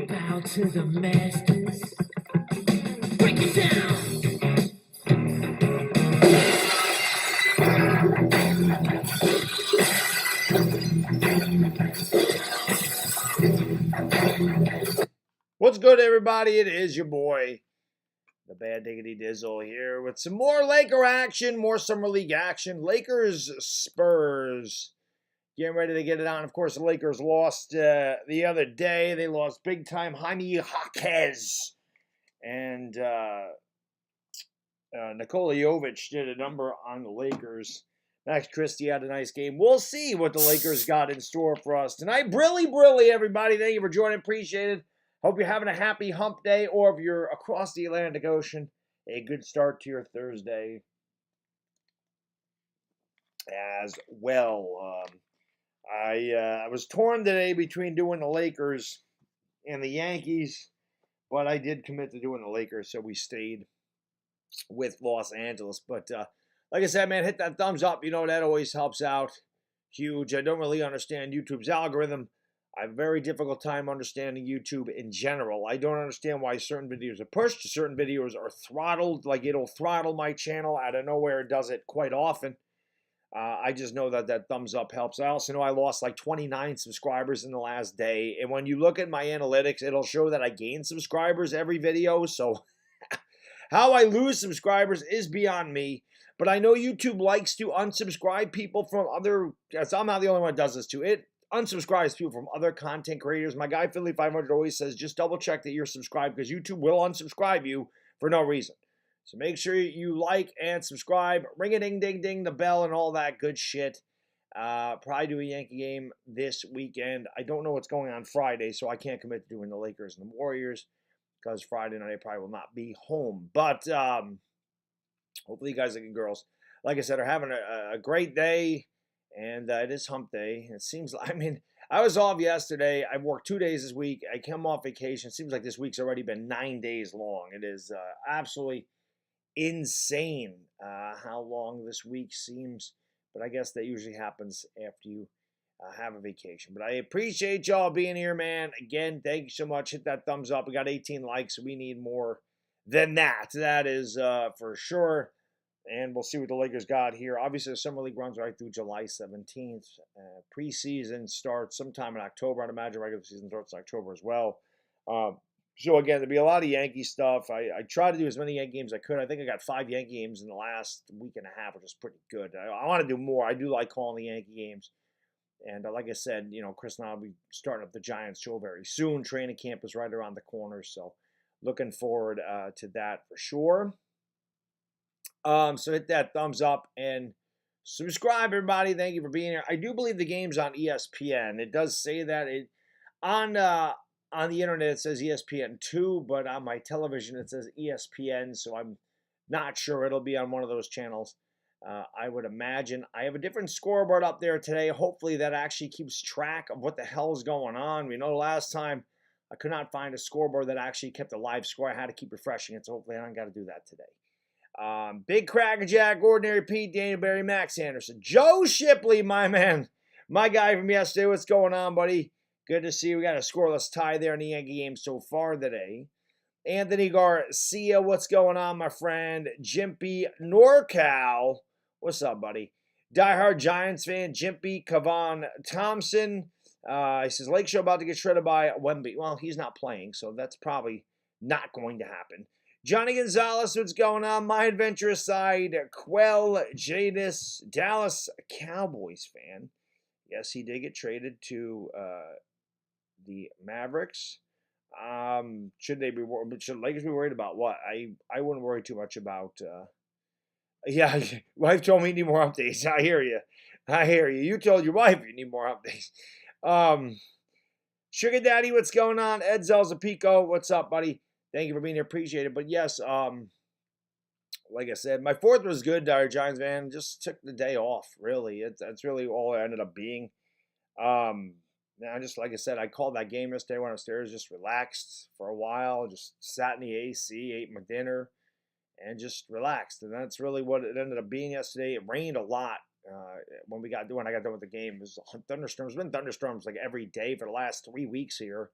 Bow to the masters. Break it down. What's good, everybody? It is your boy, the Bad Diggity Dizzle, here with some more Laker action, more Summer League action. Lakers, Spurs, getting ready to get it on. Of course, the Lakers lost the other day. They lost big time. Jaime Jaquez and Nikola Jovic did a number on the Lakers. Max Christie had a nice game. We'll see what the Lakers got in store for us tonight. Brilly, everybody. Thank you for joining. Appreciate it. Hope you're having a happy hump day, or if you're across the Atlantic Ocean, a good start to your Thursday as well. I was torn today between doing the Lakers and the Yankees, but I did commit to doing the Lakers, so we stayed with Los Angeles. But like I said, man, hit that thumbs up. You know, that always helps out. Huge. I don't really understand YouTube's algorithm. I have a very difficult time understanding YouTube in general. I don't understand why certain videos are pushed, certain videos are throttled. Like, it'll throttle my channel out of nowhere. It does it quite often. I just know that thumbs up helps. I also know I lost like 29 subscribers in the last day. And when you look at my analytics, it'll show that I gain subscribers every video. So how I lose subscribers is beyond me. But I know YouTube likes to unsubscribe people from other... I'm not the only one that does this too. It unsubscribes people from other content creators. My guy Philly 500 always says, just double check that you're subscribed, because YouTube will unsubscribe you for no reason. So make sure you like and subscribe. Ring a ding ding ding the bell and all that good shit. Probably do a Yankee game this weekend. I don't know what's going on Friday, so I can't commit to doing the Lakers and the Warriors, because Friday night I probably will not be home. But hopefully you guys and girls, like I said, are having a great day. And it is hump day. It seems like, I mean, I was off yesterday. I've worked 2 days this week. I came off vacation. It seems like this week's already been 9 days long. It is absolutely insane how long this week seems. But I guess that usually happens after you have a vacation. But I appreciate y'all being here, man. Again, thank you so much. Hit that thumbs up. We got 18 likes. So we need more than that. That is for sure. And we'll see what the Lakers got here. Obviously, the Summer League runs right through July 17th. Preseason starts sometime in October. I'd imagine regular season starts in October as well. So, again, there'll be a lot of Yankee stuff. I tried to do as many Yankee games as I could. I think I got 5 Yankee games in the last week and a half, which is pretty good. I want to do more. I do like calling the Yankee games. And like I said, you know, Chris and I will be starting up the Giants show very soon. Training camp is right around the corner. So, looking forward to that for sure. So hit that thumbs up and subscribe, everybody. Thank you for being here. I do believe the game's on ESPN. It does say that on the internet it says ESPN2, but on my television it says ESPN. So I'm not sure it'll be on one of those channels. I would imagine. I have a different scoreboard up there today. Hopefully that actually keeps track of what the hell is going on. We know last time I could not find a scoreboard that actually kept a live score. I had to keep refreshing it. So hopefully I don't got to do that today. Big Crackerjack, Ordinary Pete, Daniel Barry, Max Anderson, Joe Shipley, my man, my guy from yesterday. What's going on, buddy? Good to see you. We got a scoreless tie there in the Yankee game so far today. Anthony Garcia, what's going on, my friend? Jimpy NorCal, what's up, buddy? Diehard Giants fan, Jimpy Kavan Thompson. He says, Lake Show about to get shredded by Wemby. Well, he's not playing, so that's probably not going to happen. Johnny Gonzalez, what's going on? My adventurous side, Quell Jadis, Dallas Cowboys fan. Yes, he did get traded to the Mavericks. Should Lakers be worried about what? I wouldn't worry too much about. Yeah, wife told me you need more updates. I hear you. You told your wife you need more updates. Sugar Daddy, what's going on? Ed Zelzapico, what's up, buddy? Thank you for being here. Appreciate it. But yes, like I said, my 4th was good, Dire Giants, man. Just took the day off, really. That's really all it ended up being. Now, just like I said, I called that game yesterday, went upstairs, just relaxed for a while, just sat in the AC, ate my dinner, and just relaxed. And that's really what it ended up being yesterday. It rained a lot when I got done with the game. It was thunderstorms. It's been thunderstorms like every day for the last 3 weeks here.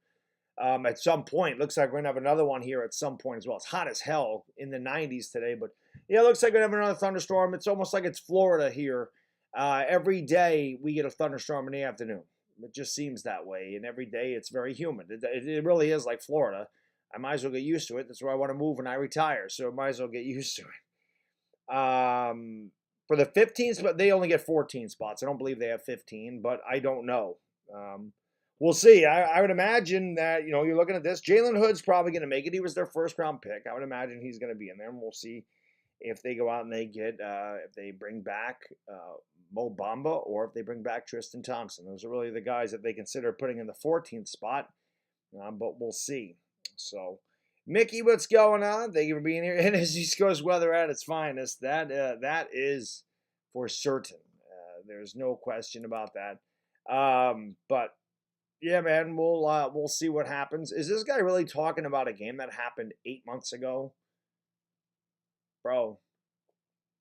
at some point. Looks like we're going to have another one here at some point as well. It's hot as hell in the 90s today, but yeah, it looks like we're going to have another thunderstorm. It's almost like it's Florida here. Every day we get a thunderstorm in the afternoon. It just seems that way, and every day it's very humid. It really is like Florida. I might as well get used to it. That's where I want to move when I retire, so I might as well get used to it. For the 15 spot, they only get 14 spots. I don't believe they have 15, but I don't know. We'll see. I would imagine that, you're looking at this. Jalen Hood's probably going to make it. He was their first-round pick. I would imagine he's going to be in there, and we'll see if they go out and they get, if they bring back Mo Bamba or if they bring back Tristan Thompson. Those are really the guys that they consider putting in the 14th spot, but we'll see. So, Mickey, what's going on? Thank you for being here. And as East Coast weather at its finest, that is for certain. There's no question about that. But yeah, man, we'll see what happens. Is this guy really talking about a game that happened 8 months ago? Bro,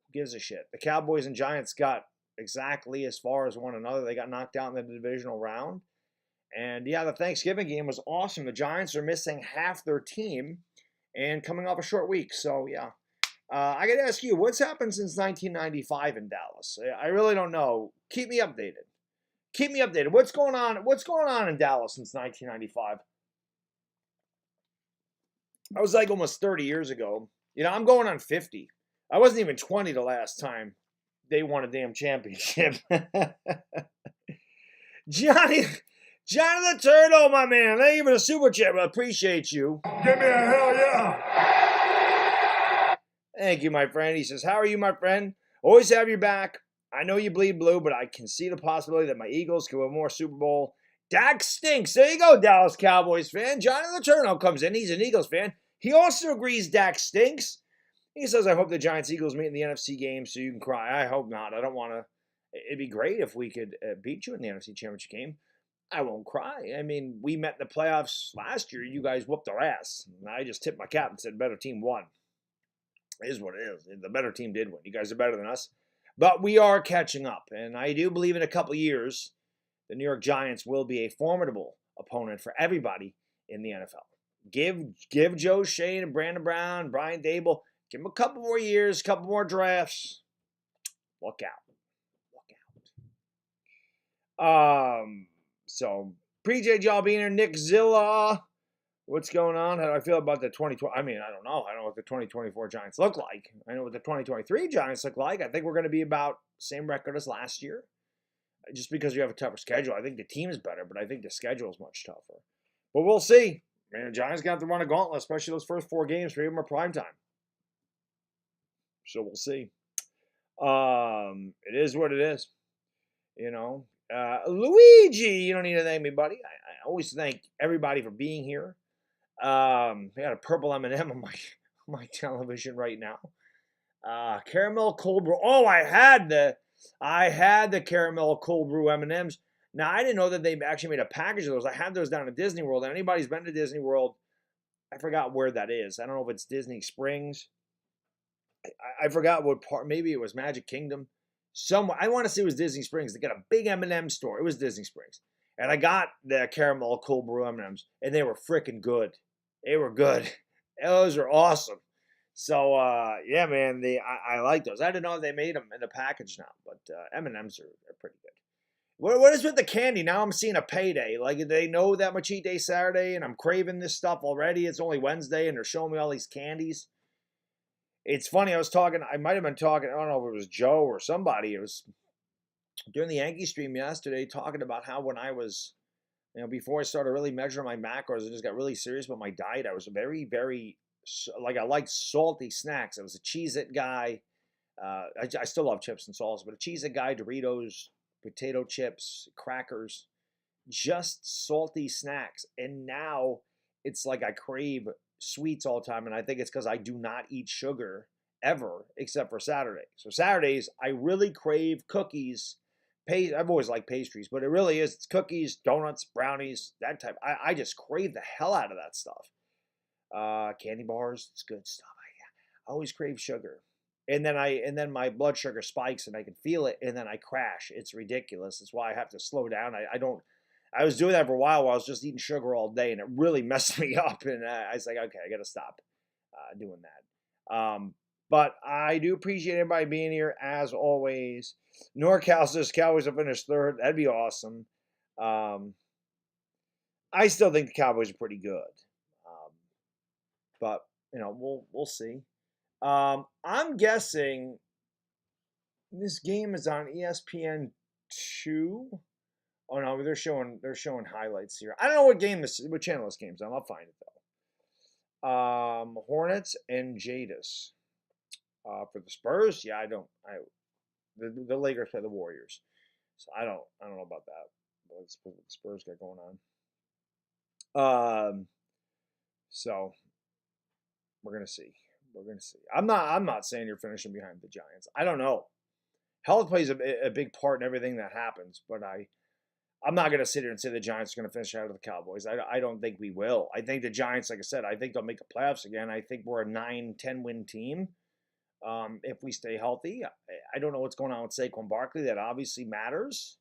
who gives a shit? The Cowboys and Giants got exactly as far as one another. They got knocked out in the divisional round. And yeah, the Thanksgiving game was awesome. The Giants are missing half their team and coming off a short week. So yeah, I got to ask you, what's happened since 1995 in Dallas? I really don't know. Keep me updated. Keep me updated. What's going on? What's going on in Dallas since 1995? I was like almost 30 years ago. I'm going on 50. I wasn't even 20 the last time they won a damn championship. Johnny the Turtle, my man. Thank you for the super chat. I appreciate you. Give me a hell yeah. Thank you, my friend. He says, how are you, my friend? Always have your back. I know you bleed blue, but I can see the possibility that my Eagles can win more Super Bowl. Dak stinks. There you go, Dallas Cowboys fan. Johnny the Turtle comes in. He's an Eagles fan. He also agrees Dak stinks. He says, I hope the Giants-Eagles meet in the NFC game so you can cry. I hope not. I don't want to. It'd be great if we could beat you in the NFC Championship game. I won't cry. I mean, we met in the playoffs last year. You guys whooped our ass. And I just tipped my cap and said, better team won. It is what it is. The better team did win. You guys are better than us. But we are catching up. And I do believe in a couple years, the New York Giants will be a formidable opponent for everybody in the NFL. Give Joe Shane and Brandon Brown, Brian Dable, give them a couple more years, a couple more drafts. Look out. So, appreciate y'all being here. Nick Zilla, what's going on? How do I feel about the 2020? I mean, I don't know. I don't know what the 2024 Giants look like. I know what the 2023 Giants look like. I think we're going to be about same record as last year. Just because you have a tougher schedule. I think the team is better, but I think the schedule is much tougher. But we'll see. Man, the Giants got to run a gauntlet, especially those first 4 games. 3 of them are primetime. So we'll see. It is what it is. Luigi, you don't need to thank me, buddy. I always thank everybody for being here. I got a purple M&M on my television right now. Caramel cold brew. Oh, I had the caramel cold brew M&Ms. Now, I didn't know that they actually made a package of those. I had those down at Disney World. And anybody's been to Disney World, I forgot where that is. I don't know if it's Disney Springs. I forgot what part. Maybe it was Magic Kingdom. Somewhere. I want to say it was Disney Springs. They got a big M&M store. It was Disney Springs. And I got the caramel cold brew M&Ms. And they were freaking good. They were good. Those are awesome. So, yeah, man, I like those. I didn't know they made them in the package now. But M&Ms are pretty good. What is with the candy? Now I'm seeing a payday. Like, they know that my cheat day Saturday, and I'm craving this stuff already. It's only Wednesday, and they're showing me all these candies. It's funny. I might have been talking, I don't know if it was Joe or somebody. It was during the Yankee stream yesterday, talking about how when I was, before I started really measuring my macros, I just got really serious about my diet. I was very, very, I liked salty snacks. I was a Cheez-It guy. I still love chips and salsa, but a Cheez-It guy, Doritos, potato chips, crackers, just salty snacks. And now it's like I crave sweets all the time, and I think it's because I do not eat sugar ever except for Saturday. So Saturdays, I really crave cookies. I've always liked pastries, but it really is. It's cookies, donuts, brownies, that type. I just crave the hell out of that stuff. Candy bars, it's good stuff. I always crave sugar. And then my blood sugar spikes and I can feel it, and then I crash. It's ridiculous. That's why I have to slow down. I don't I was doing that for a while I was just eating sugar all day, and it really messed me up. And I was like, okay, I got to stop doing that. But I do appreciate everybody being here as always. NorCal says Cowboys will finish third. That'd be awesome. I still think the Cowboys are pretty good, but we'll see. I'm guessing this game is on ESPN2. Oh no, they're showing highlights here. I don't know what channel this game's on. I'll find it though. Hornets and Jadis. For the Spurs, yeah, the Lakers play the Warriors, so I don't know about that. What the Spurs got going on. So we're gonna see. I'm not saying you're finishing behind the Giants. I don't know. Health plays a big part in everything that happens, but I'm not going to sit here and say the Giants are going to finish out of the Cowboys. I don't think we will. I think the Giants, like I said, I think they'll make the playoffs again. I think we're a 9-10 win team if we stay healthy. I don't know what's going on with Saquon Barkley. That obviously matters.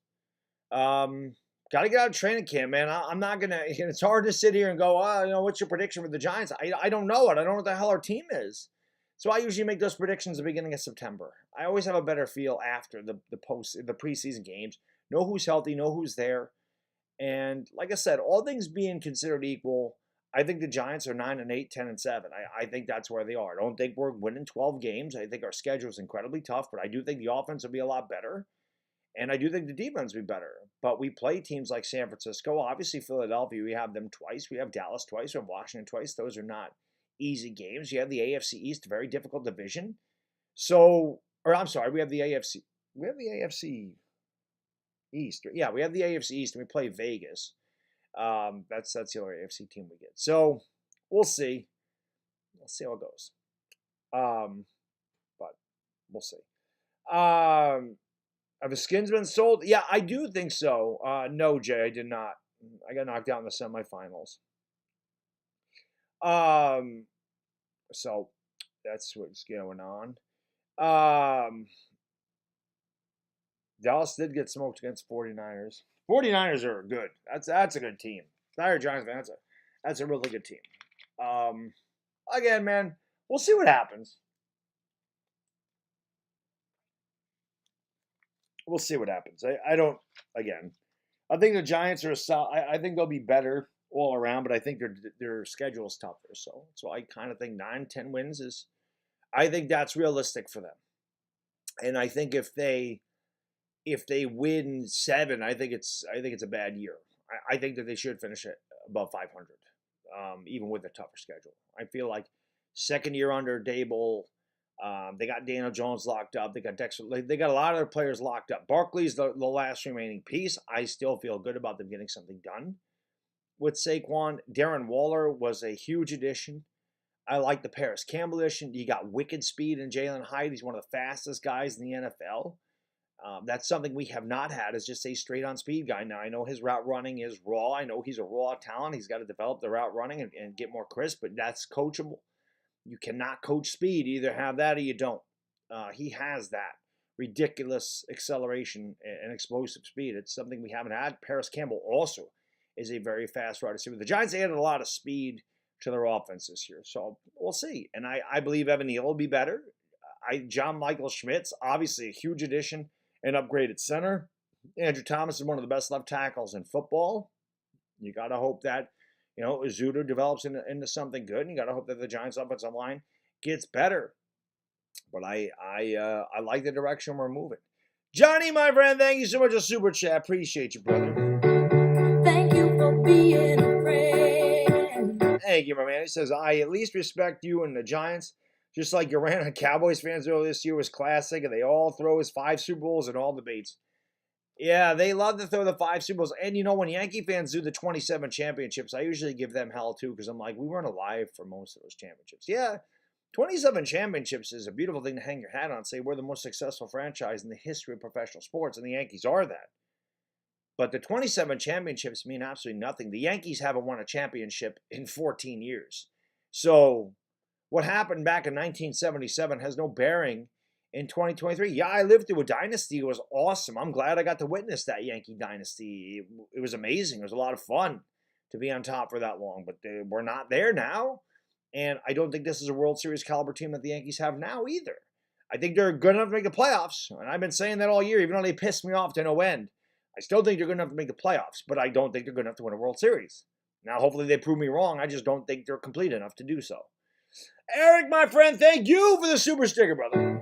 Got to get out of training camp, man. I'm not going to – it's hard to sit here and go, what's your prediction for the Giants? I don't know it. I don't know what the hell our team is. So I usually make those predictions at the beginning of September. I always have a better feel after the preseason games. Know who's healthy, know who's there. And like I said, all things being considered equal, I think the Giants are 9-8, 10-7. I think that's where they are. I don't think we're winning 12 games. I think our schedule is incredibly tough, but I do think the offense will be a lot better. And I do think the defense will be better. But we play teams like San Francisco. Obviously, Philadelphia, we have them twice. We have Dallas twice. We have Washington twice. Those are not easy games. You have the AFC East, a very difficult division. We have the AFC. We have the AFC East. Yeah, we have the AFC East, and we play Vegas. That's the other AFC team we get. So we'll see. We'll see how it goes. But we'll see. Have the skins been sold? Yeah, I do think so. No, Jay, I did not. I got knocked out in the semifinals. So that's what's going on. Dallas did get smoked against 49ers. 49ers are good. That's a good team. Not Giants fan. That's a really good team. Again, man, we'll see what happens. We'll see what happens. I think the Giants are I think they'll be better all around, but I think their schedule is tougher. So I kind of think 9-10 wins I think that's realistic for them. And I think if they win 7, I think it's a bad year. I think that they should finish it above 500, even with a tougher schedule. I feel like second year under Dable, they got Daniel Jones locked up. They got Dexter. They got a lot of their players locked up. Barkley's the last remaining piece. I still feel good about them getting something done with Saquon. Darren Waller was a huge addition. I like the Paris Campbell addition. You got wicked speed in Jalen Hyde. He's one of the fastest guys in the NFL. That's something we have not had, is just a straight-on speed guy. Now, I know his route running is raw. I know he's a raw talent. He's got to develop the route running and get more crisp, but that's coachable. You cannot coach speed. You either have that or you don't. He has that ridiculous acceleration and explosive speed. It's something we haven't had. Paris Campbell also is a very fast wide receiver. The Giants added a lot of speed to their offense this year, so we'll see. And I believe Evan Neal will be better. John Michael Schmitz, obviously a huge addition and upgraded center. Andrew Thomas is one of the best left tackles in football. You got to hope that Zutter develops into something good, and you got to hope that the Giants' offensive line gets better. But I like the direction we're moving. Johnny, my friend, thank you so much for super chat. Appreciate you, brother. Thank you for being a friend. Thank you, my man. He says, I at least respect you and the Giants. Just like your rant on Cowboys fans earlier this year was classic, and they all throw his 5 Super Bowls in all debates. Yeah, they love to throw the 5 Super Bowls. And, when Yankee fans do the 27 championships, I usually give them hell, too, because I'm like, we weren't alive for most of those championships. Yeah, 27 championships is a beautiful thing to hang your hat on and say we're the most successful franchise in the history of professional sports, and the Yankees are that. But the 27 championships mean absolutely nothing. The Yankees haven't won a championship in 14 years. So what happened back in 1977 has no bearing in 2023. Yeah, I lived through a dynasty. It was awesome. I'm glad I got to witness that Yankee dynasty. It was amazing. It was a lot of fun to be on top for that long, but we're not there now. And I don't think this is a World Series caliber team that the Yankees have now either. I think they're good enough to make the playoffs, and I've been saying that all year, even though they pissed me off to no end. I still think they're good enough to make the playoffs, but I don't think they're good enough to win a World Series. Now, hopefully they prove me wrong. I just don't think they're complete enough to do so. Eric, my friend, thank you for the super sticker, brother.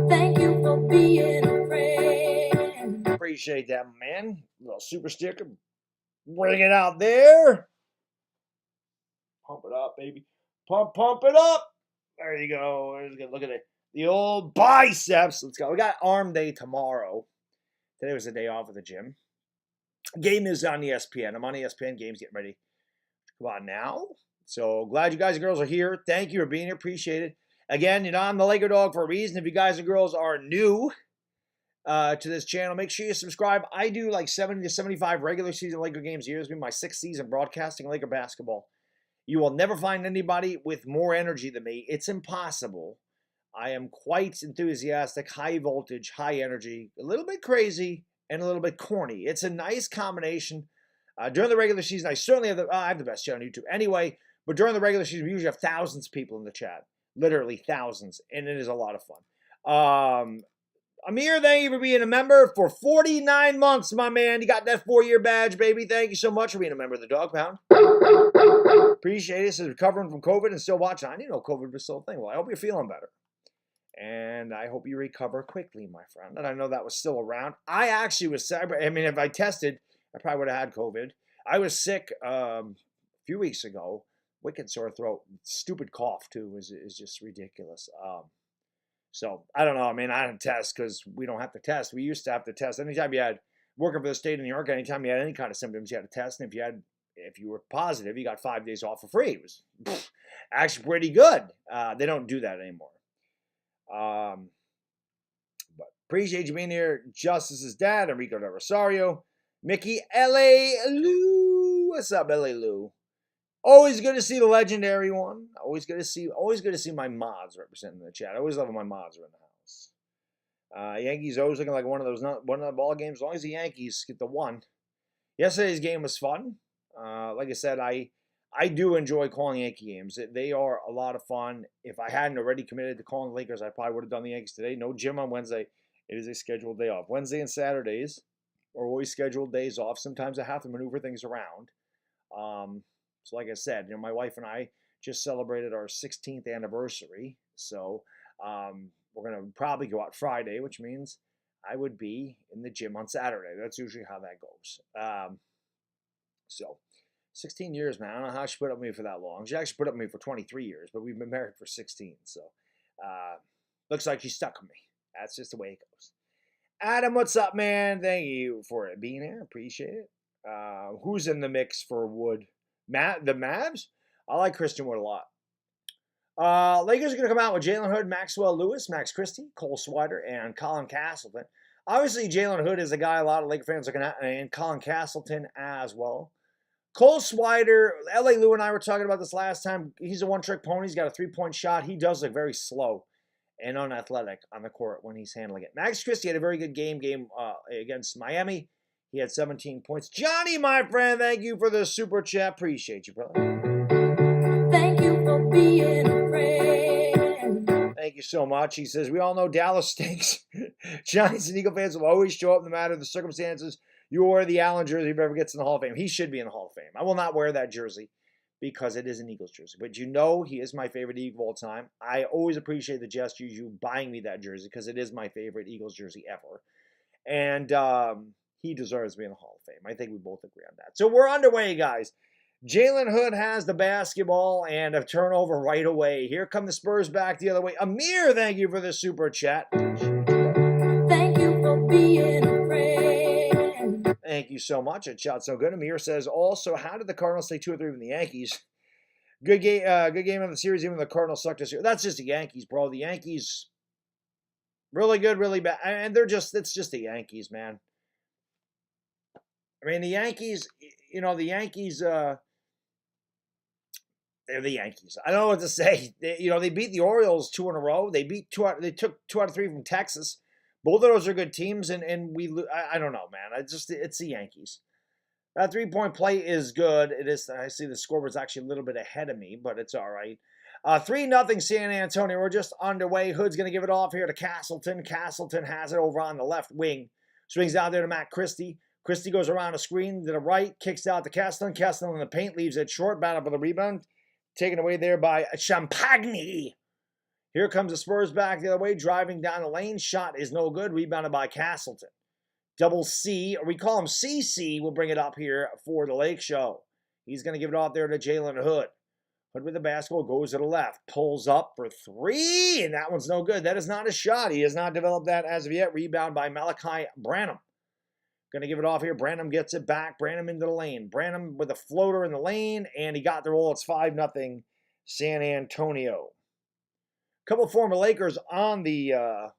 Thank you for being a friend. Appreciate that, man. Little super sticker. Bring it out there. Pump it up, baby. Pump it up. There you go. Look at it. The old biceps. Let's go. We got arm day tomorrow. Today was the day off at the gym. Game is on ESPN. I'm on ESPN. Games getting ready. Come on now. So glad you guys and girls are here. Thank you for being here. Appreciate it. Again, you know, I'm the LakerDog for a reason. If you guys and girls are new to this channel, make sure you subscribe. I do like 70 to 75 regular season Laker games a year. It's been my 6th season broadcasting Laker basketball. You will never find anybody with more energy than me. It's impossible. I am quite enthusiastic, high voltage, high energy, a little bit crazy, and a little bit corny. It's a nice combination. During the regular season, I certainly have I have the best channel on YouTube anyway, but during the regular season, we usually have thousands of people in the chat. Literally thousands, and it is a lot of fun. Amir, thank you for being a member for 49 months, my man. You got that 4-year badge, baby. Thank you so much for being a member of the Dog Pound. Appreciate it. Says recovering from COVID and still watching. I didn't know COVID was still a thing. Well, I hope you're feeling better. And I hope you recover quickly, my friend. And I know that was still around. I actually was sick. I mean, if I tested, I probably would have had COVID. I was sick a few weeks ago. Wicked sore throat. Stupid cough, too, is just ridiculous. So, I don't know. I mean, I didn't test because we don't have to test. We used to have to test. Anytime you had, working for the state of New York, anytime you had any kind of symptoms, you had to test. And if you were positive, you got 5 days off for free. It was actually pretty good. They don't do that anymore. But appreciate you being here. Justice's dad, Enrico de Rosario, Mickey, L.A. Lou. What's up, L.A. Lou? Always good to see the legendary one. Always good to see my mods representing the chat. I always love when my mods are in the house. Yankees always looking like one of the ball games. As long as the Yankees get the one. Yesterday's game was fun. Like I said, I do enjoy calling Yankee games. They are a lot of fun. If I hadn't already committed to calling the Lakers, I probably would have done the Yankees today. No gym on Wednesday. It is a scheduled day off. Wednesday and Saturdays are always scheduled days off. Sometimes I have to maneuver things around. So like I said, my wife and I just celebrated our 16th anniversary. So we're going to probably go out Friday, which means I would be in the gym on Saturday. That's usually how that goes. So 16 years, man. I don't know how she put up with me for that long. She actually put up with me for 23 years, but we've been married for 16. So looks like she's stuck with me. That's just the way it goes. Adam, what's up, man? Thank you for being here. Appreciate it. Who's in the mix for Wood? The Mavs? I like Christian Wood a lot. Lakers are going to come out with Jalen Hood, Maxwell Lewis, Max Christie, Cole Swider, and Colin Castleton. Obviously, Jalen Hood is a guy a lot of Laker fans are looking at, and Colin Castleton as well. Cole Swider, L.A. Lou and I were talking about this last time. He's a one-trick pony. He's got a three-point shot. He does look very slow and unathletic on the court when he's handling it. Max Christie had a very good game against Miami. He had 17 points. Johnny, my friend, thank you for the super chat. Appreciate you, brother. Thank you for being a friend. Thank you so much. He says, we all know Dallas stinks. Giants and Eagle fans will always show up no matter the circumstances. You wear the Allen jersey if he ever gets in the Hall of Fame. He should be in the Hall of Fame. I will not wear that jersey because it is an Eagles jersey. But he is my favorite Eagle of all time. I always appreciate the gesture, you buying me that jersey because it is my favorite Eagles jersey ever. And he deserves to be in the Hall of Fame. I think we both agree on that. So we're underway, guys. Jalen Hood has the basketball and a turnover right away. Here come the Spurs back the other way. Amir, thank you for the super chat. Thank you for being a friend. Thank you so much. It shot so good. Amir says, also, how did the Cardinals take 2 or 3 from the Yankees? Good game of the series, even though the Cardinals sucked this year. That's just the Yankees, bro. The Yankees, really good, really bad. And it's just the Yankees, man. I mean, the Yankees, they're the Yankees. I don't know what to say. They beat the Orioles 2 in a row. They took 2 out of 3 from Texas. Both of those are good teams, and I don't know, man. It's the Yankees. That 3-point play is good. It is. I see the scoreboard's actually a little bit ahead of me, but it's all right. 3-0 San Antonio. We're just underway. Hood's going to give it off here to Castleton. Castleton has it over on the left wing. Swings out there to Matt Christie. Christie goes around a screen to the right, kicks out to Castleton. Castleton in the paint, leaves it short. Battle for the rebound. Taken away there by Champagne. Here comes the Spurs back the other way, driving down the lane. Shot is no good. Rebounded by Castleton. Double C, or we call him CC, we'll bring it up here for the Lake Show. He's going to give it off there to Jalen Hood. Hood with the basketball, goes to the left, pulls up for 3, and that one's no good. That is not a shot. He has not developed that as of yet. Rebound by Malachi Branham. Going to give it off here. Branham gets it back. Branham into the lane. Branham with a floater in the lane, and he got the roll. It's 5-0 San Antonio. A couple former Lakers on the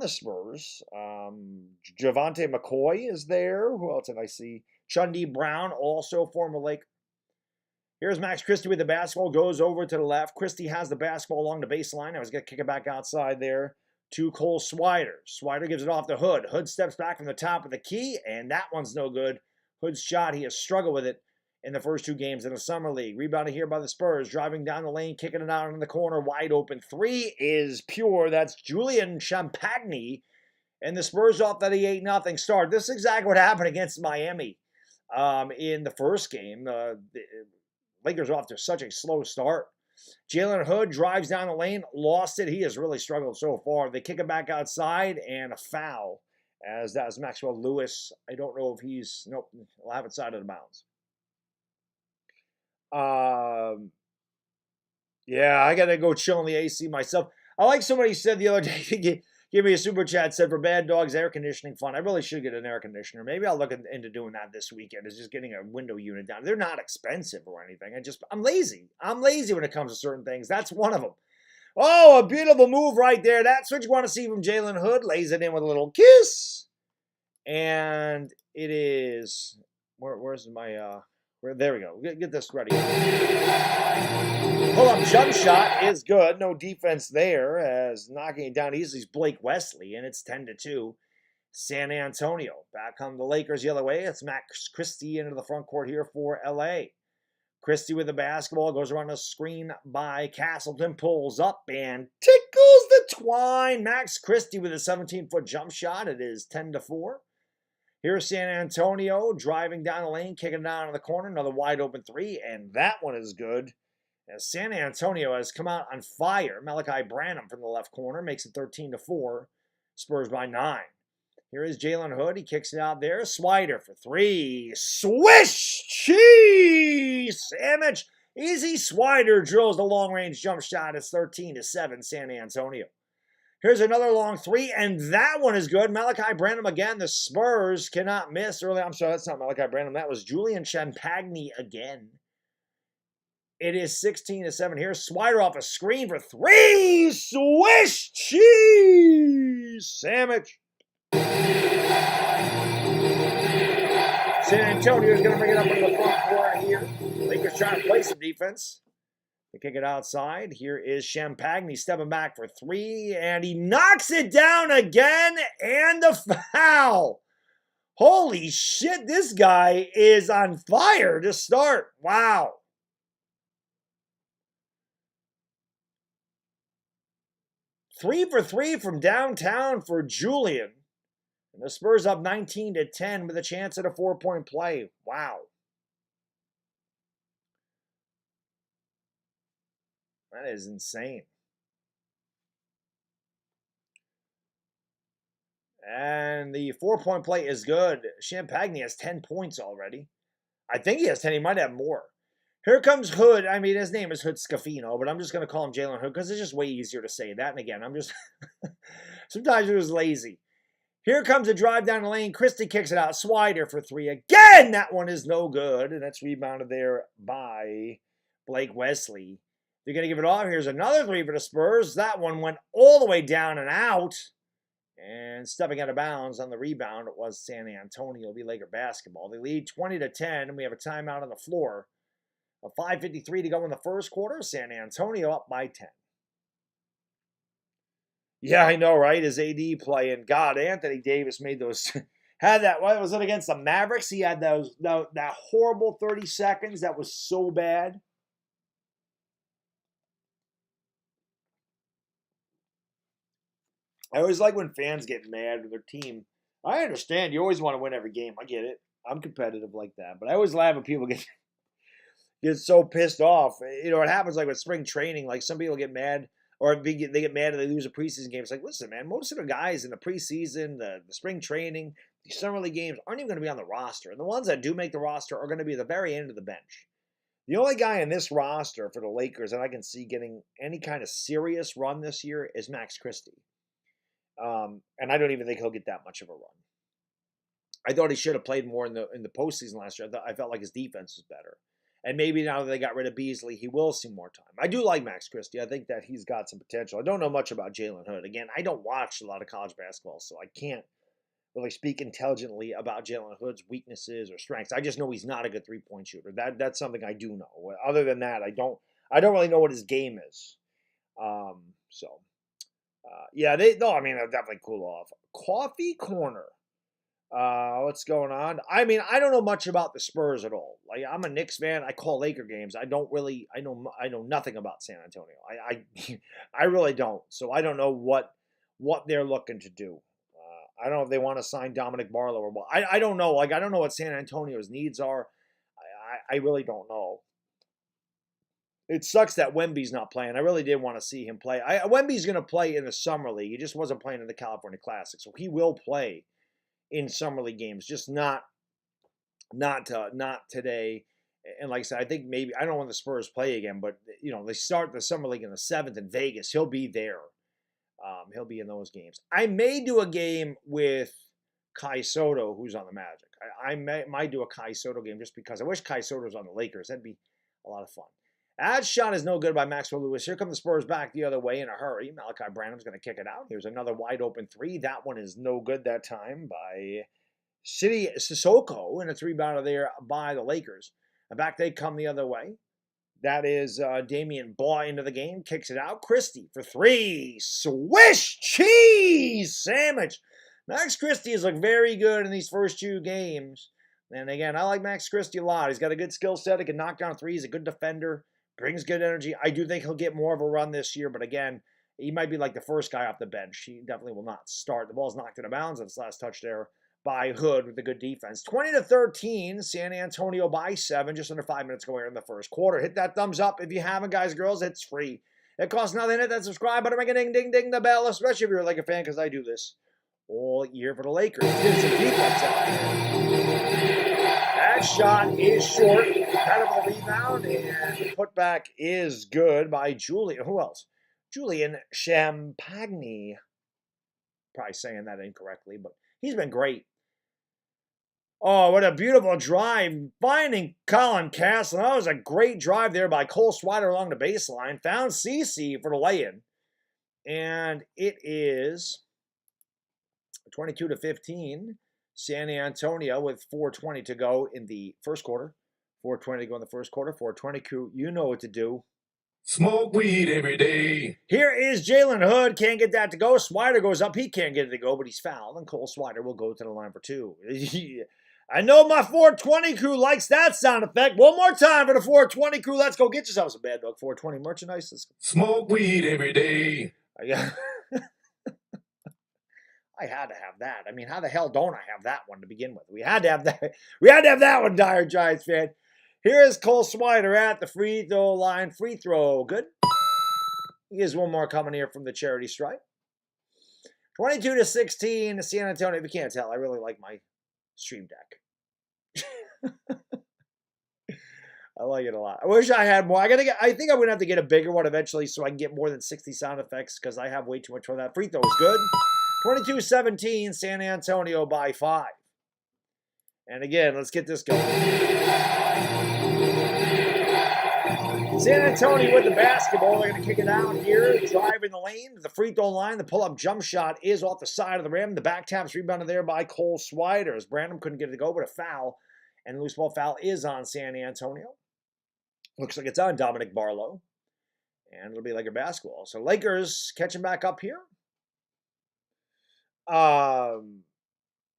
Spurs. Javante McCoy is there. Who else did I see? Chundy Brown, also former Laker. Here's Max Christie with the basketball. Goes over to the left. Christie has the basketball along the baseline. I was going to kick it back outside there to Cole Swider. Swider gives it off to Hood. Hood steps back from the top of the key, and that one's no good. Hood's shot, he has struggled with it in the first 2 games in the Summer League. Rebounded here by the Spurs. Driving down the lane, kicking it out in the corner. Wide open 3 is pure. That's Julian Champagne. And the Spurs off that 8-0 start. This is exactly what happened against Miami in the first game. The Lakers are off to such a slow start. Jalen Hood drives down the lane, lost it. He has really struggled so far. They kick it back outside, and a foul, as that is Maxwell Lewis. I don't know if he's, nope, we'll have it side of the bounds. Yeah, I got to go chill in the AC myself. I like somebody said the other day, give me a super chat, said for Baddog's air conditioning fund. I really should get an air conditioner. Maybe I'll look into doing that this weekend. Is just getting a window unit down. They're not expensive or anything. I'm lazy. I'm lazy when it comes to certain things. That's one of them. Oh, a beautiful move right there. That's what you want to see from Jalen Hood. Lays it in with a little kiss. And it is, where's my, there we go. Get this ready. Pull-up jump shot is good. No defense there, as knocking it down easily is Blake Wesley, and it's 10-2. San Antonio. Back on the Lakers the other way. It's Max Christie into the front court here for L.A. Christie with the basketball. Goes around the screen by Castleton. Pulls up and tickles the twine. Max Christie with a 17-foot jump shot. It is 10-4. Here's San Antonio driving down the lane, kicking it down in the corner. Another wide open 3, and that one is good. As San Antonio has come out on fire. Malachi Branham from the left corner makes it 13-4. Spurs by 9. Here is Jalen Hood. He kicks it out there. Swider for 3. Swish cheese sandwich. Easy Swider drills the long-range jump shot. It's 13-7 San Antonio. Here's another long 3, and that one is good. Malachi Branham again. The Spurs cannot miss early. I'm sorry, that's not Malachi Branham. That was Julian Champagne again. It is 16-7 here. Swider off a screen for 3. Swish cheese sandwich. San Antonio is going to bring it up into the front court here. Lakers trying to play some defense. They kick it outside. Here is Champagne stepping back for 3, and he knocks it down again, and the foul. Holy shit, this guy is on fire to start. Wow. Three for 3 from downtown for Julian. And the Spurs up 19-10 with a chance at a 4-point play. Wow. That is insane. And the 4-point play is good. Champagne has 10 points already. I think he has 10. He might have more. Here comes Hood. I mean, his name is Hood Scafino, but I'm just going to call him Jalen Hood because it's just way easier to say that. And again, I'm just sometimes you're just lazy. Here comes a drive down the lane. Christie kicks it out. Swider for 3 again. That one is no good. And that's rebounded there by Blake Wesley. They're going to give it off. Here's another 3 for the Spurs. That one went all the way down and out. And stepping out of bounds on the rebound, it was San Antonio. It'll be Laker basketball. They lead 20-10, and we have a timeout on the floor A 5:53 to go in the first quarter. San Antonio up by 10. Yeah, I know, right? His AD playing. God, Anthony Davis made those. Had that. What was it against the Mavericks? He had that horrible 30 seconds. That was so bad. I always like when fans get mad with their team. I understand. You always want to win every game. I get it. I'm competitive like that. But I always laugh when people get so pissed off. You know, it happens like with spring training. Like some people get mad or they get mad and they lose a preseason game. It's like, listen, man, most of the guys in the preseason, the spring training, the summer league games aren't even going to be on the roster. And the ones that do make the roster are going to be at the very end of the bench. The only guy in this roster for the Lakers that I can see getting any kind of serious run this year is Max Christie. And I don't even think he'll get that much of a run. I thought he should have played more in the postseason last year. I felt like his defense was better. And maybe now that they got rid of Beasley, he will see more time. I do like Max Christie. I think that he's got some potential. I don't know much about Jalen Hood. Again, I don't watch a lot of college basketball, so I can't really speak intelligently about Jalen Hood's weaknesses or strengths. I just know he's not a good three-point shooter. That's something I do know. Other than that, I don't really know what his game is. Yeah, they'll definitely cool off. Coffee Corner. What's going on? I mean, I don't know much about the Spurs at all. Like, I'm a Knicks fan. I call Laker games. I know nothing about San Antonio. I really don't. So I don't know what they're looking to do. I don't know if they want to sign Dominic Barlow or what. I don't know. Like, I don't know what San Antonio's needs are. I really don't know. It sucks that Wemby's not playing. I really did want to see him play. Wemby's going to play in the Summer League. He just wasn't playing in the California Classic. So he will play in Summer League games, just not today. And like I said, I think maybe, I don't know when the Spurs play again, but you know, they start the Summer League in the 7th in Vegas. He'll be there. He'll be in those games. I may do a game with Kai Soto, who's on the Magic. I might do a Kai Soto game just because I wish Kai Soto was on the Lakers. That'd be a lot of fun. Ad shot is no good by Maxwell Lewis. Here come the Spurs back the other way in a hurry. Malachi Branham's going to kick it out. Here's another wide open three. That one is no good that time by City Sissoko, and it's rebounded there by the Lakers. And back they come the other way. That is Damian Baugh into the game. Kicks it out. Christie for three. Swish cheese sandwich. Max Christie has looked very good in these first 2 games. And again, I like Max Christie a lot. He's got a good skill set. He can knock down threes. A good defender. Brings good energy. I do think he'll get more of a run this year, but again, he might be like the first guy off the bench. He definitely will not start. The ball's knocked out of bounds. That's last touch there by Hood with a good defense. 20-13, San Antonio by 7. Just under 5 minutes going in the first quarter. Hit that thumbs up if you haven't, guys and girls. It's free. It costs nothing. Hit that subscribe button. Make a ding, ding, ding the bell, especially if you're a Laker fan, because I do this all year for the Lakers. Get some defense out there. That shot is short. Incredible rebound, and the putback is good by Julian. Who else? Julian Champagny. Probably saying that incorrectly, but he's been great. Oh, what a beautiful drive. Finding Colin Castle. That was a great drive there by Cole Swider along the baseline. Found CC for the lay-in. And it is 22-15. San Antonio with 4:20 to go in the first quarter. 4:20 to go in the first quarter. 4:20 crew, you know what to do. Smoke weed every day. Here is Jalen Hood. Can't get that to go. Swider goes up. He can't get it to go, but he's fouled. And Cole Swider will go to the line for 2. I know my 420 crew likes that sound effect. One more time for the 420 crew. Let's go get yourself some Baddog 420 merchandise. Let's go. Smoke weed every day. I had to have that. I mean, how the hell don't I have that one to begin with? We had to have that. We had to have that one, Dire Giants fan. Here is Cole Swider at the free throw line. Free throw. Good. Here's one more coming here from the charity stripe. 22-16. San Antonio. If you can't tell, I really like my stream deck. I like it a lot. I wish I had more. I think I'm gonna have to get a bigger one eventually so I can get more than 60 sound effects because I have way too much for that. Free throw is good. 22-17, San Antonio by 5. And again, let's get this going. San Antonio with the basketball. They're going to kick it out here. Driving the lane. The free throw line. The pull-up jump shot is off the side of the rim. The back tap's rebounded there by Cole Swider. Brandon couldn't get it to go, but a foul. And loose ball foul is on San Antonio. Looks like it's on Dominic Barlow. And it'll be Laker basketball. So Lakers catching back up here.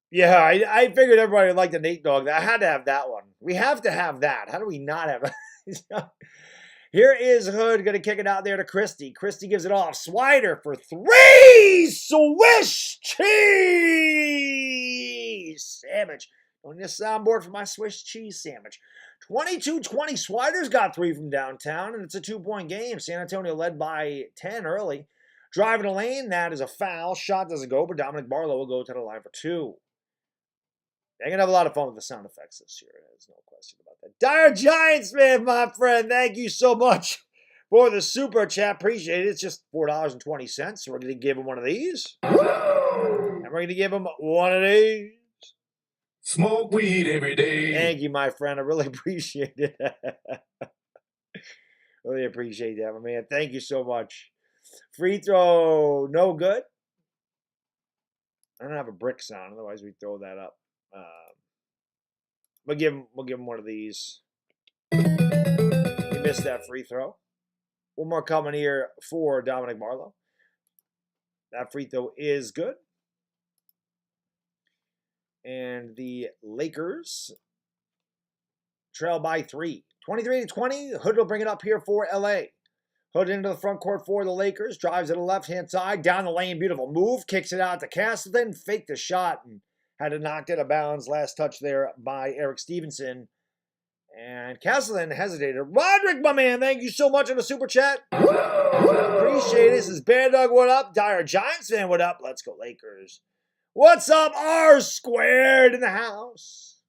Yeah, I figured everybody would like the Nate Dog. I had to have that one. We have to have that. How do we not have it? Here is Hood going to kick it out there to Christie. Christie gives it off. Swider for three. Swish cheese sandwich. On this soundboard for my Swiss cheese sandwich. 22-20. Swider's got three from downtown, and it's a 2-point game. San Antonio led by 10 early. Driving the lane, that is a foul. Shot doesn't go, but Dominic Barlow will go to the line for two. They're going to have a lot of fun with the sound effects this year. There's no question about that. Dire Giants, man, my friend. Thank you so much for the super chat. Appreciate it. It's just $4.20. So we're going to give him one of these. And we're going to give him one of these. Smoke weed every day. Thank you, my friend. I really appreciate it. Really appreciate that, my man. Thank you so much. Free throw, no good. I don't have a brick sound, otherwise we throw that up. We'll give him one of these. He missed that free throw. One more coming here for Dominic Barlow. That free throw is good. And the Lakers trail by 3. 23-20. Hood will bring it up here for LA. Hood into the front court for the Lakers. Drives to the left-hand side. Down the lane. Beautiful move. Kicks it out to Castleton. Faked the shot and had it knocked out of bounds. Last touch there by Eric Stevenson. And Castleton hesitated. Roderick, my man, thank you so much on the super chat. Appreciate it. This is Baddog, what up? Dire Giants fan, what up? Let's go Lakers. What's up? R squared in the house.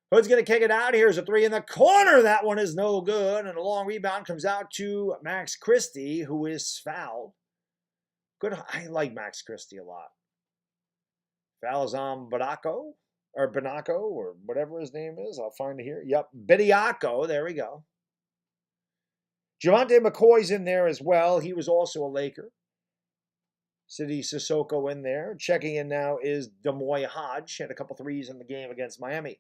Hood's going to kick it out. Here's a three in the corner. That one is no good. And a long rebound comes out to Max Christie, who is fouled. Good. I like Max Christie a lot. Foul is on Banaco, or whatever his name is. I'll find it here. Yep, Bediako. There we go. Javante McCoy's in there as well. He was also a Laker. City Sissoko in there. Checking in now is Demoy Hodge. Had a couple threes in the game against Miami.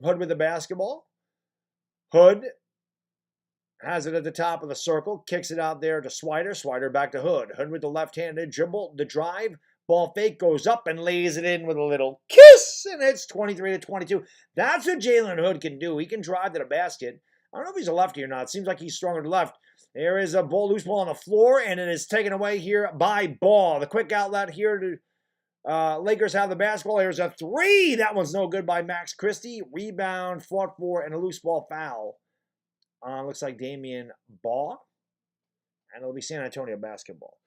Hood with the basketball. Hood has it at the top of the circle. Kicks it out there to Swider. Swider back to Hood. Hood with the left-handed dribble. The drive. Ball fake goes up and lays it in with a little kiss. And it's 23-22. That's what Jalen Hood can do. He can drive to the basket. I don't know if he's a lefty or not. It seems like he's stronger to left. There is a loose ball on the floor, and it is taken away here by Ball. The quick outlet here to Lakers have the basketball. Here's a three. That one's no good by Max Christie. Rebound, fought for, and a loose ball foul. Looks like Damian Ball. And it'll be San Antonio basketball.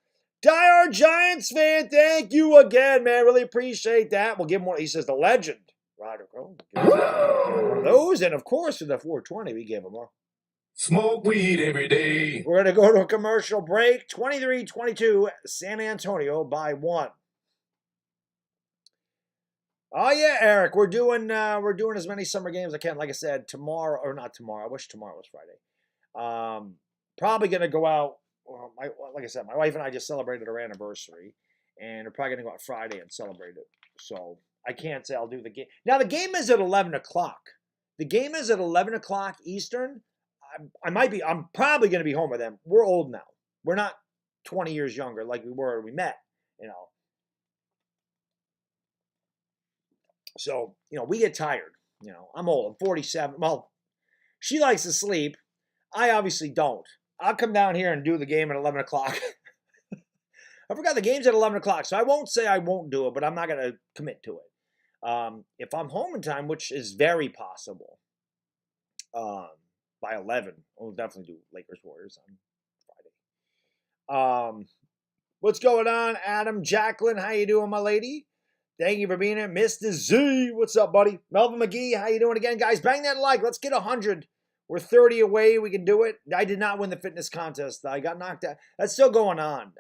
Dire Giants fan, thank you again, man. Really appreciate that. We'll give him one. He says the legend. Roderick. One of those. And of course, for the 420, we gave him one. Smoke weed every day. We're going to go to a commercial break. 23-22, San Antonio by 1. Oh yeah, Eric, we're doing as many summer games as I can. Like I said, tomorrow, or not tomorrow. I wish tomorrow was Friday. Probably going to go out. Well, like I said, my wife and I just celebrated our anniversary, and we're probably going to go out Friday and celebrate it. So I can't say I'll do the game. Now the game is at 11 o'clock. The game is at 11 o'clock Eastern. I'm probably going to be home with them. We're old now. We're not 20 years younger like we were when we met, So, we get tired. I'm old. I'm 47. Well, she likes to sleep. I obviously don't. I'll come down here and do the game at 11 o'clock. I forgot the game's at 11 o'clock, so I won't say I won't do it, but I'm not going to commit to it. If I'm home in time, which is very possible, by 11, we'll definitely do Lakers Warriors on Friday. What's going on, Adam? Jacqueline, how you doing, my lady? Thank you for being here. Mr. Z, what's up, buddy? Melvin McGee, how you doing again? Guys, bang that like. Let's get 100. We're 30 away. We can do it. I did not win the fitness contest. I got knocked out. That's still going on.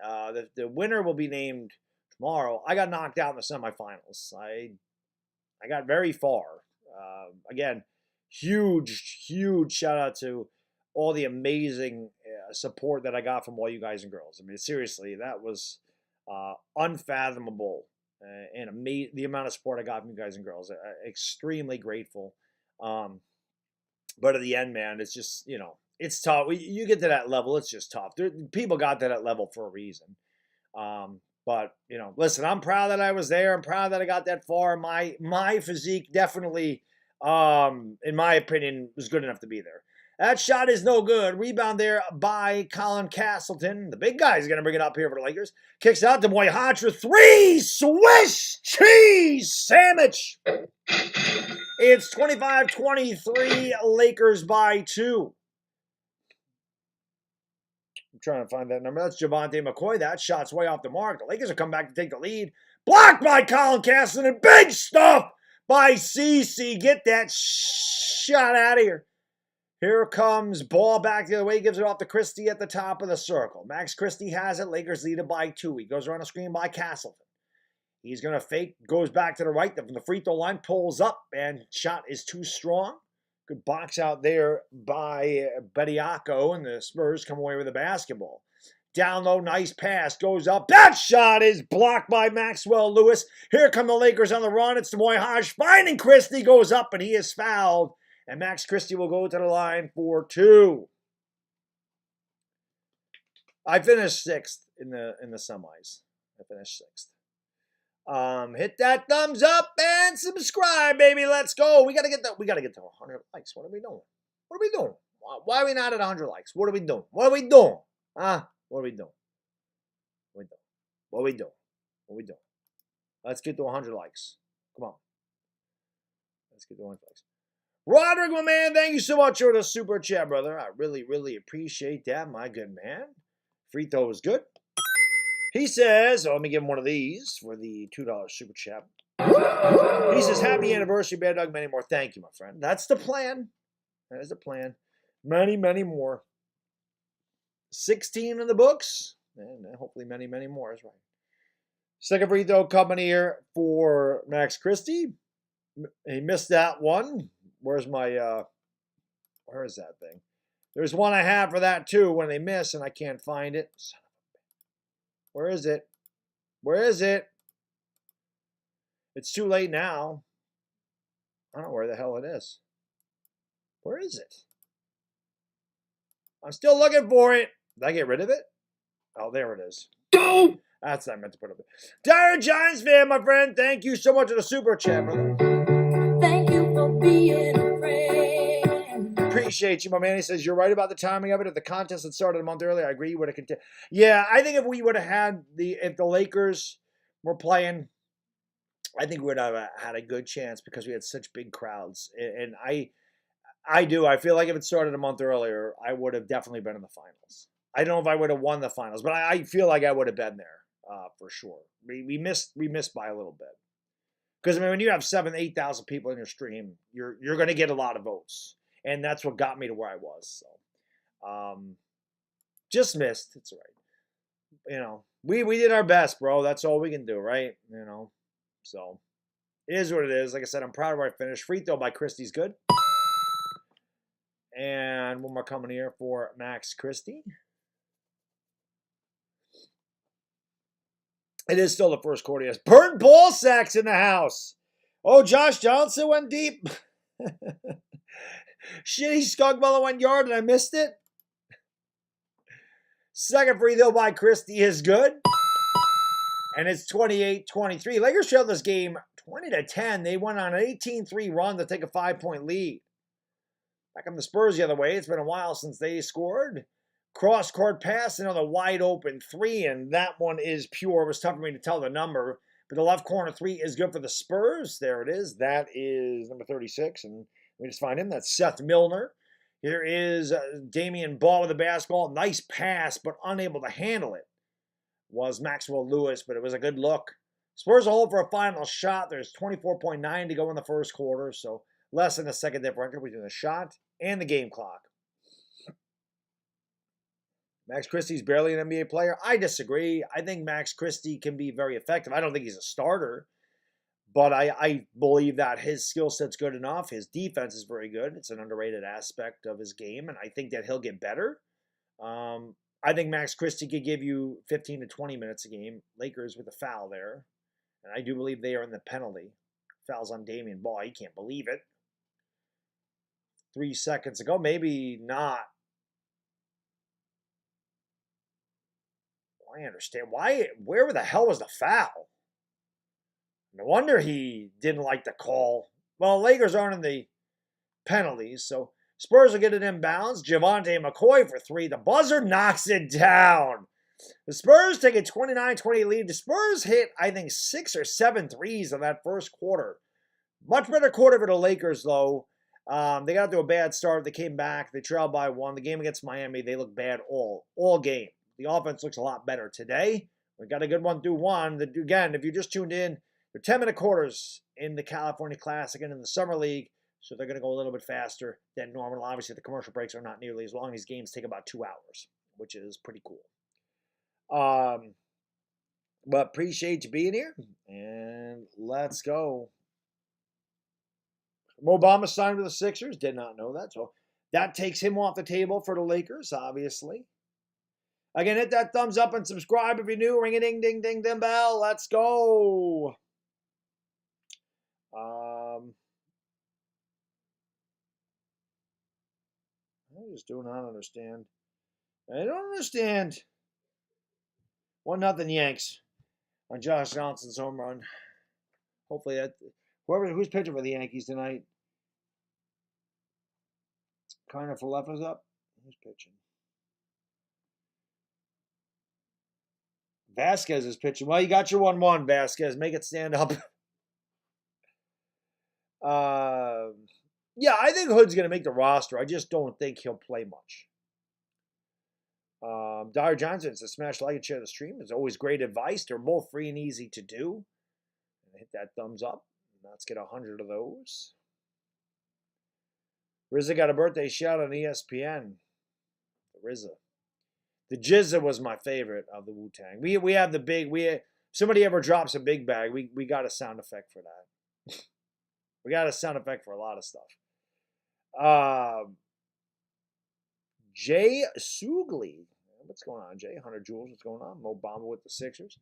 The winner will be named tomorrow. I got knocked out in the semifinals. I got very far. Again, huge shout out to all the amazing support that I got from all you guys and girls. I mean, seriously, that was unfathomable. And the amount of support I got from you guys and girls. Extremely grateful. But at the end, man, it's just, it's tough. You get to that level, it's just tough. People got to that level for a reason. But, listen, I'm proud that I was there. I'm proud that I got that far. My physique definitely, in my opinion, was good enough to be there. That shot is no good. Rebound there by Colin Castleton. The big guy's going to bring it up here for the Lakers. Kicks out to Boy Hodge for three. Swiss cheese sandwich. It's 25-23, Lakers by 2. I'm trying to find that number. That's Javonte McCoy. That shot's way off the mark. The Lakers will come back to take the lead. Blocked by Colin Castleton. Big stuff by CC. Get that shot out of here. Here comes ball back the other way. Gives it off to Christie at the top of the circle. Max Christie has it. Lakers lead it by 2. He goes around the screen by Castleton. He's going to fake. Goes back to the right. From the free throw line. Pulls up. And shot is too strong. Good box out there by Bediako. And the Spurs come away with the basketball. Down low. Nice pass. Goes up. That shot is blocked by Maxwell Lewis. Here come the Lakers on the run. It's the Boy Hodge finding Christie. Goes up and he is fouled. And Max Christie will go to the line for 2. I finished 6th in the semis. I finished 6th. Hit that thumbs up and subscribe, baby. Let's go. We gotta get to 100 likes. What are we doing? Why are we not at 100 likes? What are we doing? What are we doing? What are we doing? What are we doing? Let's get to 100 likes. Come on. Let's get to 100 likes. Roderick, my man, thank you so much for the super chat, brother. I really, really appreciate that, my good man. Free throw was good. He says, let me give him one of these for the $2 super chat. He says, happy anniversary, Baddog, many more. Thank you, my friend. That's the plan. That is the plan. Many, many more. 16 in the books. And hopefully many, many more is right. Second free throw coming here for Max Christie. He missed that one. Where's my, where is that thing? There's one I have for that too when they miss and I can't find it. Where is it? Where is it? It's too late now. I don't know where the hell it is. Where is it? I'm still looking for it. Did I get rid of it? Oh, there it is. That's what I meant to put up there. Darren Giants fan, my friend. Thank you so much for the super chat, brother. Thank you for being a friend. Appreciate you, my man. He says, you're right about the timing of it. If the contest had started a month earlier, I agree you would have continued. Yeah, I think if we would have had if the Lakers were playing, I think we would have had a good chance because we had such big crowds. And I feel like if it started a month earlier, I would have definitely been in the finals. I don't know if I would have won the finals, but I feel like I would have been there for sure. We missed by a little bit. Because, I mean, when you have 7,000, 8,000 people in your stream, you're going to get a lot of votes. And that's what got me to where I was. So, just missed. It's all right. We did our best, bro. That's all we can do, right? So, it is what it is. Like I said, I'm proud of where I finished. Free throw by Christie's good. And one more coming here for Max Christie. It is still the first quarter. Yes. Burnt ball sacks in the house. Oh, Josh Johnson went deep. Shitty skunk ball went yard and I missed it. Second free throw by Christie is good. And it's 28-23. Lakers trailed this game 20-10. They went on an 18-3 run to take a 5-point lead. Back on the Spurs the other way. It's been a while since they scored. Cross-court pass, another wide-open 3, and that one is pure. It was tough for me to tell the number, but the left corner 3 is good for the Spurs. There it is. That is number 36, and we just find him. That's Seth Milner. Here is Damian Ball with the basketball. Nice pass, but unable to handle it was Maxwell Lewis, but it was a good look. Spurs will hold for a final shot. There's 24.9 to go in the first quarter, so less than a second differential between the shot and the game clock. Max Christie's barely an NBA player. I disagree. I think Max Christie can be very effective. I don't think he's a starter, but I believe that his skill set's good enough. His defense is very good. It's an underrated aspect of his game, and I think that he'll get better. I think Max Christie could give you 15 to 20 minutes a game. Lakers with a foul there, and I do believe they are in the penalty. Fouls on Damian Ball. You can't believe it. 3 seconds ago. Maybe not. I understand. Where the hell was the foul? No wonder he didn't like the call. Well, Lakers aren't in the penalties, so Spurs will get it inbounds. Javonte McCoy for 3. The buzzer knocks it down. The Spurs take a 29-28 lead. The Spurs hit, I think, 6 or 7 threes in that first quarter. Much better quarter for the Lakers, though. They got to a bad start. They came back. They trailed by 1. The game against Miami, they looked bad all game. The offense looks a lot better today. We got a good one through 1. Again, if you just tuned in, they're 10-minute quarters in the California Classic and in the Summer League, so they're going to go a little bit faster than normal. Obviously, the commercial breaks are not nearly as long. These games take about 2 hours, which is pretty cool. But appreciate you being here, and let's go. Mo Bamba signed with the Sixers. Did not know that, so that takes him off the table for the Lakers, obviously. Again, hit that thumbs up and subscribe if you're new. Ring a ding, ding, ding, ding bell. Let's go. I just do not understand. I don't understand. 1-0 Yanks on Josh Johnson's home run. Hopefully that who's pitching for the Yankees tonight. Kind of Falefa's up. Who's pitching? Vasquez is pitching. Well, you got your 1-1, Vasquez. Make it stand up. Yeah, I think Hood's going to make the roster. I just don't think he'll play much. Dyer Johnson, it's a smash like and share the stream. It's always great advice. They're both free and easy to do. Hit that thumbs up. Let's get 100 of those. RZA got a birthday shout on ESPN. RZA. The Jizza was my favorite of the Wu-Tang. We have the big, somebody ever drops a big bag, we got a sound effect for that. We got a sound effect for a lot of stuff. Jay Sugley. What's going on, Jay? 100 Joules, what's going on? Mo Bamba with the Sixers.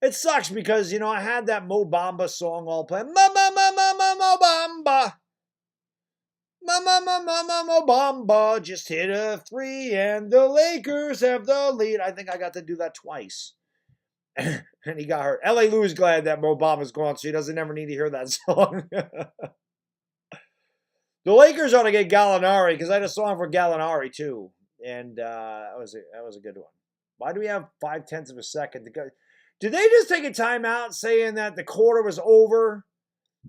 It sucks because, I had that Mo Bamba song all playing. Mo Bamba. Mo Bamba just hit a 3 and the Lakers have the lead. I think I got to do that twice. And he got hurt. L.A. Lou's glad that Mo Bamba's gone, so he doesn't ever need to hear that song. The Lakers ought to get Gallinari, because I had a song for Gallinari, too. And that was a good one. Why do we have 0.5 of a second? Did they just take a timeout saying that the quarter was over,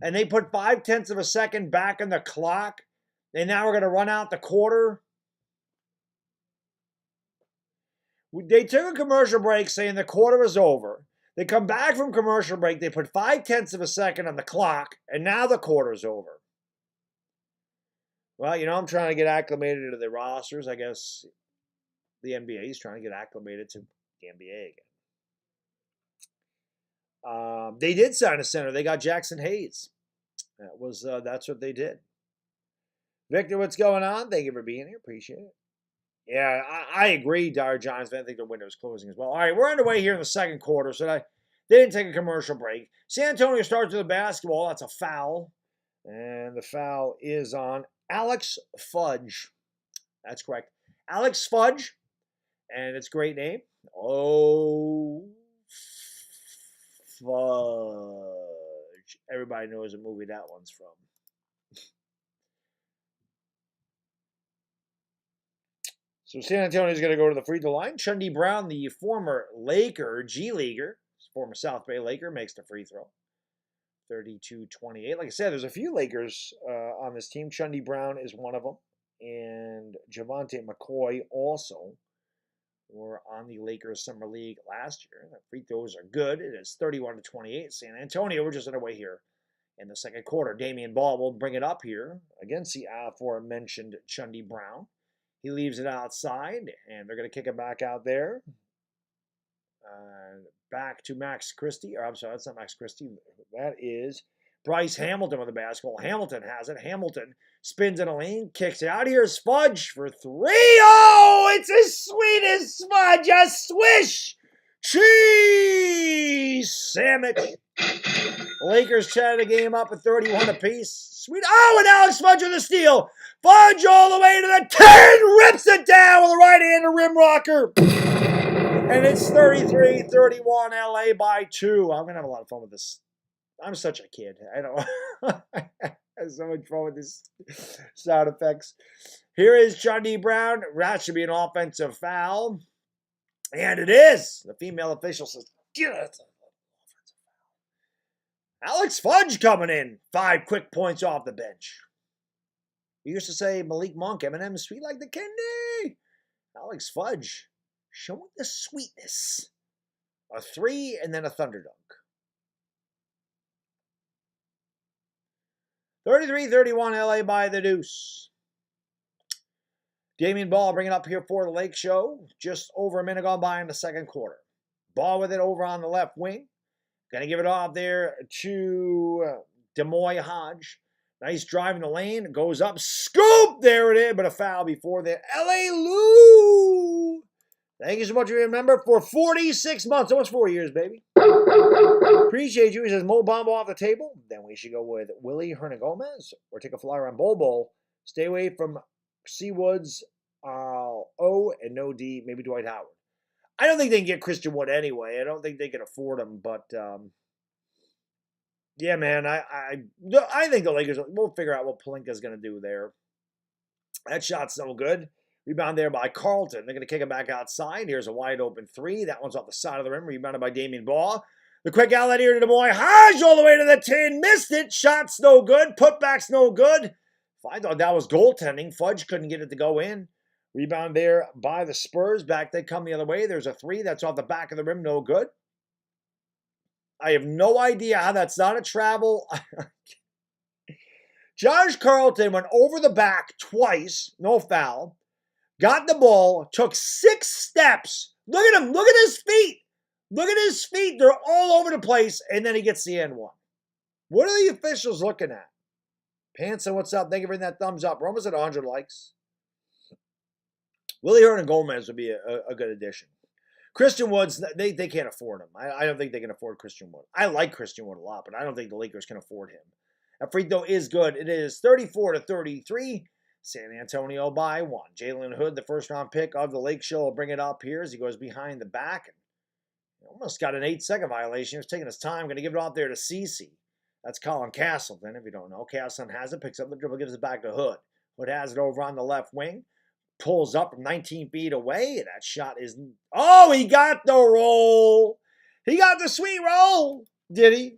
and they put 0.5 of a second back in the clock, and now we're going to run out the quarter? They took a commercial break saying the quarter was over. They come back from commercial break. They put 0.5 of a second on the clock, and now the quarter's over. Well, I'm trying to get acclimated to the rosters. I guess the NBA is trying to get acclimated to the NBA again. They did sign a center. They got Jackson Hayes. That's what they did. Victor, what's going on? Thank you for being here. Appreciate it. Yeah, I agree, Dyer Giants. I think the window is closing as well. All right, we're underway here in the second quarter. So they didn't take a commercial break. San Antonio starts with a basketball. That's a foul. And the foul is on Alex Fudge. That's correct. Alex Fudge. And it's a great name. Oh, Fudge. Everybody knows what movie that one's from. So San Antonio's going to go to the free throw line. Chundy Brown, the former Laker, G-Leaguer, former South Bay Laker, makes the free throw. 32-28. Like I said, there's a few Lakers on this team. Chundy Brown is one of them. And Javonte McCoy also were on the Lakers Summer League last year. The free throws are good. It is 31-28. San Antonio, we're just underway here in the second quarter. Damian Ball will bring it up here against the aforementioned Chundy Brown. He leaves it outside, and they're going to kick it back out there. Back to Max Christie. Or I'm sorry, that's not Max Christie. That is Bryce Hamilton with the basketball. Hamilton has it. Hamilton spins in a lane, kicks it out. Here's Fudge for 3. Oh, it's as sweet as Fudge. A swish. Cheese sandwich. The Lakers chatted the game up at 31 apiece. Sweet. Oh, and Alex Fudge with a steal. Fudge all the way to the 10. Rips it down with a right-handed rim rocker. And it's 33-31 LA by 2. I'm going to have a lot of fun with this. I'm such a kid. I don't I have so much fun with this sound effects. Here is Chundy Brown. That should be an offensive foul. And it is. The female official says, "Get it." Alex Fudge coming in. 5 quick points off the bench. We used to say Malik Monk, Eminem, sweet like the candy. Alex Fudge showing the sweetness. A 3 and then a thunder dunk. 33-31 LA by the deuce. Damian Ball bringing up here for the Lake Show. Just over a minute gone by in the second quarter. Ball with it over on the left wing. Going to give it off there to Demoy Hodge. Nice drive in the lane. Goes up. Scoop! There it is. But a foul before the LA Lou. Thank you so much. Remember, for 46 months. Almost 4 years, baby. Appreciate you. He says, Mo Bamba off the table. Then we should go with Willie Hernangomez or take a flyer on Bobo. Stay away from C. Woods, O, and no D. Maybe Dwight Howard. I don't think they can get Christian Wood anyway. I don't think they can afford him. But, yeah, man, I think the Lakers, we'll figure out what Pelinka's going to do there. That shot's no good. Rebound there by Carlton. They're going to kick it back outside. Here's a wide open 3. That one's off the side of the rim. Rebounded by Damian Ball. The quick outlet here to Demoy Hodge all the way to the 10. Missed it. Shot's no good. Putback's no good. I thought that was goaltending. Fudge couldn't get it to go in. Rebound there by the Spurs. Back they come the other way. There's a 3. That's off the back of the rim. No good. I have no idea how that's not a travel. Josh Carlton went over the back twice. No foul. Got the ball. Took 6 steps. Look at him. Look at his feet. Look at his feet. They're all over the place. And then he gets the N1. What are the officials looking at? Panson, what's up? Thank you for that thumbs up. We're almost at 100 likes. Willie Hernangomez would be a good addition. Christian Woods, they can't afford him. I don't think they can afford Christian Wood. I like Christian Wood a lot, but I don't think the Lakers can afford him. That free throw is good. It is 34-33. San Antonio by 1. Jalen Hood, the first-round pick of the Lake Show, will bring it up here as he goes behind the back. Almost got an 8-second violation. He was taking his time. Going to give it off there to Cece. That's Colin Castleton, if you don't know. Castleton has it, picks up the dribble, gives it back to Hood. Hood has it over on the left wing. Pulls up from 19 feet away. That shot is... Oh, he got the roll. He got the sweet roll. Did he?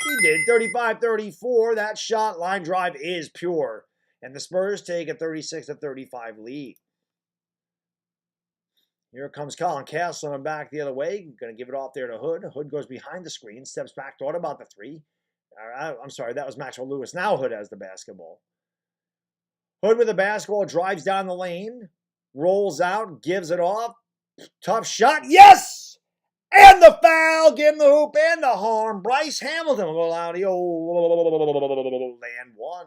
He did. 35-34. That shot line drive is pure. And the Spurs take a 36-35 lead. Here comes Colin Castleton back the other way. Going to give it off there to Hood. Hood goes behind the screen. Steps back. Thought about the 3. I'm sorry. That was Maxwell Lewis. Now Hood has the basketball. Hood with the basketball, drives down the lane, rolls out, gives it off. Tough shot. Yes! And the foul. Give him the hoop and the harm. Bryce Hamilton will go out. Land 1.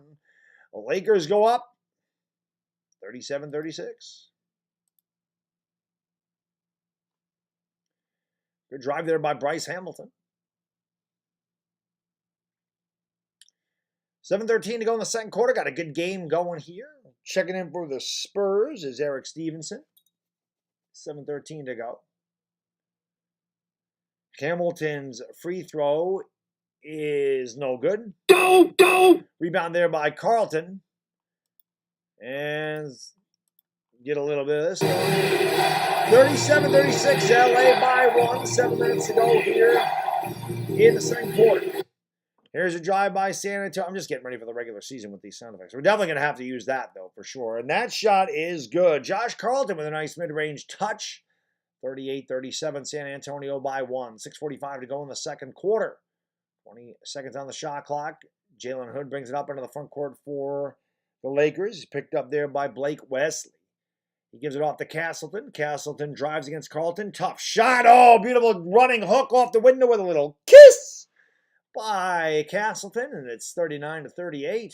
The Lakers go up 37-36. Good drive there by Bryce Hamilton. 7:13 to go in the second quarter. Got a good game going here. Checking in for the Spurs is Eric Stevenson. 7:13 to go. Hamilton's free throw is no good. Go! Rebound there by Carlton. And get a little bit of this going. 37-36, LA by 1. 7 minutes to go here in the second quarter. Here's a drive by San Antonio. I'm just getting ready for the regular season with these sound effects. We're definitely going to have to use that, though, for sure. And that shot is good. Josh Carlton with a nice mid-range touch. 38-37, San Antonio by 1. 6:45 to go in the second quarter. 20 seconds on the shot clock. Jalen Hood brings it up into the front court for the Lakers. He's picked up there by Blake Wesley. He gives it off to Castleton. Castleton drives against Carlton. Tough shot. Oh, beautiful running hook off the window with a little kiss by Castleton. And it's 39-38.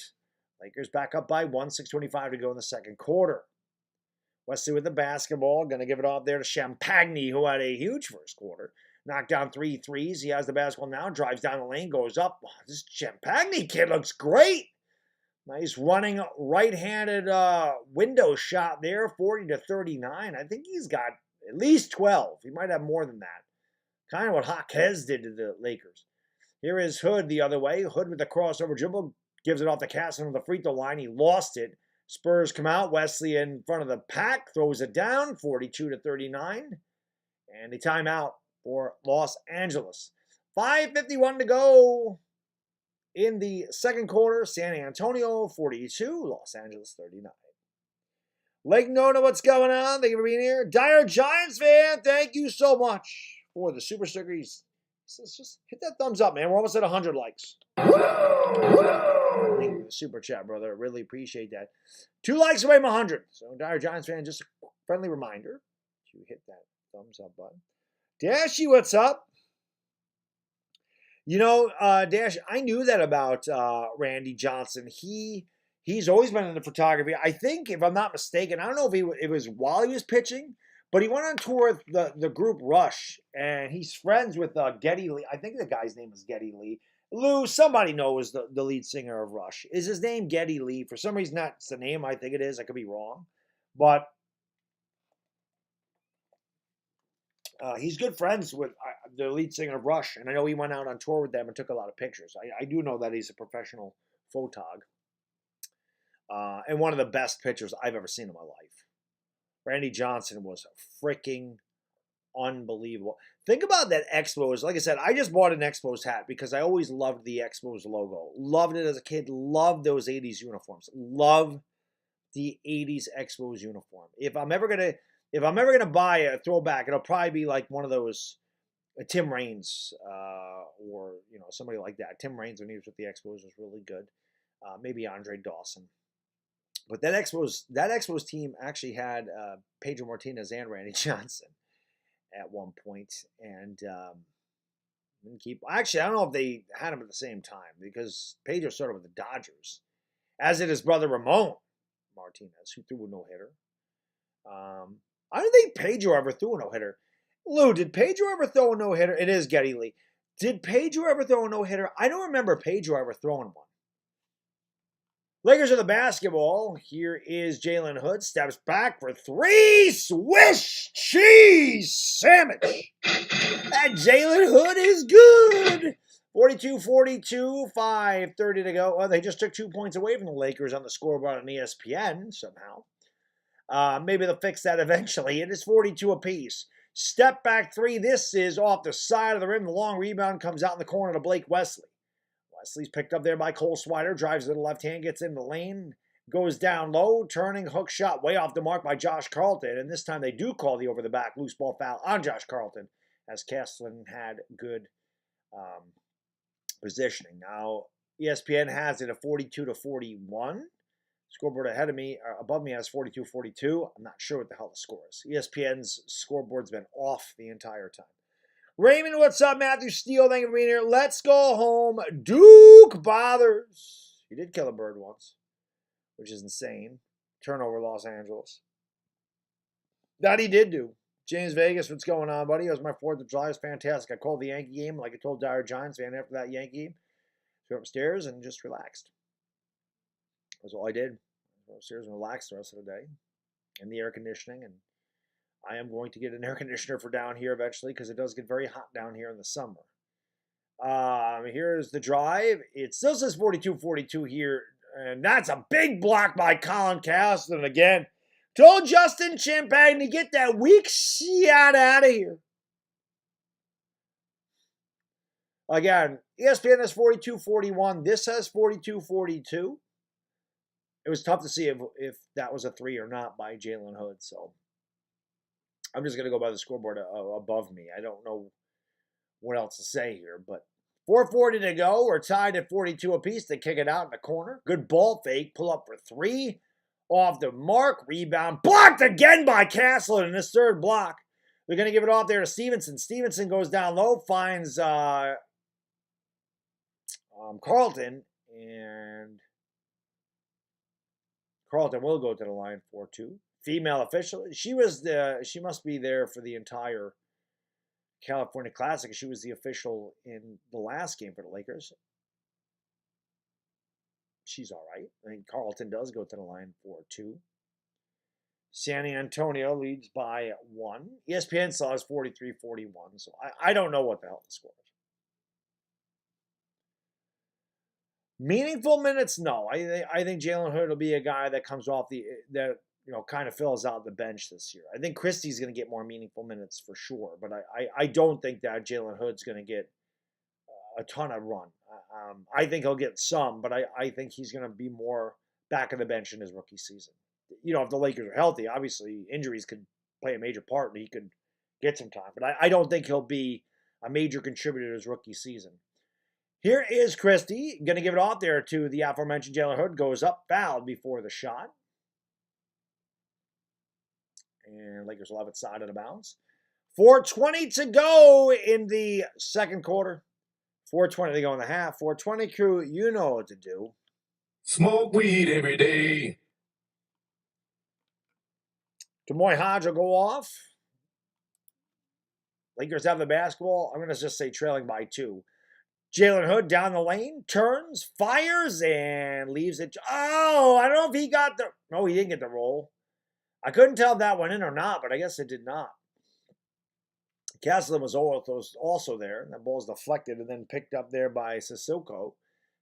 Lakers back up by 1. 6:25 to go in the second quarter. Wesley with the basketball. Going to give it off there to Champagne, who had a huge first quarter. knocked down 3 threes. He has the basketball now, drives down the lane, goes up. Oh, this Champagny kid looks great. Nice running right-handed window shot there, 40-39. I think he's got at least 12. He might have more than that. Kind of what Jaquez did to the Lakers. Here is Hood the other way. Hood with the crossover dribble, gives it off to Castle on the free throw line. He lost it. Spurs come out. Wesley in front of the pack, throws it down, 42-39. And a timeout for Los Angeles. 5:51 to go in the second quarter. San Antonio 42, Los Angeles 39. Lake Nona, what's going on? Thank you for being here. Dire Giants fan, thank you so much for the super sticker. He says, just hit that thumbs up, man. We're almost at 100 likes. Thank you for the super chat, brother. Really appreciate that. 2 likes away from 100. So, Dire Giants fan, just a friendly reminder to hit that thumbs up button. Dashy, what's up? You know, Dash, I knew that about Randy Johnson. He's always been into photography. I think, if I'm not mistaken, I don't know if it was while he was pitching, but he went on tour with the group Rush, and he's friends with Geddy Lee. I think the guy's name is Geddy Lee. Lou, somebody knows the lead singer of Rush. Is his name Geddy Lee? For some reason, that's the name. I think it is. I could be wrong. But he's good friends with the lead singer of Rush, and I know he went out on tour with them and took a lot of pictures. I do know that he's a professional photog. And one of the best pitchers I've ever seen in my life. Randy Johnson was freaking unbelievable. Think about that Expos. Like I said, I just bought an Expos hat because I always loved the Expos logo. Loved it as a kid. Loved those 80s uniforms. Love the 80s Expos uniform. If I'm ever gonna buy a throwback, it'll probably be like one of those Tim Raines or somebody like that. Tim Raines when he was with the Expos was really good. Maybe Andre Dawson. But that Expos team actually had Pedro Martinez and Randy Johnson at one point, and actually I don't know if they had them at the same time because Pedro started with the Dodgers, as did his brother Ramon Martinez, who threw a no-hitter. I don't think Pedro ever threw a no-hitter. Lou, did Pedro ever throw a no-hitter? It is Geddy Lee. Did Pedro ever throw a no-hitter? I don't remember Pedro ever throwing one. Lakers of the basketball. Here is Jalen Hood. Steps back for 3. Swish cheese sandwich. That Jalen Hood is good. 42-42, 5:30 to go. Well, they just took 2 points away from the Lakers on the scoreboard on ESPN somehow. Maybe they'll fix that eventually. It is 42 apiece. Step back 3. This is off the side of the rim. The long rebound comes out in the corner to Blake Wesley. Wesley's picked up there by Cole Swider. Drives to the left hand, gets in the lane. Goes down low. Turning hook shot way off the mark by Josh Carlton. And this time they do call the over-the-back loose ball foul on Josh Carlton, as Kesslin had good positioning. Now, ESPN has it at 42-41. Scoreboard ahead of me, or above me, has 42-42. I'm not sure what the hell the score is. ESPN's scoreboard's been off the entire time. Raymond, what's up? Matthew Steele, thank you for being here. Let's go home. Duke bothers. He did kill a bird once, which is insane. Turnover, Los Angeles. That he did do. James Vegas, what's going on, buddy? It was my 4th of July. It was fantastic. I called the Yankee game like I told Dire Giants fan after that Yankee game. Went upstairs and just relaxed. That's all I did. I went upstairs and relaxed the rest of the day. And the air conditioning. And I am going to get an air conditioner for down here eventually because it does get very hot down here in the summer. Here's the drive. It still says 42-42 here. And that's a big block by Colin Castleton again. Told Justin Champagne to get that weak shot out of here. Again, ESPN has 42-41. This has 42-42. It was tough to see if that was a 3 or not by Jalen Hood. So I'm just going to go by the scoreboard above me. I don't know what else to say here. But 4:40 to go. We're tied at 42 apiece. They kick it out in the corner. Good ball fake. Pull up for 3. Off the mark. Rebound. Blocked again by Castleton in this third block. They're going to give it off there to Stevenson. Stevenson goes down low. Finds Carlton. And Carlton will go to the line 4-2. Female official. She must be there for the entire California Classic. She was the official in the last game for the Lakers. She's all right. I mean, Carlton does go to the line for 2. San Antonio leads by 1. ESPN still has 43-41, so I don't know what the hell the score is. Meaningful minutes, no. I think Jalen Hood will be a guy that comes off that kind of fills out the bench this year. I think Christie's going to get more meaningful minutes for sure, but I don't think that Jalen Hood's going to get a ton of run. I think he'll get some, but I think he's going to be more back of the bench in his rookie season. If the Lakers are healthy, obviously injuries could play a major part, and he could get some time. But I don't think he'll be a major contributor to his rookie season. Here is Christie. Going to give it off there to the aforementioned Jalen Hood. Goes up, fouled before the shot. And Lakers will have it side out of bounds. 4:20 to go in the second quarter. 4:20 to go in the half. 4:20 crew, you know what to do. Smoke weed every day. Demoy Hodge will go off. Lakers have the basketball. I'm going to just say trailing by 2. Jalen Hood down the lane, turns, fires, and leaves it. Oh, I don't know if he got the... No, he didn't get the roll. I couldn't tell if that went in or not, but I guess it did not. Castleton was also there. That ball's deflected and then picked up there by Sissoko.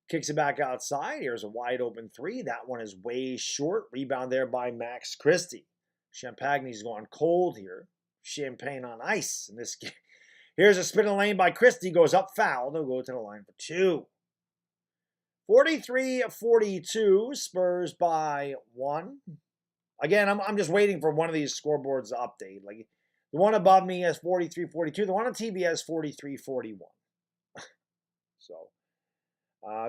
Kicks it back outside. Here's a wide open 3. That one is way short. Rebound there by Max Christie. Champagne's going cold here. Champagne on ice in this game. Here's a spinning lane by Christie. Goes up foul. They'll go to the line for 2. 43-42. Spurs by 1. Again, I'm just waiting for one of these scoreboards to update. Like the one above me has 43-42. The one on TV has 43-41. So,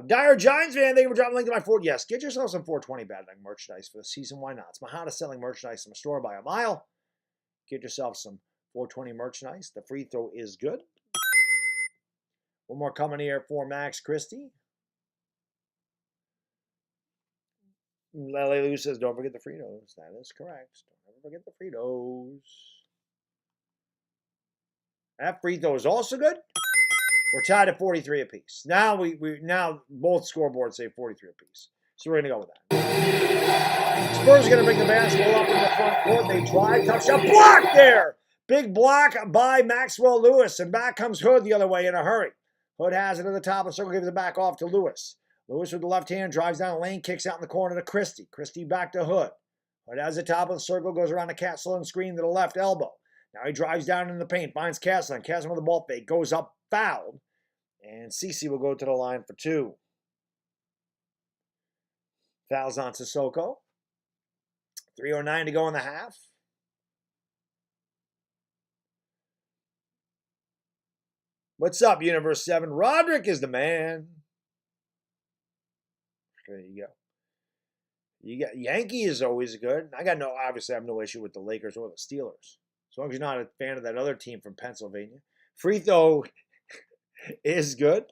Dire Giants fan, they were dropping a link to my Ford. Yes, get yourself some 420 Baddog merchandise for the season. Why not? It's my hottest selling merchandise in the store by a mile. Get yourself some 420 merchandise. The free throw is good. One more coming here for Max Christie. Lele Lou says, don't forget the Fritos. That is correct. Don't ever forget the Fritos. That free throw is also good. We're tied at 43 apiece. Now now both scoreboards say 43 apiece. So we're going to go with that. Spurs are going to bring the basketball up in the front court. They drive. Tough shot. Block there. Big block by Maxwell Lewis. And back comes Hood the other way in a hurry. Hood has it at the top of the circle. Gives it back off to Lewis. Lewis with the left hand. Drives down the lane. Kicks out in the corner to Christie. Christie back to Hood. Hood has the top of the circle. Goes around the Castleton screen to the left elbow. Now he drives down in the paint. Finds Castleton. Castleton with the ball fake. Goes up. Fouled. And Cece will go to the line for 2. Fouls on Sissoko. 3:09 to go in the half. What's up, Universe 7? Roderick is the man. There you go. You got Yankee is always good. Obviously I have no issue with the Lakers or the Steelers. As long as you're not a fan of that other team from Pennsylvania. Free throw is good.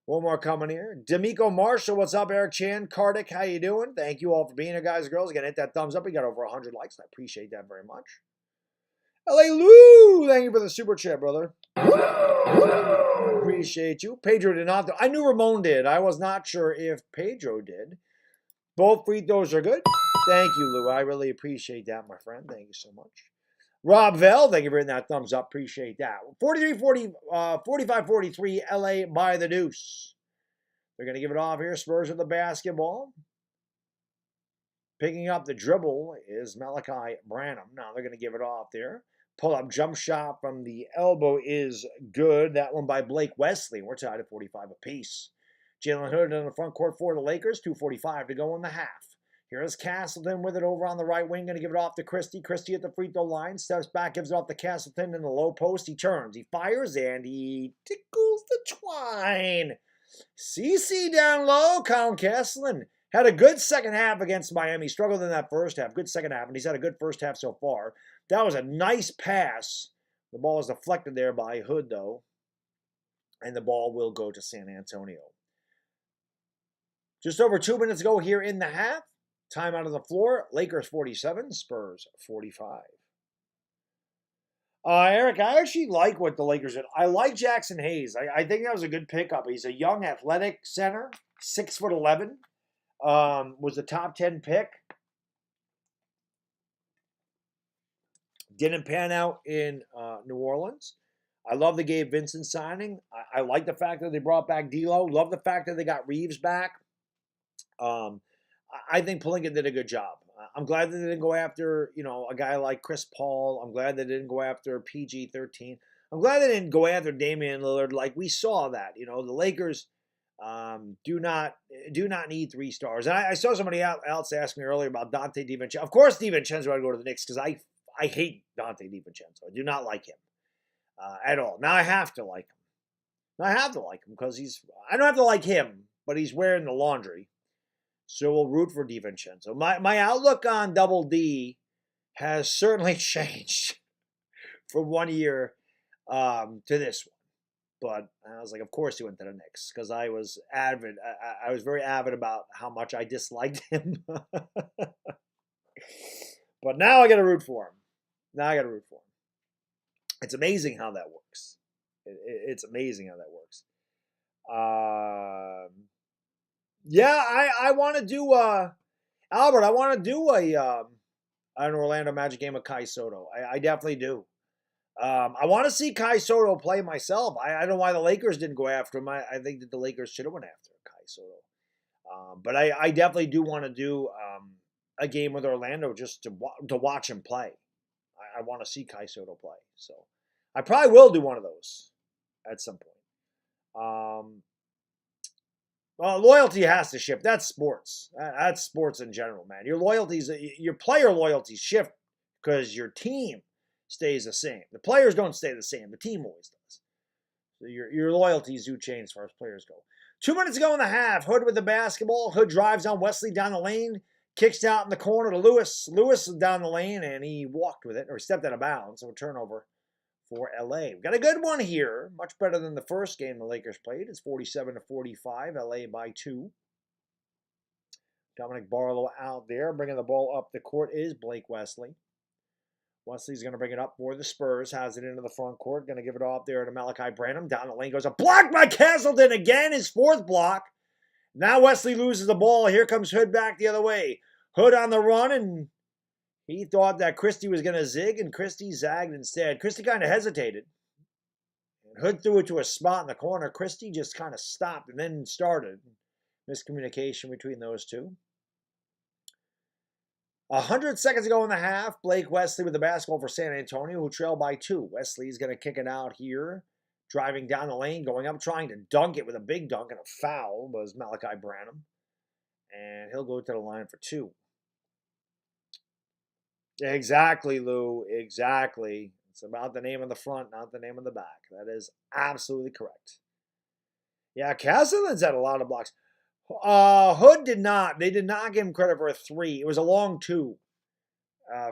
One more coming here. D'Amico Marshall, what's up? Eric Chan, Kardik, how you doing? Thank you all for being here, guys and girls. Again, hit that thumbs up. We got over 100 likes. I appreciate that very much. LA Lou, thank you for the super chat, brother. Appreciate you. Pedro did not. I knew Ramon did. I was not sure if Pedro did. Both free throws are good. Thank you, Lou. I really appreciate that, my friend. Thank you so much. Rob Vell, thank you for hitting that thumbs up. Appreciate that. 45-43, LA by the deuce. They're going to give it off here. Spurs with the basketball. Picking up the dribble is Malachi Branham. Now they're going to give it off there. Pull-up jump shot from the elbow is good. That one by Blake Wesley. We're tied at 45 apiece. Jalen Hood in the front court for the Lakers. 2:45 to go in the half. Here's Castleton with it over on the right wing. Going to give it off to Christie. Christie at the free throw line. Steps back, gives it off to Castleton in the low post. He turns. He fires, and he tickles the twine. CC down low. Colin Castleton had a good second half against Miami. Struggled in that first half. Good second half, and he's had a good first half so far. That was a nice pass. The ball is deflected there by Hood, though. And the ball will go to San Antonio. Just over 2 minutes ago here in the half. Time out on the floor. Lakers 47, Spurs 45. Eric, I actually like what the Lakers did. I like Jackson Hayes. I think that was a good pickup. He's a young, athletic center, 6'11". Was a top 10 pick. Didn't pan out in New Orleans. I love the Gabe Vincent signing. I like the fact that they brought back D'Lo. Love the fact that they got Reeves back. I think Pelinka did a good job. I'm glad that they didn't go after, a guy like Chris Paul. I'm glad they didn't go after PG-13. I'm glad they didn't go after Damian Lillard. Like we saw that, the Lakers do not need 3 stars. And I saw somebody else ask me earlier about Dante DiVincenzo. Of course, DiVincenzo would go to the Knicks because I hate Dante DiVincenzo. I do not like him at all. Now I have to like him. I have to like him because I don't have to like him, but he's wearing the laundry. So we'll root for DiVincenzo. My outlook on Double D has certainly changed from 1 year to this one. But I was like, of course he went to the Knicks because I was avid. I was very avid about how much I disliked him. But now I got to root for him. It's amazing how that works. It's amazing how that works. Yeah, I want to do Albert. I want to do an Orlando Magic game of Kai Soto. I definitely do. I want to see Kai Soto play myself. I don't know why the Lakers didn't go after him. I think that the Lakers should have went after Kai Soto. But I definitely do want to do a game with Orlando just to watch him play. I want to see Kai Soto play. So I probably will do one of those at some point. Well, loyalty has to shift. That's sports. That's sports in general, man. Your player loyalties shift because your team stays the same. The players don't stay the same. The team always does. So your loyalties do change as far as players go. 2 minutes ago in the half, Hood with the basketball. Hood drives on Wesley down the lane, kicks out in the corner to Lewis. Lewis is down the lane, and he walked with it, or stepped out of bounds. So a turnover for LA. We've got a good one here. Much better than the first game the Lakers played. It's 47-45. LA by 2. Dominic Barlow out there. Bringing the ball up the court is Blake Wesley. Wesley's going to bring it up for the Spurs. Has it into the front court. Going to give it off there to Malachi Branham. Down the lane goes a block by Castleton. Again, his 4th block. Now Wesley loses the ball. Here comes Hood back the other way. Hood on the run, and he thought that Christie was going to zig, and Christie zagged instead. Christie kind of hesitated. Hood threw it to a spot in the corner. Christie just kind of stopped and then started. Miscommunication between those two. 100 seconds ago in the half, Blake Wesley with the basketball for San Antonio, who trailed by 2. Wesley's going to kick it out here. Driving down the lane, going up, trying to dunk it with a big dunk, and a foul was Malachi Branham. And he'll go to the line for 2. Exactly, Lou. Exactly. It's about the name on the front, not the name on the back. That is absolutely correct. Yeah, Castleton's had a lot of blocks. Hood did not. They did not give him credit for a 3. It was a long 2.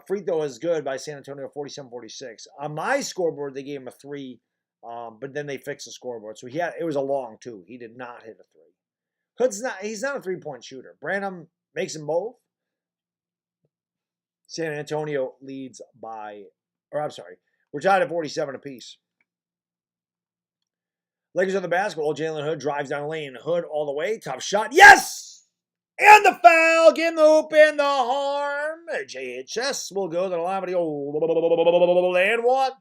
Free throw is good by San Antonio, 47-46. On my scoreboard, they gave him a 3, but then they fixed the scoreboard. So it was a long 2. He did not hit a 3. He's not a 3-point shooter. Branham makes them both. San Antonio leads by, we're tied at 47 apiece. Lakers on the basketball. Jalen Hood drives down the lane. Hood all the way. Tough shot. Yes! And the foul. Give him the hoop and the harm. JHS will go to the line for the old and 1.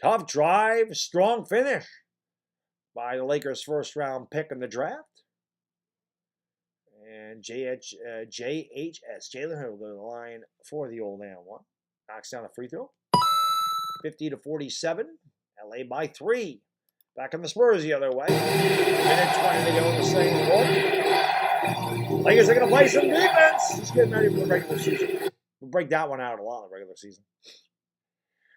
Tough drive. Strong finish by the Lakers' first round pick in the draft. And JHS, Jalen Hood will go to the line for the old and 1. Knocks down a free throw. 50-47. LA by 3. Back in the Spurs the other way. Minute 20 to go in the second quarter. Lakers are going to play some defense. He's getting ready for the regular season. We'll break that one out a lot in the regular season.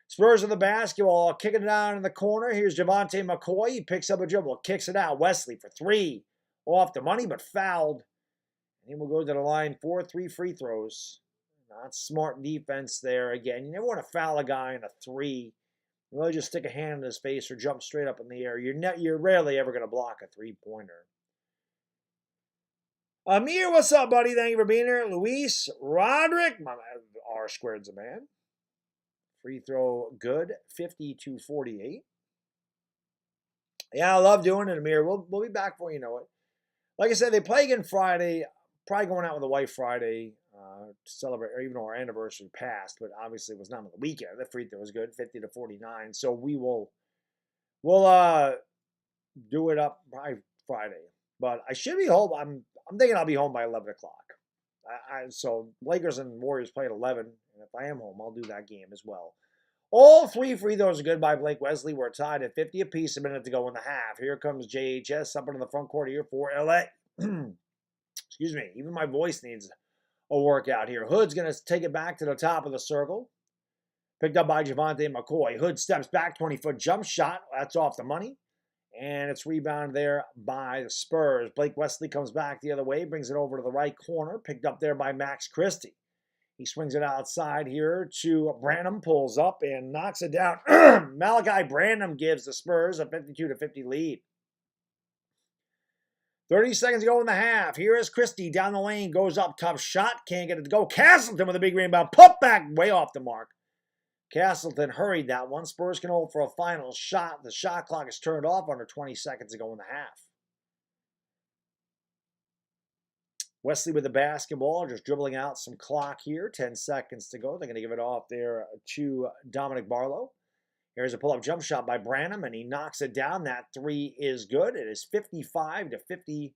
Spurs in the basketball, kicking it down in the corner. Here's Javonte McCoy. He picks up a dribble, kicks it out. Wesley for 3. Off the money, but fouled. And he will go to the line for 3 free throws. Not smart defense there again. You never want to foul a guy in a 3. You really just stick a hand in his face or jump straight up in the air. You're rarely ever going to block a 3-pointer. Amir, what's up, buddy? Thank you for being here. Luis, Roderick, R squared's a man. Free throw good, 50-48. Yeah, I love doing it, Amir. We'll be back for you know it. Like I said, they play again Friday. Probably going out with the wife Friday to celebrate, or even though our anniversary passed, but obviously it was not on the weekend. The free throw was good, 50-49. So we'll do it up by Friday. But I should be home. I'm thinking I'll be home by 11 o'clock. So Lakers and Warriors play at 11, and if I am home, I'll do that game as well. All 3 free throws are good by Blake Wesley. We're tied at 50 apiece, a minute to go in the half. Here comes JHS up into the front court here for LA. Excuse me. Even my voice needs a workout here. Hood's going to take it back to the top of the circle. Picked up by Javonte McCoy. Hood steps back, 20-foot jump shot. That's off the money. And it's rebounded there by the Spurs. Blake Wesley comes back the other way, brings it over to the right corner. Picked up there by Max Christie. He swings it outside here to Branham, pulls up and knocks it down. Malachi Branham gives the Spurs a 52-50 lead. 30 seconds to go in the half. Here is Christie down the lane, goes up, tough shot, can't get it to go. Castleton with a big rebound, put back way off the mark. Castleton hurried that one. Spurs can hold for a final shot. The shot clock is turned off under 20 seconds to go in the half. Wesley with the basketball, just dribbling out some clock here. 10 seconds to go. They're going to give it off there to Dominic Barlow. Here's a pull-up jump shot by Branham, and he knocks it down. That 3 is good. It is 55-50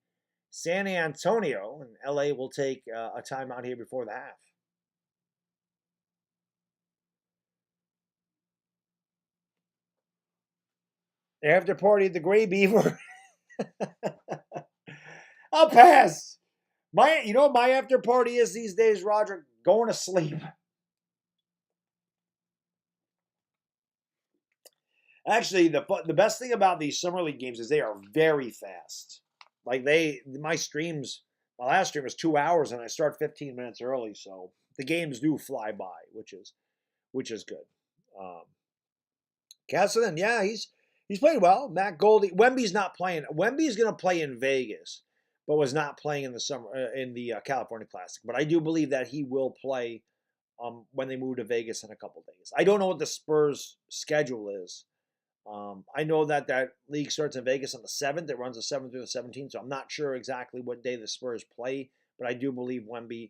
San Antonio, and LA will take a timeout here before the half. After party at the Gray Beaver. I'll pass. You know what my after party is these days, Roger? Going to sleep. Actually, the best thing about these summer league games is they are very fast. Like my last stream was 2 hours, and I start 15 minutes early, so the games do fly by, which is good. Castleton, yeah, he's played well. Matt Goldie, Wemby's not playing. Wemby's going to play in Vegas, but was not playing in the California Classic. But I do believe that he will play when they move to Vegas in a couple days. I don't know what the Spurs schedule is. I know that league starts in Vegas on the 7th. It runs the 7th through the 17th, so I'm not sure exactly what day the Spurs play, but I do believe Wemby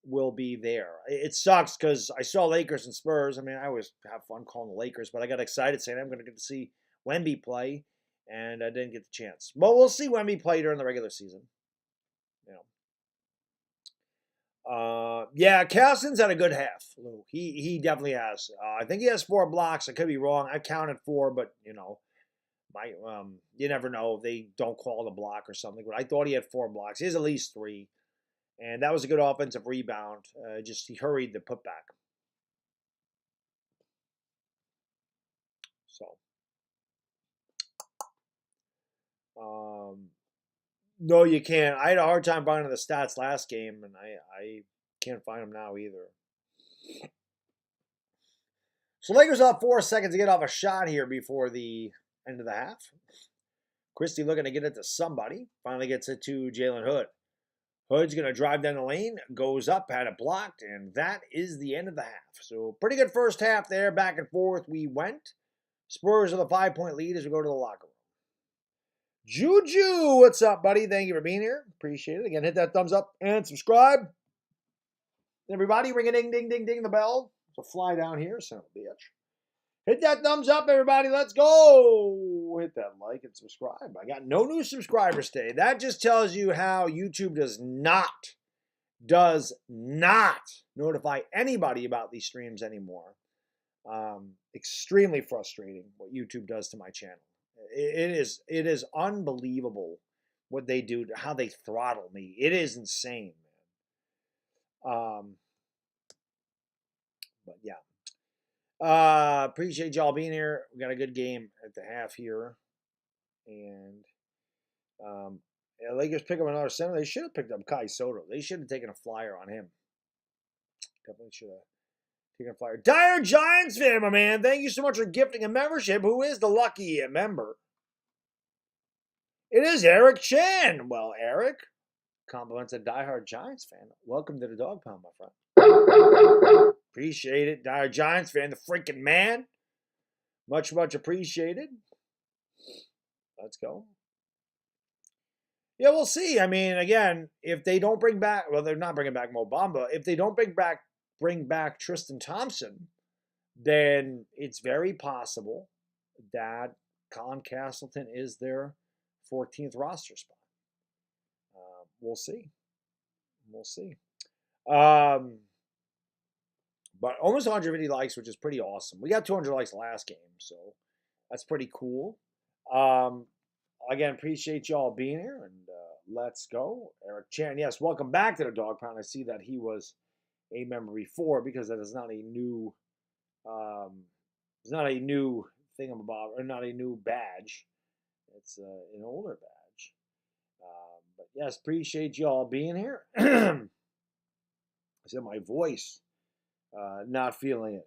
will be there. It sucks because I saw Lakers and Spurs. I mean, I always have fun calling the Lakers, but I got excited saying I'm going to get to see Wemby play, and I didn't get the chance. But we'll see Wemby play during the regular season. Yeah, Castleton's had a good half, Lou. He definitely has. I think he has 4 blocks. I could be wrong. I counted 4, but you never know. They don't call the block or something. But I thought he had 4 blocks. He has at least 3, and that was a good offensive rebound. He hurried the putback. So, no, you can't. I had a hard time finding the stats last game, and I can't find them now either. So Lakers up 4 seconds to get off a shot here before the end of the half. Christie looking to get it to somebody. Finally gets it to Jalen Hood. Hood's going to drive down the lane, goes up, had it blocked, and that is the end of the half. So pretty good first half there. Back and forth we went. Spurs with a 5-point lead as we go to the locker room. Juju, what's up, buddy? Thank you for being here. Appreciate it. Again, hit that thumbs up and subscribe. Everybody, ring a ding, ding, ding, ding the bell. It's a fly down here, son of a bitch. Hit that thumbs up, everybody. Let's go. Hit that like and subscribe. I got no new subscribers today. That just tells you how YouTube does not notify anybody about these streams anymore. Extremely frustrating what YouTube does to my channel. It is unbelievable what they do, how they throttle me. It is insane, man. But yeah. Appreciate y'all being here. We got a good game at the half here. And Lakers pick up another center. They should have picked up Kai Soto. They should have taken a flyer on him. Definitely should have taken a flyer. Dire Giants fan, my man. Thank you so much for gifting a membership. Who is the lucky member? It is Eric Chan. Well, Eric, compliments a diehard Giants fan. Welcome to the dog pound, my friend. Appreciate it. Dire Giants fan, the freaking man. Much, much appreciated. Let's go. Yeah, we'll see. I mean, again, if they don't bring back, well, they're not bringing back Mo Bamba. If they don't bring back Tristan Thompson, then it's very possible that Colin Castleton is their 14th roster spot. We'll see. We'll see. But almost 150 likes, which is pretty awesome. We got 200 likes last game, so that's pretty cool. Again, appreciate y'all being here, and let's go. Eric Chan, yes, welcome back to the Dog Pound. I see that he was a member before because that is not a new, it's not a new thingamabob, or not a new badge. It's an older badge. But yes, appreciate y'all being here. I said my voice, not feeling it.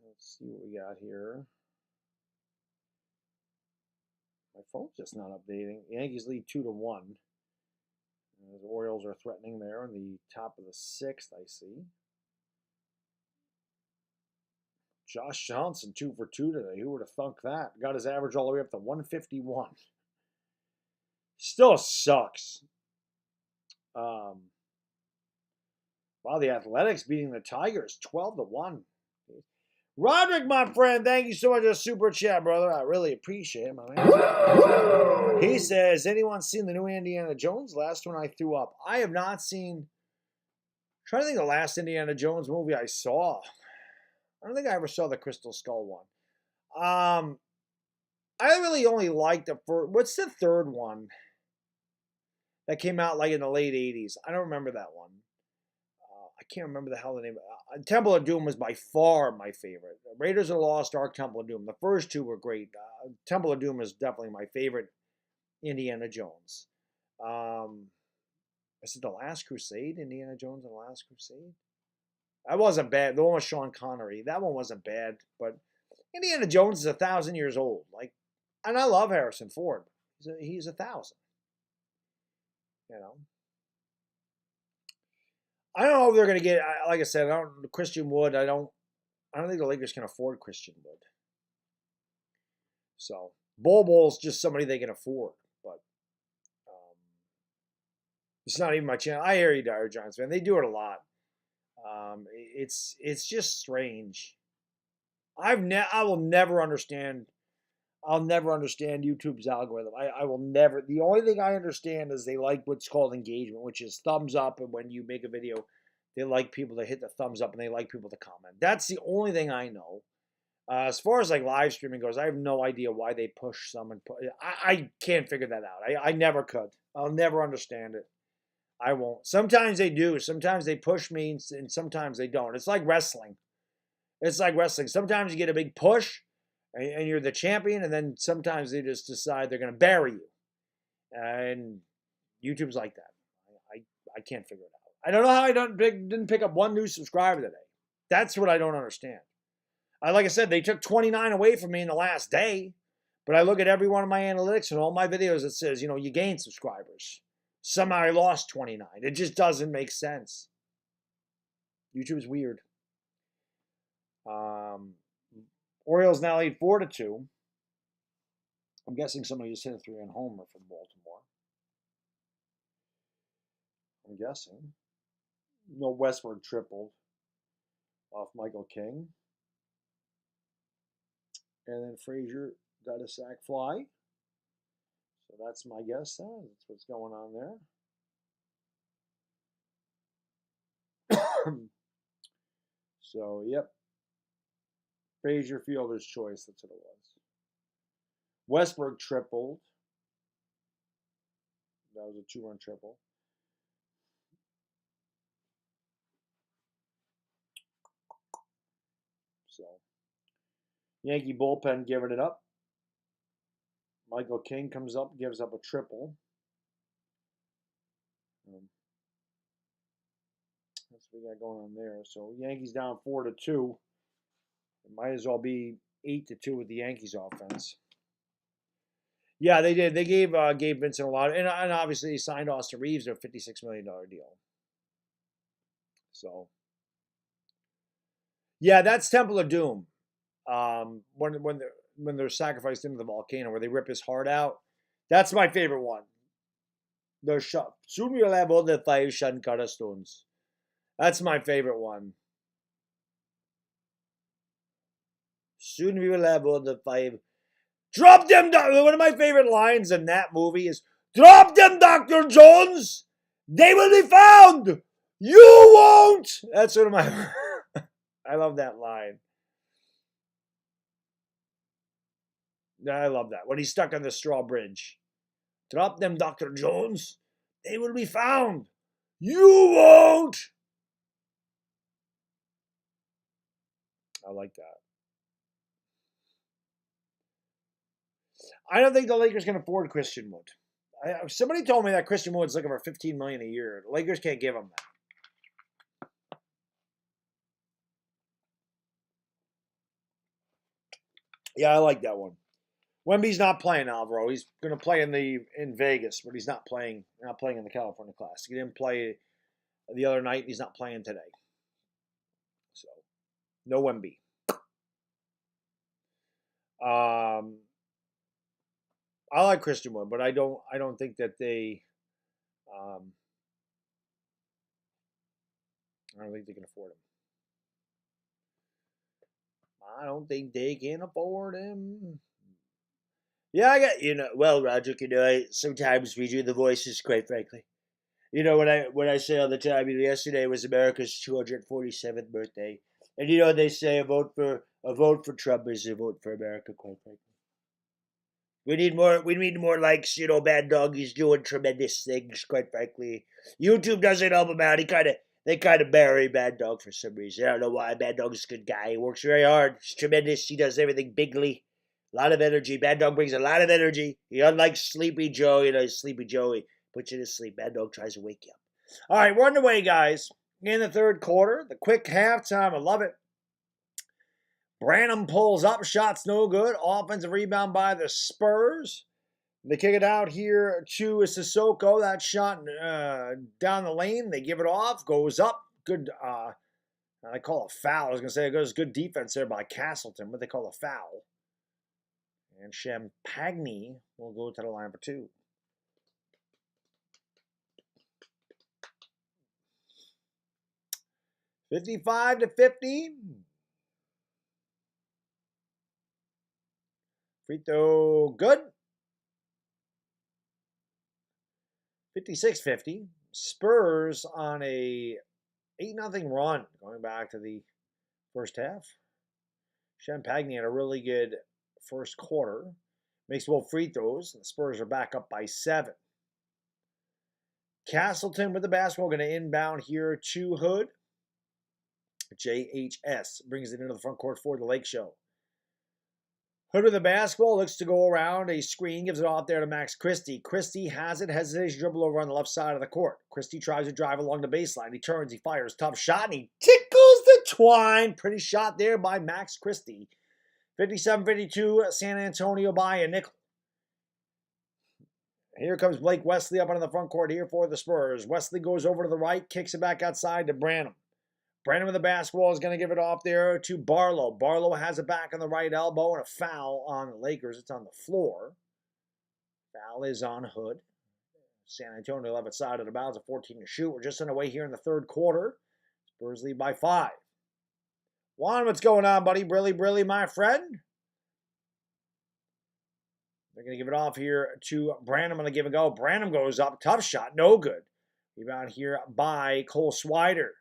Let's see what we got here. My phone's just not updating. The Yankees lead 2-1. The Orioles are threatening there in the top of the 6th, I see. Josh Johnson, 2 for 2 today. Who would have thunk that? Got his average all the way up to 151. Still sucks. Wow, the Athletics beating the Tigers 12-1. Roderick, my friend, thank you so much for the super chat, brother. I really appreciate it, my man. He says, anyone seen the new Indiana Jones? Last one I threw up. I have not seen. I'm trying to think of the last Indiana Jones movie I saw. I don't think I ever saw the Crystal Skull one. I really only liked the first. What's the third one that came out like in the late 80s? I don't remember that one. I can't remember the hell the name. Temple of Doom was by far my favorite. Raiders of the Lost Ark, Temple of Doom. The first two were great. Temple of Doom is definitely my favorite Indiana Jones. Is it The Last Crusade? Indiana Jones and The Last Crusade? That wasn't bad. The one with Sean Connery. That one wasn't bad. But Indiana Jones is 1,000 years old. And I love Harrison Ford. He's 1,000. You know. I don't know if they're going to get. Like I said, Christian Wood. I don't think the Lakers can afford Christian Wood. So Bol's just somebody they can afford. But it's not even my channel. I hear you, Dire Giants fan. They do it a lot. It's just strange. I will never understand. I'll never understand YouTube's algorithm. I will never. The only thing I understand is they like what's called engagement, which is thumbs up. And when you make a video, they like people to hit the thumbs up and they like people to comment. That's the only thing I know. As far as like live streaming goes, I have no idea why they push some and I can't figure that out. I never could. I'll never understand it. I won't. Sometimes they do. Sometimes they push me and sometimes they don't. It's like wrestling. Sometimes you get a big push and you're the champion, and then sometimes they just decide they're going to bury you. And YouTube's like that. I can't figure it out. I don't know how I didn't pick up one new subscriber today. That's what I don't understand. Like I said, they took 29 away from me in the last day, but I look at every one of my analytics and all my videos, it says, you gained subscribers. Somehow I lost 29. It just doesn't make sense. YouTube's weird. Orioles now lead 4-2. I'm guessing somebody just hit a 3-run homer from Baltimore. I'm guessing. No, Westward tripled off Michael King. And then Frazier got a sac fly. So that's my guess. That's what's going on there. So, yep. Frazier fielder's choice. That's what it was. Westberg tripled. That was a 2-run triple. So, Yankee bullpen giving it up. Michael King comes up, gives up a triple. That's what we got going on there. So Yankees down 4-2. It might as well be 8-2 with the Yankees offense. Yeah, they did. They gave Gabe Vincent a lot, and obviously he signed Austin Reeves to a $56 million deal. So, yeah, that's Temple of Doom. When they're sacrificed into the volcano, where they rip his heart out. That's my favorite one. Soon we'll have all the 5 Shankara stones. That's my favorite one. Soon we will have all the 5. Drop them, one of my favorite lines in that movie is, drop them, Dr. Jones! They will be found! You won't! That's one of my... I love that line. I love that. When he's stuck on the straw bridge. Drop them, Dr. Jones. They will be found. You won't! I like that. I don't think the Lakers can afford Christian Wood. Somebody told me that Christian Wood's looking for $15 million a year. The Lakers can't give him that. Yeah, I like that one. Wemby's not playing, Alvaro. He's going to play in Vegas, but he's not playing. Not playing in the California Classic. He didn't play the other night. He's not playing today. So, no Wemby. I like Christian Wood, but I don't think that they. I don't think they can afford him. I don't think they can afford him. Yeah, I got well, Roger. Sometimes we do the voices, quite frankly. When I say all the time, yesterday was America's 247th birthday, and they say a vote for Trump is a vote for America, quite frankly. We need more likes, Baddog. He's doing tremendous things, quite frankly. YouTube doesn't help him out. They kind of bury Baddog for some reason. I don't know why. Baddog's a good guy. He works very hard. He's tremendous. He does everything bigly. A lot of energy. Baddog brings a lot of energy. He, unlike Sleepy Joe, Sleepy Joe, he puts you to sleep. Baddog tries to wake you up. All right, we're underway, guys. In the third quarter, the quick halftime. I love it. Branham pulls up. Shot's no good. Offensive rebound by the Spurs. They kick it out here to Sissoko. That shot down the lane. They give it off. Goes up. Good. I call a foul. I was going to say it goes good defense there by Castleton. What they call a foul. And Champagne will go to the line for 2. $55-50. Free throw good. 56-50. Spurs on a 8-0 run going back to the first half. Champagne had a really good first quarter. Makes 12 free throws. The Spurs are back up by 7. Castleton with the basketball. Going to inbound here to Hood. JHS brings it into the front court for the Lake Show. Hood with the basketball, looks to go around a screen, gives it off there to Max Christie. Christie has it, hesitates to dribble over on the left side of the court. Christie tries to drive along the baseline. He turns, he fires, tough shot, and he tickles the twine. Pretty shot there by Max Christie. 57-52, San Antonio by a nickel. Here comes Blake Wesley up into the front court here for the Spurs. Wesley goes over to the right, kicks it back outside to Branham. Branham with the basketball is going to give it off there to Barlow. Barlow has it back on the right elbow and a foul on the Lakers. It's on the floor. Foul is on Hood. San Antonio left side of the bounds at 14 to shoot. We're just underway here in the third quarter. Spurs lead by 5. Juan, what's going on, buddy? Brilly, my friend. They're going to give it off here to Branham on the give and go. Branham goes up. Tough shot. No good. Rebound here by Cole Swider.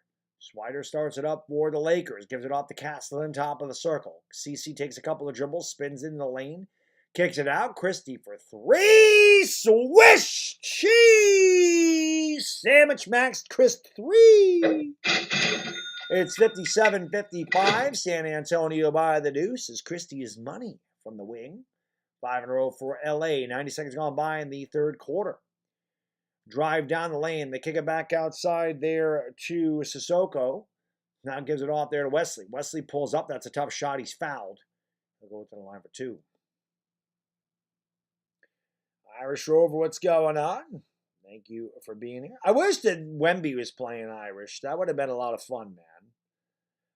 Swider starts it up for the Lakers. Gives it off to Castleton, top of the circle. CC takes a couple of dribbles, spins in the lane, kicks it out. Christie for 3. Swish! Cheese! Sandwich Max Chris 3. It's 57-55. San Antonio by the deuce as Christie is money from the wing. 5 in a row for LA. 90 seconds gone by in the third quarter. Drive down the lane. They kick it back outside there to Sissoko. Now gives it off there to Wesley. Wesley pulls up. That's a tough shot. He's fouled. They'll go to the line for 2. Irish Rover, what's going on? Thank you for being here. I wish that Wemby was playing Irish. That would have been a lot of fun, man.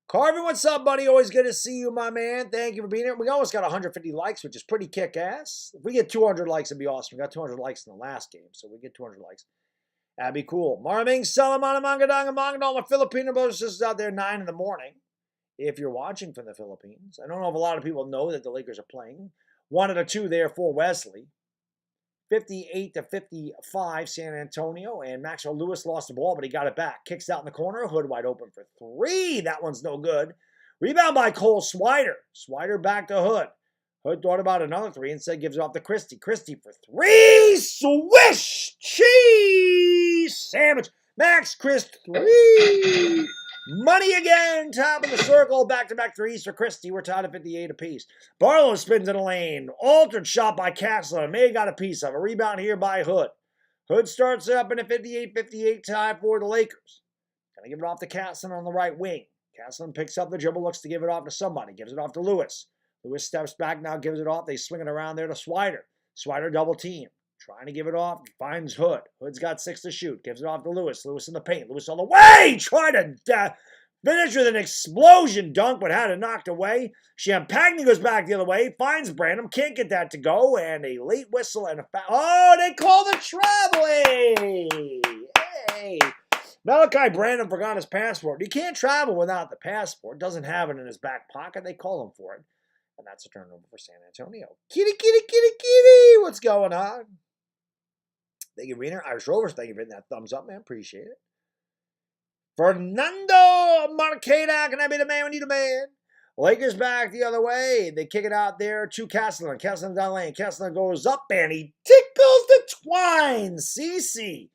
Carvin, what's up, buddy? Always good to see you, my man. Thank you for being here. We almost got 150 likes, which is pretty kick-ass. If we get 200 likes, it'd be awesome. We got 200 likes in the last game, so we get 200 likes. That'd be cool. Maraming Salamana Mangadanga Mangadong, my Filipino brothers and sisters out there, 9 in the morning. If you're watching from the Philippines, I don't know if a lot of people know that the Lakers are playing. 1-2 there for Wesley. 58-55, San Antonio, and Maxwell Lewis lost the ball, but he got it back. Kicks out in the corner, Hood wide open for 3. That one's no good. Rebound by Cole Swider. Swider back to Hood. Hood thought about another 3, instead gives it off to Christie. Christie for 3, swish, cheese, sandwich. Max Christ 3. Money again, top of the circle, back-to-back 3s for Christie. We're tied at 58 apiece. Barlow spins in the lane. Altered shot by Castler. May got a piece of a rebound here by Hood. Hood starts up in a 58-58 tie for the Lakers. Gonna give it off to Castler on the right wing. Castler picks up the dribble, looks to give it off to somebody. Gives it off to Lewis. Lewis steps back now, gives it off. They swing it around there to Swider. Swider double team. Trying to give it off. Finds Hood. Hood's got 6 to shoot. Gives it off to Lewis. Lewis in the paint. Lewis all the way. Trying to finish with an explosion dunk, but had it knocked away. Champagne goes back the other way. Finds Branham. Can't get that to go. And a late whistle and a foul. Oh, they call the travel. Hey. Malachi Branham forgot his passport. You can't travel without the passport. Doesn't have it in his back pocket. They call him for it. And that's a turnover for San Antonio. Kitty, kitty, kitty, kitty. What's going on? Thank you, Reener. Irish Rovers, thank you for hitting that thumbs up, man. Appreciate it. Fernando Marqueda, can I be the man when you the man? Lakers back the other way. They kick it out there to Castleton. Castleton down lane. Castleton goes up and he tickles the twine. CC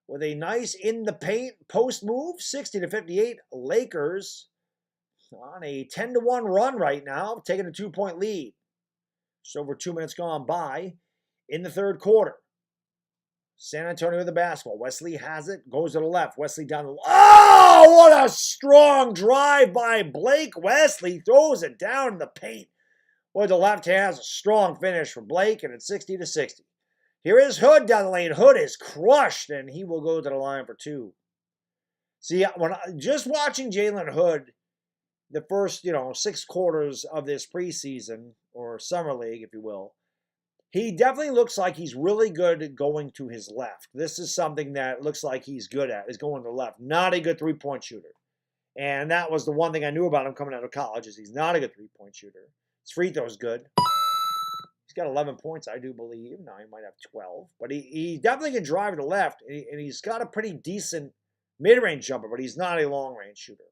with a nice in the paint post move. 60-58. Lakers on a 10-1 run right now, taking a 2-point lead. Just over 2 minutes gone by in the third quarter. San Antonio with the basketball. Wesley has it, goes to the left. Wesley down the... Oh, what a strong drive by Blake Wesley. Throws it down in the paint. With the left has a strong finish for Blake, and it's 60-60. Here is Hood down the lane. Hood is crushed, and he will go to the line for 2. See, just watching Jalen Hood the first, 6 quarters of this preseason, or summer league, if you will, he definitely looks like he's really good at going to his left. This is something that looks like he's good at, is going to the left. Not a good three-point shooter. And that was the one thing I knew about him coming out of college, is he's not a good three-point shooter. His free throw's good. He's got 11 points, I do believe. Now he might have 12. But he definitely can drive to the left, and he's got a pretty decent mid-range jumper, but he's not a long-range shooter.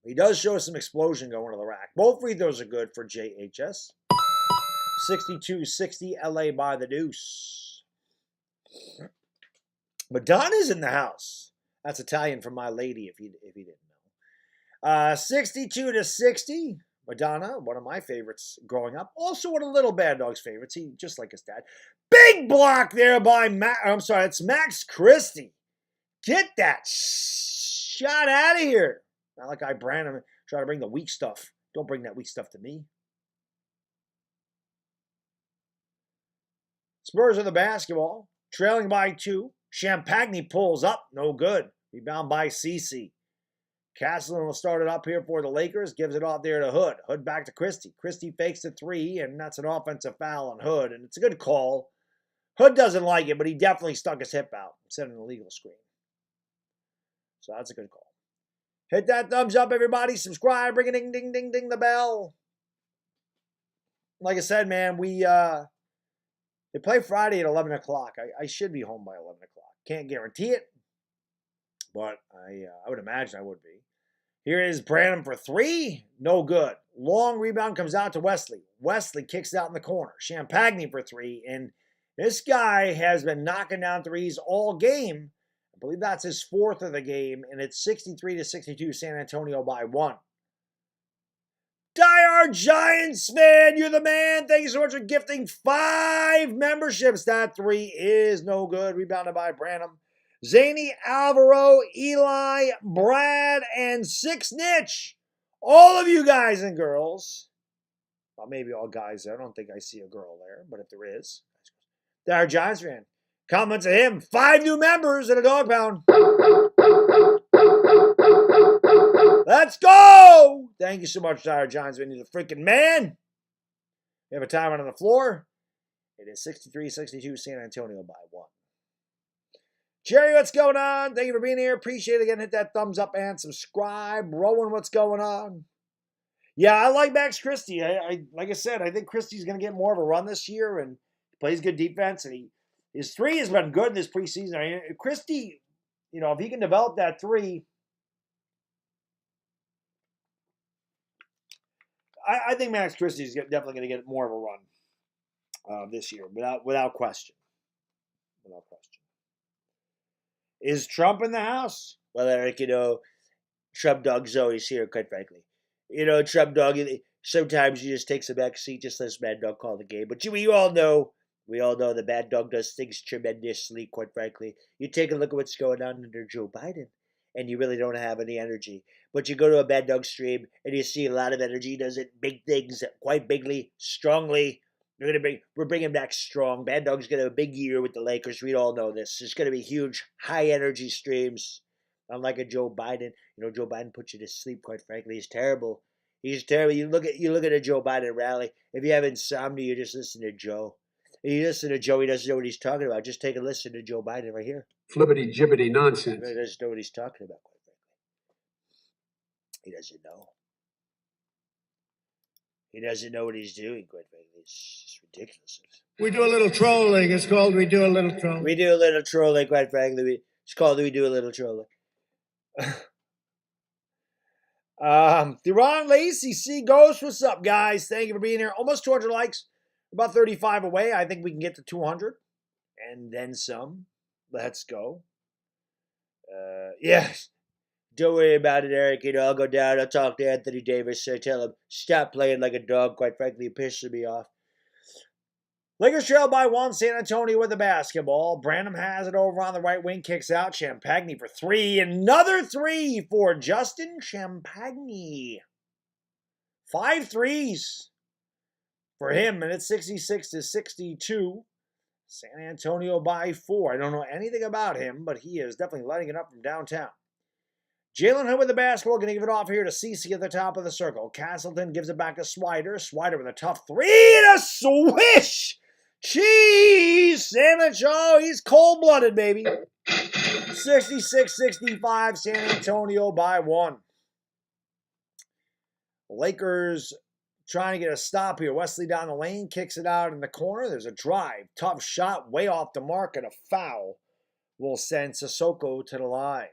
He does show some explosion going to the rack. Both free throws are good for JHS. 62-60, LA by the deuce. Madonna's in the house. That's Italian for my lady, if you didn't know. 62-60. Madonna, one of my favorites growing up. Also one of Little Bad Dog's favorites. He just like his dad. Big block there by it's Max Christie. Get that shot out of here. Not like I brand him. Try to bring the weak stuff. Don't bring that weak stuff to me. Spurs are the basketball. Trailing by 2. Champagne pulls up. No good. Rebound by CC. Castleton will start it up here for the Lakers. Gives it off there to Hood. Hood back to Christie. Christie fakes the 3, and that's an offensive foul on Hood. And it's a good call. Hood doesn't like it, but he definitely stuck his hip out. Set an illegal screen. So that's a good call. Hit that thumbs up, everybody. Subscribe. Ring a ding, ding, ding, ding the bell. Like I said, man, they play Friday at 11 o'clock. I should be home by 11 o'clock. Can't guarantee it, but I would imagine I would be. Here is Branham for 3. No good. Long rebound comes out to Wesley. Wesley kicks out in the corner. Champagne for 3. And this guy has been knocking down threes all game. I believe that's his 4th of the game. And it's 63-62 San Antonio by 1. Die-hard Giants fan, you're the man. Thank you so much for gifting 5 memberships. That 3 is no good. Rebounded by Branham. Zany, Alvaro, Eli, Brad, and 6 Niche. All of you guys and girls. Well, maybe all guys there. I don't think I see a girl there, but if there is. Die-hard Giants fan. Comment to him. 5 new members at a dog pound. Let's go! Thank you so much, Tyler Johnsman. He's a freaking man. We have a timeout on the floor. It is 63-62 San Antonio by 1. Jerry, what's going on? Thank you for being here. Appreciate it. Again, hit that thumbs up and subscribe. Rowan, what's going on? Yeah, I like Max Christie. Like I said, I think Christie's going to get more of a run this year and plays good defense. And his 3 has been good in this preseason. I mean, Christie, if he can develop that 3, I think Max Christie is definitely going to get more of a run this year, without question. Without question. Is Trump in the house? Well, Eric, Trump Dog's always here, quite frankly. Trump Dog, sometimes he just takes a back seat, just lets Bad Dog call the game. But we all know the Bad Dog does things tremendously, quite frankly. You take a look at what's going on under Joe Biden, and you really don't have any energy. But you go to a Bad Dog stream, and you see a lot of energy. He does it big things, quite bigly, strongly. We're bringing back strong. Bad Dog's going to have a big year with the Lakers. We all know this. It's going to be huge, high-energy streams. Unlike a Joe Biden. Joe Biden puts you to sleep, quite frankly. He's terrible. He's terrible. You look at a Joe Biden rally. If you have insomnia, you just listen to Joe. If you listen to Joe, he doesn't know what he's talking about. Just take a listen to Joe Biden right here. Flippity-jibbity nonsense. He doesn't know what he's talking about, quite frankly. He doesn't know. He doesn't know what he's doing, quite frankly. It's just ridiculous. We do a little trolling. It's called We Do a Little Trolling. We do a little trolling, quite frankly. It's called We Do a Little Trolling. Deron Lacey, C Ghost, what's up, guys? Thank you for being here. Almost 200 likes, about 35 away. I think we can get to 200 and then some. Let's go. Yes. Don't worry about it, Eric. I'll go down. I'll talk to Anthony Davis. Tell him stop playing like a dog. Quite frankly, pissing me off. Lakers trail by 1. San Antonio with the basketball. Branham has it over on the right wing. Kicks out. Champagny for 3. Another 3 for Justin Champagny. 5 threes for him. And it's 66-62. San Antonio by 4. I don't know anything about him, but he is definitely lighting it up from downtown. Jalen Hood with the basketball. Going to give it off here to Cece at the top of the circle. Castleton gives it back to Swider. Swider with a tough 3 and a swish. Jeez, Sam he's cold-blooded, baby. 66-65, San Antonio by 1. Lakers trying to get a stop here. Wesley down the lane, kicks it out in the corner. There's a drive. Tough shot, way off the mark, and a foul will send Sissoko to the line.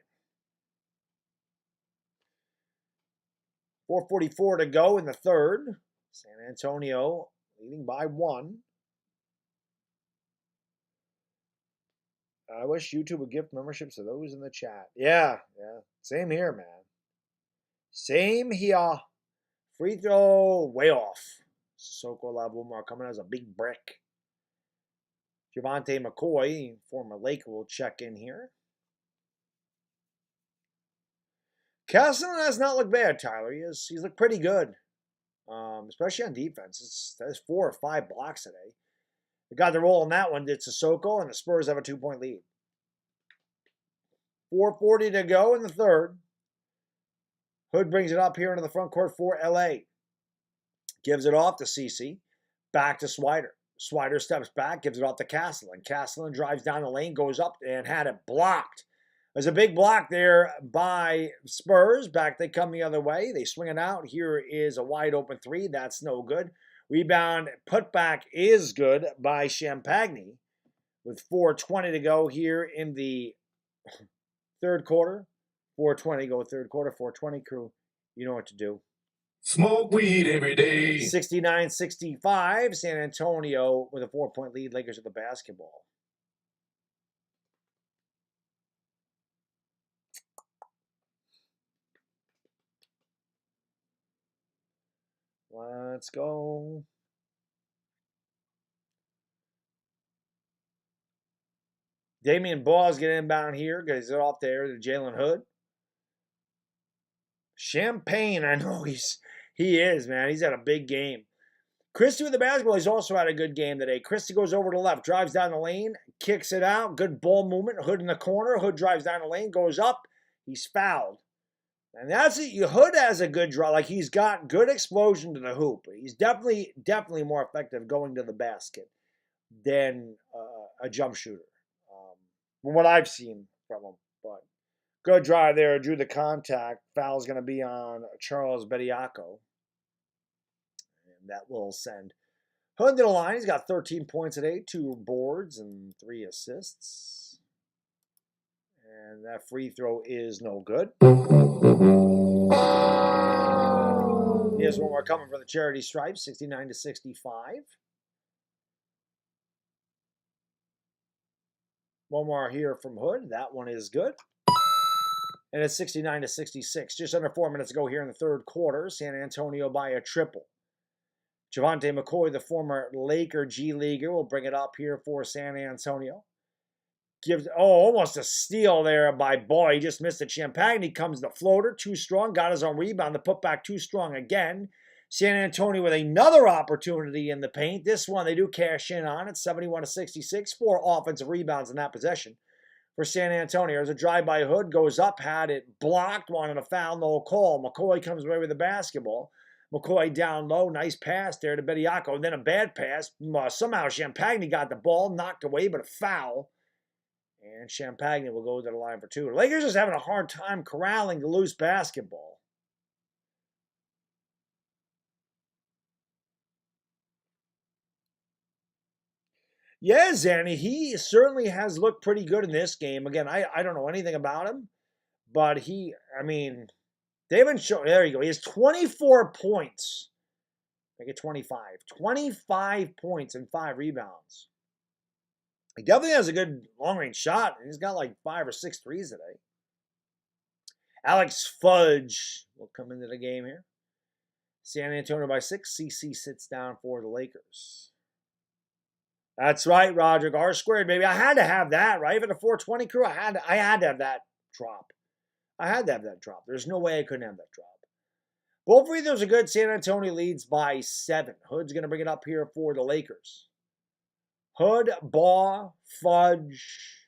4:44 to go in the third. San Antonio leading by 1. I wish YouTube would give memberships to those in the chat. Yeah. Same here, man. Same here. Free throw, way off. Sissoko Labumar coming as a big brick. Javante McCoy, former Laker, will check in here. Castleton has not looked bad, Tyler. He's looked pretty good, especially on defense. That's 4 or 5 blocks today. They got the roll on that one, did Sissoko, and the Spurs have a 2-point lead. 4:40 to go in the third. Hood brings it up here into the front court for LA. Gives it off to CeCe. Back to Swider. Swider steps back, gives it off to Castleton. Castleton drives down the lane, goes up and had it blocked. There's a big block there by Spurs. Back they come the other way. They swing it out. Here is a wide open 3. That's no good. Rebound putback is good by Champagny with 4:20 to go here in the third quarter. 4:20 go third quarter. 4:20 crew. You know what to do. Smoke weed every day. 69-65. San Antonio with a 4-point lead. Lakers with the basketball. Let's go. Damian Ball's getting inbound here. Gets it off there to Jalen Hood. Champagne, I know he is, man. He's had a big game. Christie with the basketball, he's also had a good game today. Christie goes over to the left, drives down the lane, kicks it out. Good ball movement. Hood in the corner. Hood drives down the lane, goes up. He's fouled. And that's it. Hood has a good draw. Like, he's got good explosion to the hoop. He's definitely more effective going to the basket than a jump shooter. From what I've seen from him. But good drive there. Drew the contact. Foul's going to be on Charles Bediako. And that will send Hood to the line. He's got 13 points today, 2 boards and 3 assists. And that free throw is no good. Here's one more coming for the charity stripes, 69-65. One more here from Hood. That one is good. And it's 69-66. Just under 4 minutes to go here in the third quarter. San Antonio by a triple. Javante McCoy, the former Laker G Leaguer, will bring it up here for San Antonio. Gives, almost a steal there by Boy. He just missed it. Champagne comes the floater, too strong. Got his own rebound. The putback too strong again. San Antonio with another opportunity in the paint. This one they do cash in on it. 71-66. 4 offensive rebounds in that possession for San Antonio. There's a drive by Hood. Goes up, had it blocked. Wanted a foul, no call. McCoy comes away with the basketball. McCoy down low. Nice pass there to Bediako. And then a bad pass. Somehow Champagne got the ball. Knocked away, but a foul. And Champagne will go to the line for 2. The Lakers just having a hard time corralling the loose basketball. Yeah, Zanny, he certainly has looked pretty good in this game. Again, I don't know anything about him, but they haven't shown. There you go. He has 24 points. Make it 25. 25 points and 5 rebounds. He definitely has a good long-range shot. He's got like 5 or 6 threes today. Alex Fudge will come into the game here. San Antonio by 6. CC sits down for the Lakers. That's right, Roderick. R squared, baby. I had to have that, right? For the 420 crew, I had to have that drop. I had to have that drop. There's no way I couldn't have that drop. Both free throws are good. San Antonio leads by 7. Hood's going to bring it up here for the Lakers. Hood, Baugh, Fudge.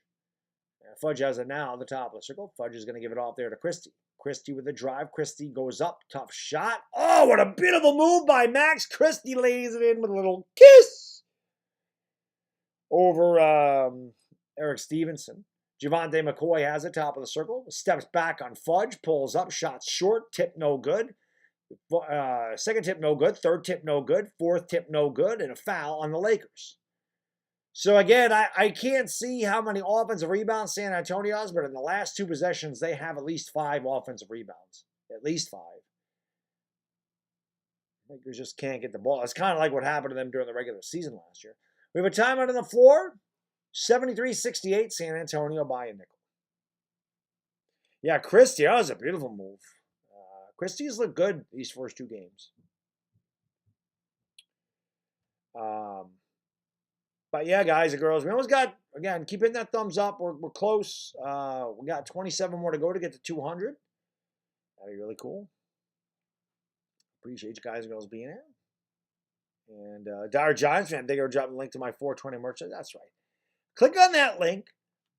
Fudge has it now at the top of the circle. Fudge is going to give it off there to Christie. Christie with the drive. Christie goes up. Tough shot. Oh, what a beautiful move by Max. Christie lays it in with a little kiss over Eric Stevenson. Javante McCoy has it, top of the circle. Steps back on Fudge. Pulls up. Shots short. Tip no good. Second tip no good. Third tip no good. Fourth tip no good. And a foul on the Lakers. So again, I can't see how many offensive rebounds San Antonio has, but in the last 2 possessions, they have at least 5 offensive rebounds. At least 5. Lakers just can't get the ball. It's kind of like what happened to them during the regular season last year. We have a timeout on the floor. 73-68, San Antonio by a nickel. Yeah, Christie, that was a beautiful move. Christie's looked good these first 2 games. But yeah, guys and girls, we almost got, again, keep hitting that thumbs up. We're close. We got 27 more to go to get to 200. That'd be really cool. Appreciate you guys and girls being here. And Dire Giants fan, they are dropping a link to my 420 merchandise. That's right. Click on that link.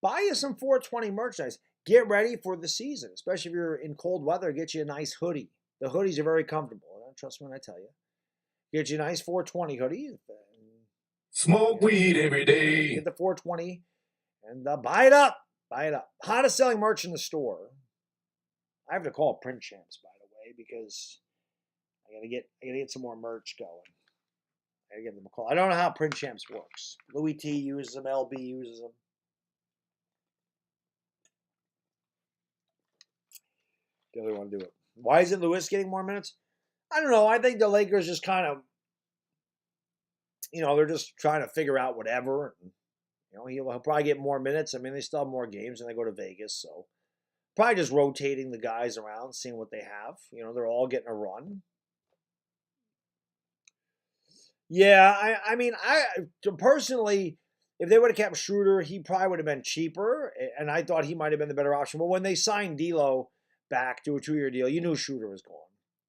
Buy you some 420 merchandise. Get ready for the season, especially if you're in cold weather. Get you a nice hoodie. The hoodies are very comfortable. Trust me when I tell you. Get you a nice 420 hoodie. Smoke weed every day. Get the 420 and buy it up. Buy it up. Hottest selling merch in the store. I have to call Print Champs, by the way, because I gotta get some more merch going. I gotta give them a call. I don't know how Print Champs works. Louis T uses them. LB uses them. They really want to do it. Why isn't Lewis getting more minutes? I don't know. I think the Lakers just kind of, they're just trying to figure out whatever. He'll probably get more minutes. I mean, they still have more games and they go to Vegas, so probably just rotating the guys around, seeing what they have. They're all getting a run. Yeah, I mean, personally, if they would have kept Schroeder, he probably would have been cheaper, and I thought he might have been the better option. But when they signed D'Lo back to a 2-year deal, you knew Schroeder was gone,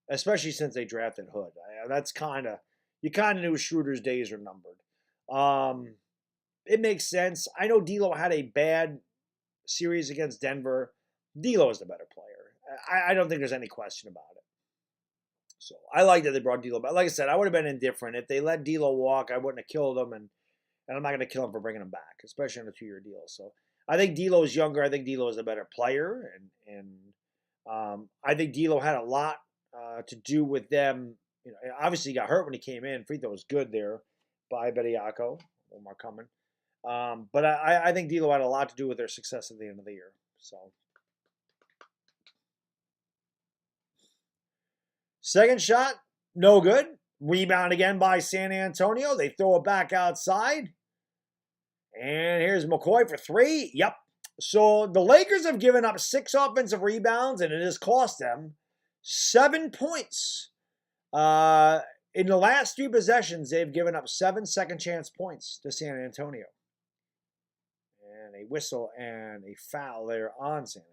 especially since they drafted Hood. That's kind of, you kind of knew Schroeder's days are numbered. It makes sense. I know D'Lo had a bad series against Denver. D'Lo is the better player. I don't think there's any question about it. So I like that they brought D'Lo back. Like I said, I would have been indifferent. If they let D'Lo walk, I wouldn't have killed him, and I'm not going to kill him for bringing him back, especially on a 2-year deal. So I think D'Lo is younger. I think D'Lo is a better player, and I think D'Lo had a lot to do with them. You know, obviously he got hurt when he came in. Free throw was good there by Bediako, Omar coming. But I think D'Lo had a lot to do with their success at the end of the year. So. Second shot, no good. Rebound again by San Antonio. They throw it back outside. And here's McCoy for 3. Yep. So the Lakers have given up 6 offensive rebounds, and it has cost them 7 points. In the last 3 possessions, they've given up 7 second chance points to San Antonio. And a whistle and a foul there on San Antonio.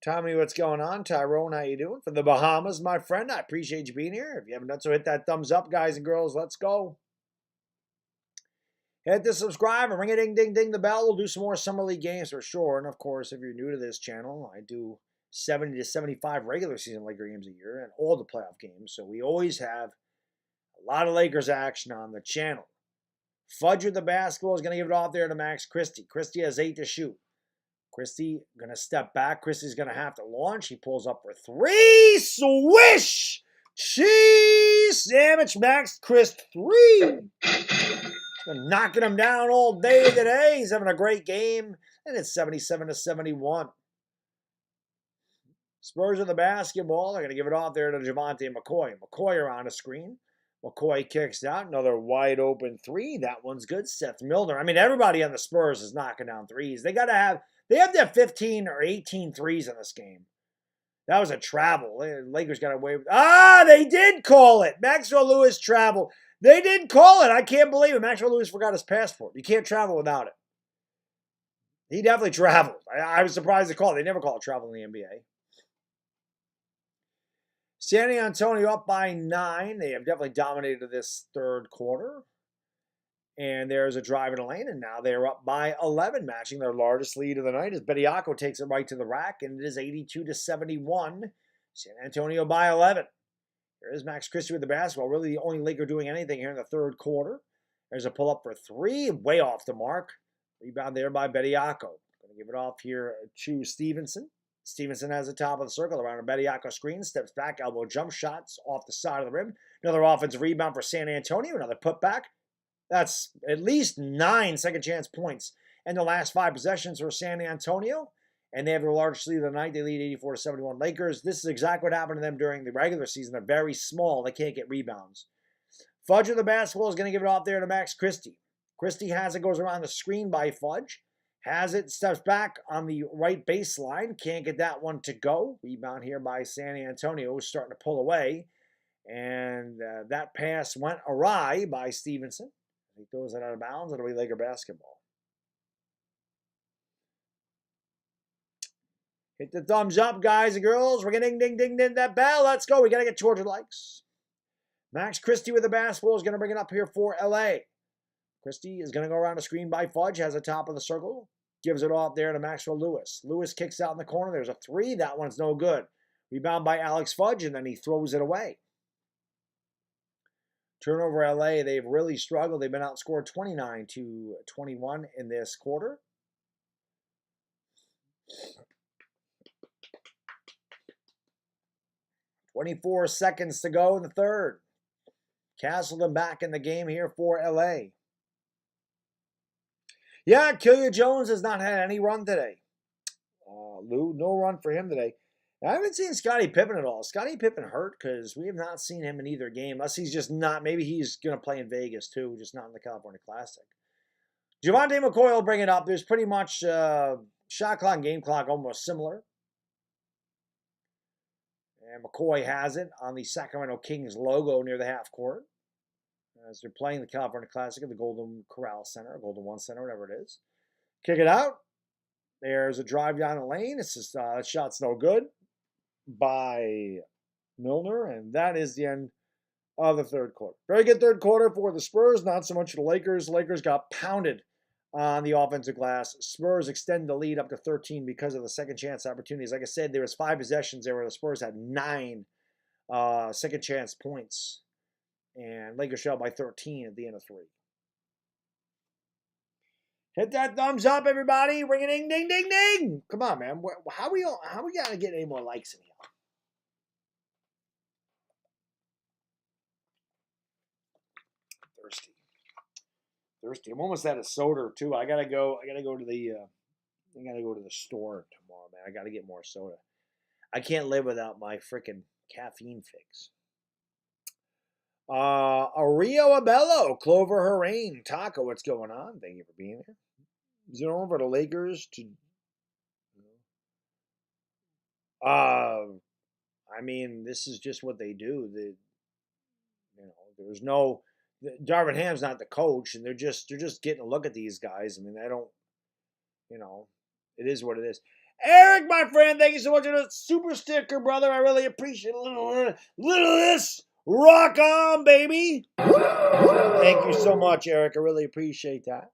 Tell me what's going on. Tyrone, how you doing? From the Bahamas, my friend. I appreciate you being here. If you haven't done so, hit that thumbs up, guys and girls. Let's go. Hit the subscribe and ring a ding, ding, ding the bell. We'll do some more Summer League games for sure. And, of course, if you're new to this channel, I do 70 to 75 regular season Laker games a year and all the playoff games. So we always have a lot of Lakers action on the channel. Fudge with the basketball is going to give it off there to Max Christie. Christie has 8 to shoot. Christie going to step back. Christie's going to have to launch. He pulls up for 3. Swish! Cheese sandwich. Max Chris 3. Knocking him down all day today. He's having a great game. And it's 77 to 71. Spurs with the basketball. They're going to give it off there to Javante McCoy. McCoy around the screen. McCoy kicks out. Another wide open 3. That one's good. Seth Milner. I mean, everybody on the Spurs is knocking down threes. They have to have 15 or 18 threes in this game. That was a travel. Lakers got away with they did call it. Maxwell Lewis travel. They did call it. I can't believe it. Maxwell Lewis forgot his passport. You can't travel without it. He definitely traveled. I was surprised they called it. They never call it travel in the NBA. San Antonio up by 9. They have definitely dominated this third quarter. And there's a drive in the lane, and now they're up by 11, matching their largest lead of the night as Bediako takes it right to the rack, and it is 82 to 71. San Antonio by 11. There is Max Christie with the basketball. Really the only Laker doing anything here in the third quarter. There's a pull-up for 3, way off the mark. Rebound there by Bediako. Going to give it off here to Stevenson. Stevenson has the top of the circle around a Bediako screen. Steps back, elbow jump shots off the side of the rim. Another offensive rebound for San Antonio. Another putback. That's at least 9 second chance points in the last 5 possessions for San Antonio. And they have their largest lead of the night. They lead 84 to 71 Lakers. This is exactly what happened to them during the regular season. They're very small. They can't get rebounds. Fudge with the basketball is going to give it off there to Max Christie. Christie has it, goes around the screen by Fudge. Has it, steps back on the right baseline. Can't get that one to go. Rebound here by San Antonio, starting to pull away. And that pass went awry by Stevenson. He throws it out of bounds. It'll be Laker basketball. Hit the thumbs up, guys and girls. We're getting ding, ding, ding that bell. Let's go. We got to get 200 likes. Max Christie with the basketball is going to bring it up here for LA. Christie is going to go around the screen by Fudge. Has the top of the circle. Gives it off there to Maxwell Lewis. Lewis kicks out in the corner. There's a 3. That one's no good. Rebound by Alex Fudge, and then he throws it away. Turnover LA, they've really struggled. They've been outscored 29 to 21 in this quarter. .24 seconds to go in the third. Castleton back in the game here for LA. Yeah, Killian Jones has not had any run today. Lou, no run for him today. I haven't seen Scottie Pippen at all. Scottie Pippen hurt because we have not seen him in either game. Unless he's just not. Maybe he's going to play in Vegas too, just not in the California Classic. Javante McCoy will bring it up. There's pretty much shot clock and game clock almost similar. And McCoy has it on the Sacramento Kings logo near the half court. As they're playing the California Classic at the Golden Corral Center, Golden One Center, whatever it is. Kick it out. There's a drive down the lane. It's just that shot's no good by Milner, and that is the end of the third quarter. Very good third quarter for the Spurs, not so much the Lakers. Lakers got pounded on the offensive glass. Spurs extend the lead up to 13 because of the second chance opportunities. Like I said, there was 5 possessions there where the Spurs had 9 second chance points. And Lakers trailed by 13 at the end of 3. Hit that thumbs up, everybody. Ring a ding, ding, ding, ding. Come on, man. How we gotta get any more likes in here? Thirsty. I'm almost out of soda too. I gotta go to the store tomorrow, man. I gotta get more soda. I can't live without my freaking caffeine fix. Rio Abello, Clover Harain, Taco, what's going on? Thank you for being here. Is it over the Lakers to? I mean, this is just what they do. There's no. Darvin Ham's not the coach, and they're just getting a look at these guys. I mean, I don't. It is what it is. Eric, my friend, thank you so much for the super sticker, brother. I really appreciate a little of this. Rock on, baby. Thank you so much, Eric. I really appreciate that.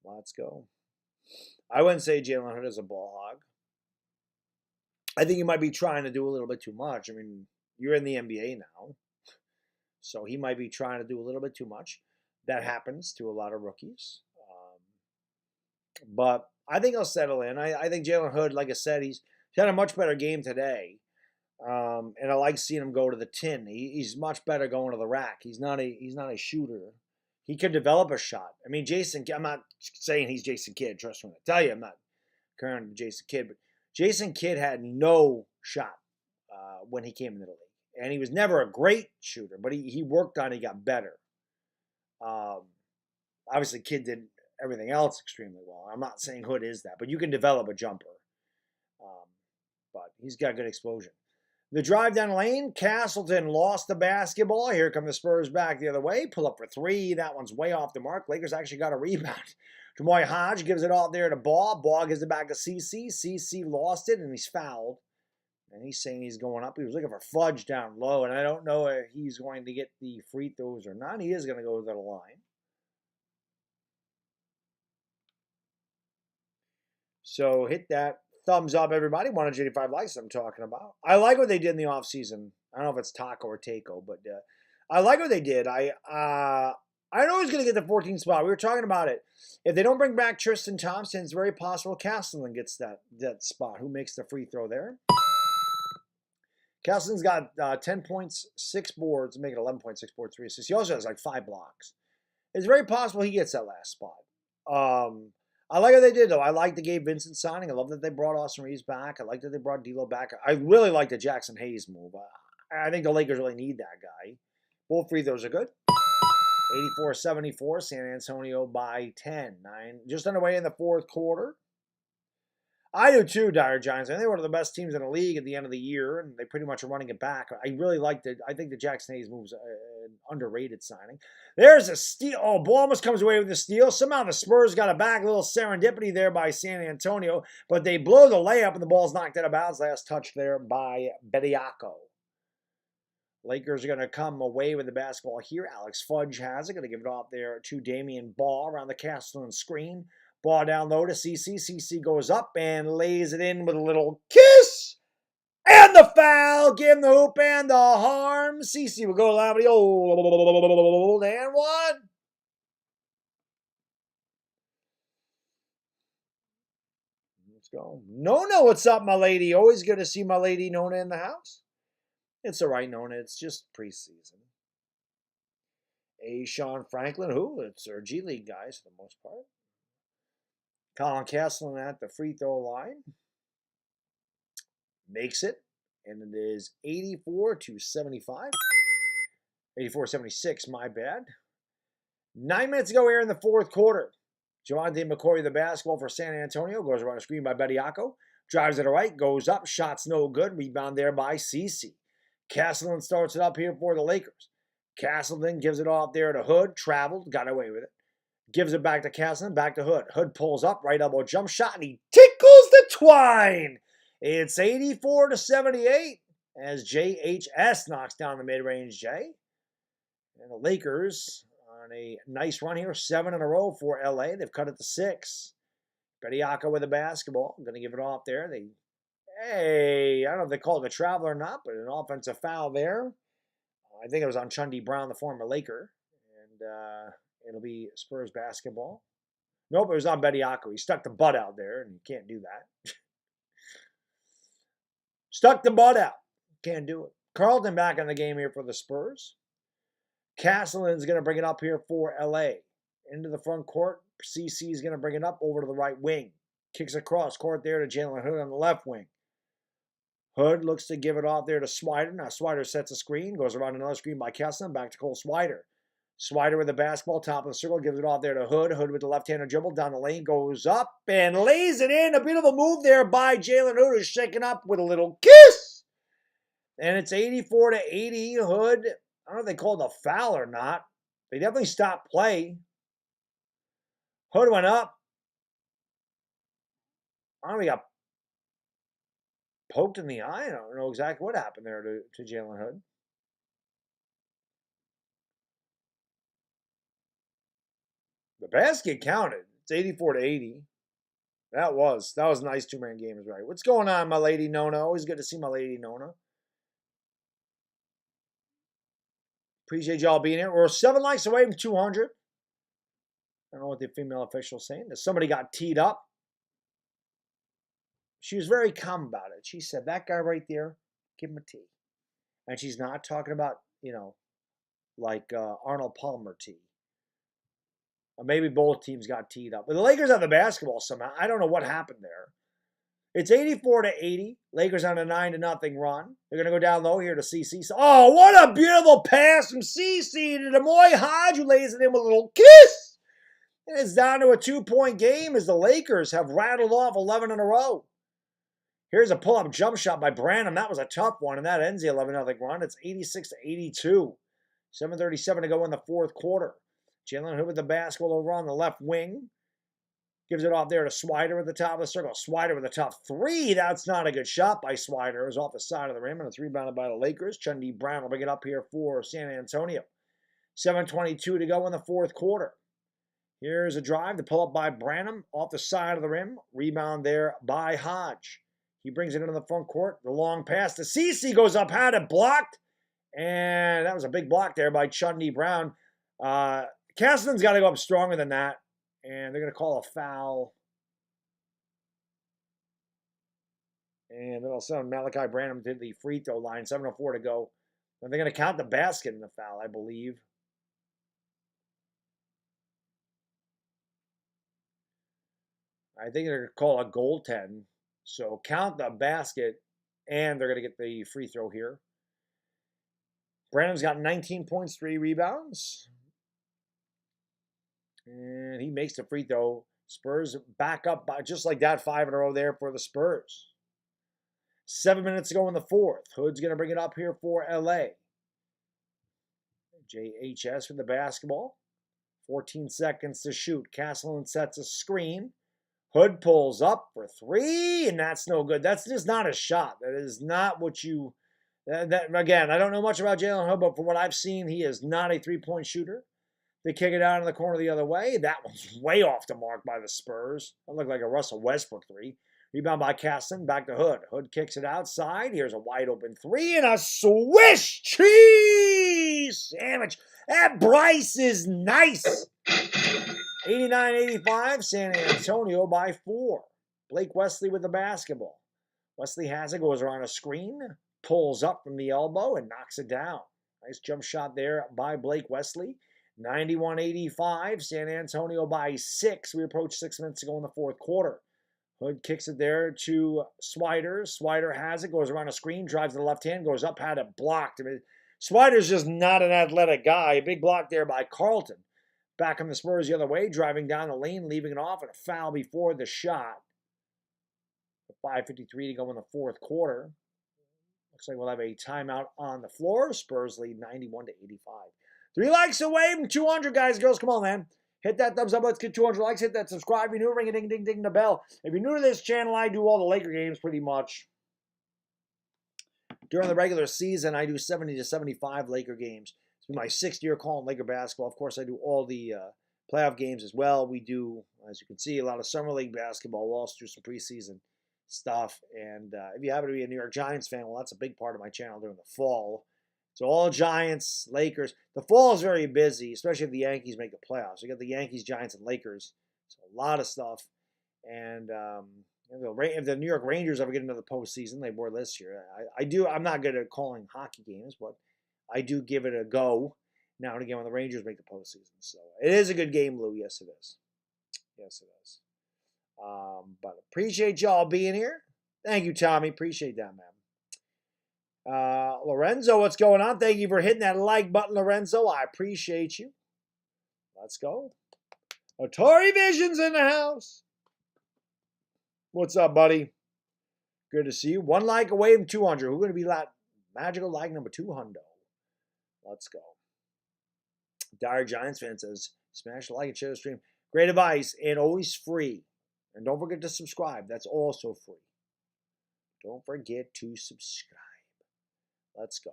Let's go. I wouldn't say Jalen Hood is a ball hog. I think he might be trying to do a little bit too much. I mean, you're in the NBA now, so he might be trying to do a little bit too much. That happens to a lot of rookies. But I think he'll settle in. I think Jalen Hood, like I said, he's had a much better game today. And I like seeing him go to the tin. He's much better going to the rack. He's not a shooter. He can develop a shot. I mean, I'm not saying he's Jason Kidd. Trust me when I tell you, I'm not comparing to Jason Kidd. But Jason Kidd had no shot when he came into the league. And he was never a great shooter, but he worked on it. He got better. Obviously, Kidd did everything else extremely well. I'm not saying Hood is that, but you can develop a jumper. But he's got good explosion. The drive down the lane, Castleton lost the basketball. Here come the Spurs back the other way. Pull up for 3. That one's way off the mark. Lakers actually got a rebound. Jamoy Hodge gives it out there to Ball. Ball gives it back to CC. CC lost it, and he's fouled. And he's saying he's going up. He was looking for Fudge down low, and I don't know if he's going to get the free throws or not. He is going to go to the line. So hit that. Thumbs up, everybody. 185 likes I'm talking about. I like what they did in the offseason. I don't know if it's Taco or Taco, but I like what they did. I know he's going to get the 14th spot. We were talking about it. If they don't bring back Tristan Thompson, it's very possible Castleton gets that spot. Who makes the free throw there? Castleton's got 10 points, 6 boards, make it 11 points, 6 boards, 3 assists. He also has like 5 blocks. It's very possible he gets that last spot. I like what they did, though. I like the Gabe Vincent signing. I love that they brought Austin Reeves back. I like that they brought D'Lo back. I really like the Jackson Hayes move. I think the Lakers really need that guy. Both free throws are good. 84-74, San Antonio by 10. 9, just underway in the fourth quarter. I do too, Dire Giants. I think they're one of the best teams in the league at the end of the year, and they pretty much are running it back. I really like I think the Jackson Hayes move's an underrated signing. There's a steal. Oh, ball almost comes away with the steal. Somehow the Spurs got it back. A little serendipity there by San Antonio, but they blow the layup, and the ball's knocked out of bounds. Last touch there by Baddog. Lakers are going to come away with the basketball here. Alex Fudge has it. Going to give it off there to Damian Ball around the Castleton screen. Ball down low to CC. CC goes up and lays it in with a little kiss. And the foul. Give him the hoop and the harm. CC will go loud. Oh, and 1. Let's go. Nona, what's up, my lady? Always good to see my lady Nona in the house. It's all right, Nona. It's just preseason. Sean Franklin, it's our G League guys for the most part. Colin Castleton at the free throw line. Makes it. And it is 84-75. 84-76, my bad. 9 minutes ago here in the fourth quarter. Javante McCoy, the basketball for San Antonio. Goes around the screen by Bediako. Drives to the right. Goes up. Shots no good. Rebound there by CC. Castleton starts it up here for the Lakers. Castleton gives it off there to Hood. Traveled. Got away with it. Gives it back to Castleton. Back to Hood. Hood pulls up. Right elbow jump shot. And he tickles the twine. It's 84-78. as JHS knocks down the mid-range J. And the Lakers on a nice run here, 7 in a row for LA. They've cut it to 6. Bediako with the basketball. I'm going to give it off there. I don't know if they call it a travel or not, but an offensive foul there. I think it was on Chundi Brown, the former Laker. And it'll be Spurs basketball. Nope, it was on Bediako. He stuck the butt out there, and you can't do that. Stuck the butt out. Can't do it. Carlton back in the game here for the Spurs. Castleton's going to bring it up here for LA. Into the front court. CC is going to bring it up over to the right wing. Kicks across court there to Jalen Hood on the left wing. Hood looks to give it off there to Swider. Now Swider sets a screen. Goes around another screen by Kesselman. Back to Cole Swider. Swider with the basketball. Top of the circle. Gives it off there to Hood. Hood with the left-handed dribble. Down the lane. Goes up and lays it in. A beautiful move there by Jalen Hood. Who's shaking up with a little kiss. And it's 84-80. Hood. I don't know if they called a foul or not. They definitely stopped play. Hood went up. I don't know, he got poked in the eye. I don't know exactly what happened there to Jalen Hood. The basket counted. It's 84-80. That was a nice two-man game, is right. What's going on, my lady Nona? Always good to see my lady Nona. Appreciate y'all being here. We're 7 likes away from 200. I don't know what the female official's saying. Somebody got teed up. She was very calm about it. She said, that guy right there, give him a tee. And she's not talking about, like Arnold Palmer tee. Or maybe both teams got teed up. But the Lakers have the basketball somehow. I don't know what happened there. It's 84-80. Lakers on a 9-0 run. They're going to go down low here to CC. Oh, what a beautiful pass from CC to Demoy Hodge, who lays it in with a little kiss. And it's down to a 2-point game as the Lakers have rattled off 11 in a row. Here's a pull-up jump shot by Branham. That was a tough one, and that ends the 11-0 run. It's 86-82. 7:37 to go in the fourth quarter. Jalen Hood with the basketball over on the left wing. Gives it off there to Swider at the top of the circle. Swider with a tough three. That's not a good shot by Swider. It was off the side of the rim, and it's rebounded by the Lakers. Chundi Brown will bring it up here for San Antonio. 7:22 to go in the fourth quarter. Here's a drive. The pull-up by Branham off the side of the rim. Rebound there by Hodge. He brings it into the front court. The long pass to CC goes up, had it blocked. And that was a big block there by Chundi Brown. Castleton's got to go up stronger than that. And they're going to call a foul. And they'll send Malachi Branham to the free throw line. 7:04 to go. And they're going to count the basket in the foul, I believe. I think they're going to call a goaltend. So count the basket, and they're going to get the free throw here. Branham's got 19 points, 3 rebounds. And he makes the free throw. Spurs back up by just like that, 5 in a row there for the Spurs. 7 minutes to go in the fourth. Hood's going to bring it up here for LA. JHS with the basketball. 14 seconds to shoot. Castleton sets a screen. Hood pulls up for 3, and that's no good. That's just not a shot. That is not what you... Again, I don't know much about Jalen Hood, but from what I've seen, he is not a three-point shooter. They kick it out in the corner the other way. That one's way off the mark by the Spurs. That looked like a Russell Westbrook 3. Rebound by Caston. Back to Hood. Hood kicks it outside. Here's a wide-open 3 and a swish cheese sandwich. That Bryce is nice. 89-85, San Antonio by 4. Blake Wesley with the basketball. Wesley has it, goes around a screen, pulls up from the elbow, and knocks it down. Nice jump shot there by Blake Wesley. 91-85, San Antonio by 6. We approach 6 minutes to go in the fourth quarter. Hood kicks it there to Swider. Swider has it, goes around a screen, drives to the left hand, goes up, had it blocked. Swider's just not an athletic guy. A big block there by Carlton. Back on the Spurs the other way, driving down the lane, leaving it off, and a foul before the shot. 5:53 to go in the fourth quarter. Looks like we'll have a timeout on the floor. Spurs lead 91-85. 3 likes away from 200, guys, girls. Come on, man. Hit that thumbs up. Let's get 200 likes. Hit that subscribe. If you're new, ring a ding, ding, ding the bell. If you're new to this channel, I do all the Laker games pretty much. During the regular season, I do 70 to 75 Laker games. It's been my 6th year calling Laker basketball. Of course, I do all the playoff games as well. We do, as you can see, a lot of summer league basketball. We'll also do some preseason stuff. And if you happen to be a New York Giants fan, well, that's a big part of my channel during the fall. So all Giants, Lakers. The fall is very busy, especially if the Yankees make the playoffs. You got the Yankees, Giants, and Lakers. So a lot of stuff. And if the New York Rangers ever get into the postseason, they were this year. I'm not good at calling hockey games, but I do give it a go now and again when the Rangers make the postseason. So it is a good game, Lou. Yes, it is. Yes, it is. But appreciate y'all being here. Thank you, Tommy. Appreciate that, man. Lorenzo, what's going on? Thank you for hitting that like button, Lorenzo. I appreciate you. Let's go. Atari Vision's in the house. What's up, buddy? Good to see you. 1 like away from 200. Who's going to be that magical like number 200? Let's go. Dire Giants fan says, smash the like and share the stream. Great advice and always free. And don't forget to subscribe. That's also free. Don't forget to subscribe. Let's go.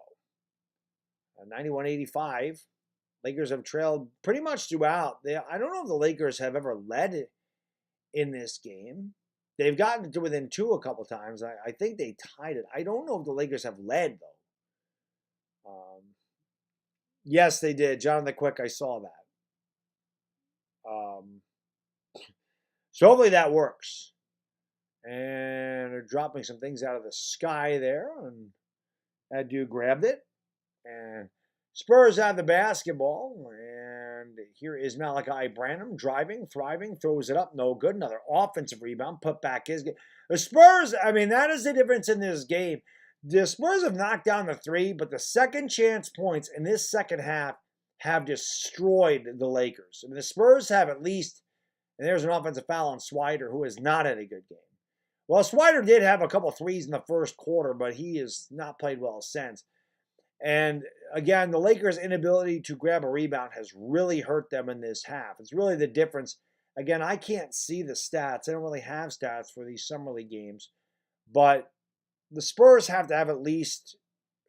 91-85. Lakers have trailed pretty much throughout. I don't know if the Lakers have ever led in this game. They've gotten to within 2 a couple times. I think they tied it. I don't know if the Lakers have led, though. Yes, they did. Jonathan Quick, I saw that. So hopefully that works. And they're dropping some things out of the sky there. And that dude grabbed it. And Spurs have the basketball. And here is Malachi Branham driving, thriving, throws it up. No good. Another offensive rebound. Put back his game. The Spurs, I mean, that is the difference in this game. The Spurs have knocked down the 3, but the second chance points in this second half have destroyed the Lakers. I mean, the Spurs have at least, and there's an offensive foul on Swider, who has not had a good game. Well, Swider did have a couple threes in the first quarter, but he has not played well since. And again, the Lakers' inability to grab a rebound has really hurt them in this half. It's really the difference. Again, I can't see the stats. I don't really have stats for these summer league games. But the Spurs have to have at least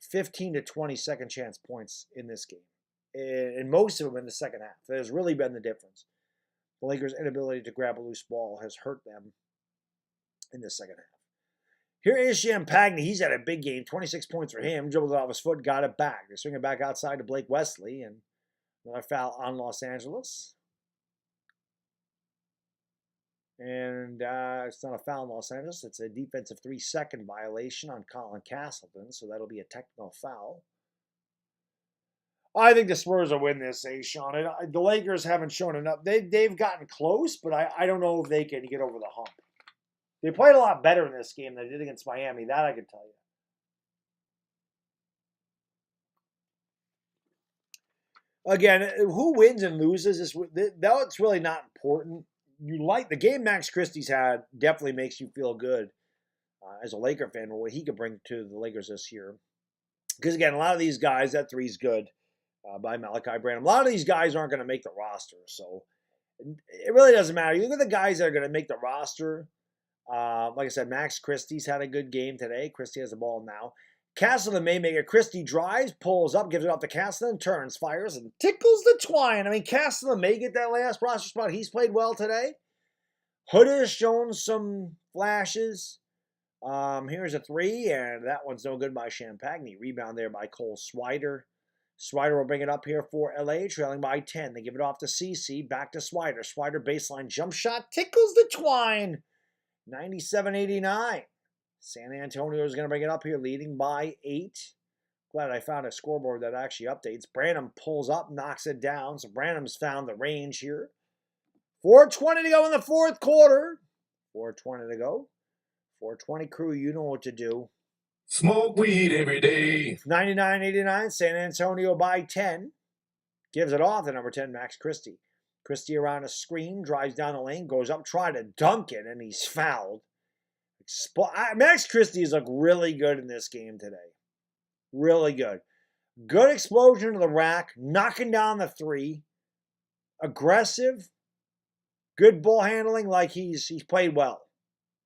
15 to 20 second chance points in this game. And most of them in the second half. That has really been the difference. The Lakers' inability to grab a loose ball has hurt them in the second half. Here is Champagne. He's had a big game. 26 points for him. Dribbled it off his foot, got it back. They swing it back outside to Blake Wesley. And another foul on Los Angeles. And it's not a foul in Los Angeles. It's a defensive 3-second violation on Colin Castleton. So that'll be a technical foul. I think the Spurs will win this, Sean. The Lakers haven't shown enough. They've gotten close, but I don't know if they can get over the hump. They played a lot better in this game than they did against Miami. That I can tell you. Again, who wins and loses, that's really not important. The game Max Christie's had definitely makes you feel good as a Laker fan, what he could bring to the Lakers this year. Because, again, a lot of these guys, that three's good by Malachi Branham. A lot of these guys aren't going to make the roster, so it really doesn't matter. You look at the guys that are going to make the roster. Like I said, Max Christie's had a good game today. Christie has the ball now. Castleton may make it. Christie drives, pulls up, gives it off to Castleton, turns, fires, and tickles the twine. I mean, Castleton may get that last roster spot. He's played well today. Hood has shown some flashes. Here's a 3, and that one's no good by Champagne. Rebound there by Cole Swider. Swider will bring it up here for LA, trailing by 10. They give it off to CC, back to Swider. Swider baseline jump shot, tickles the twine. 97-89. San Antonio is going to bring it up here, leading by 8. Glad I found a scoreboard that actually updates. Branham pulls up, knocks it down. So Branham's found the range here. 4:20 to go in the fourth quarter. 4:20 to go. 4:20 crew, you know what to do. Smoke weed every day. 99-89, San Antonio by 10. Gives it off to number 10, Max Christie. Christie around a screen, drives down the lane, goes up, trying to dunk it, and he's fouled. Max Christie has looked really good in this game today. Really good. Good explosion to the rack, knocking down the 3. Aggressive. Good ball handling, like he's played well.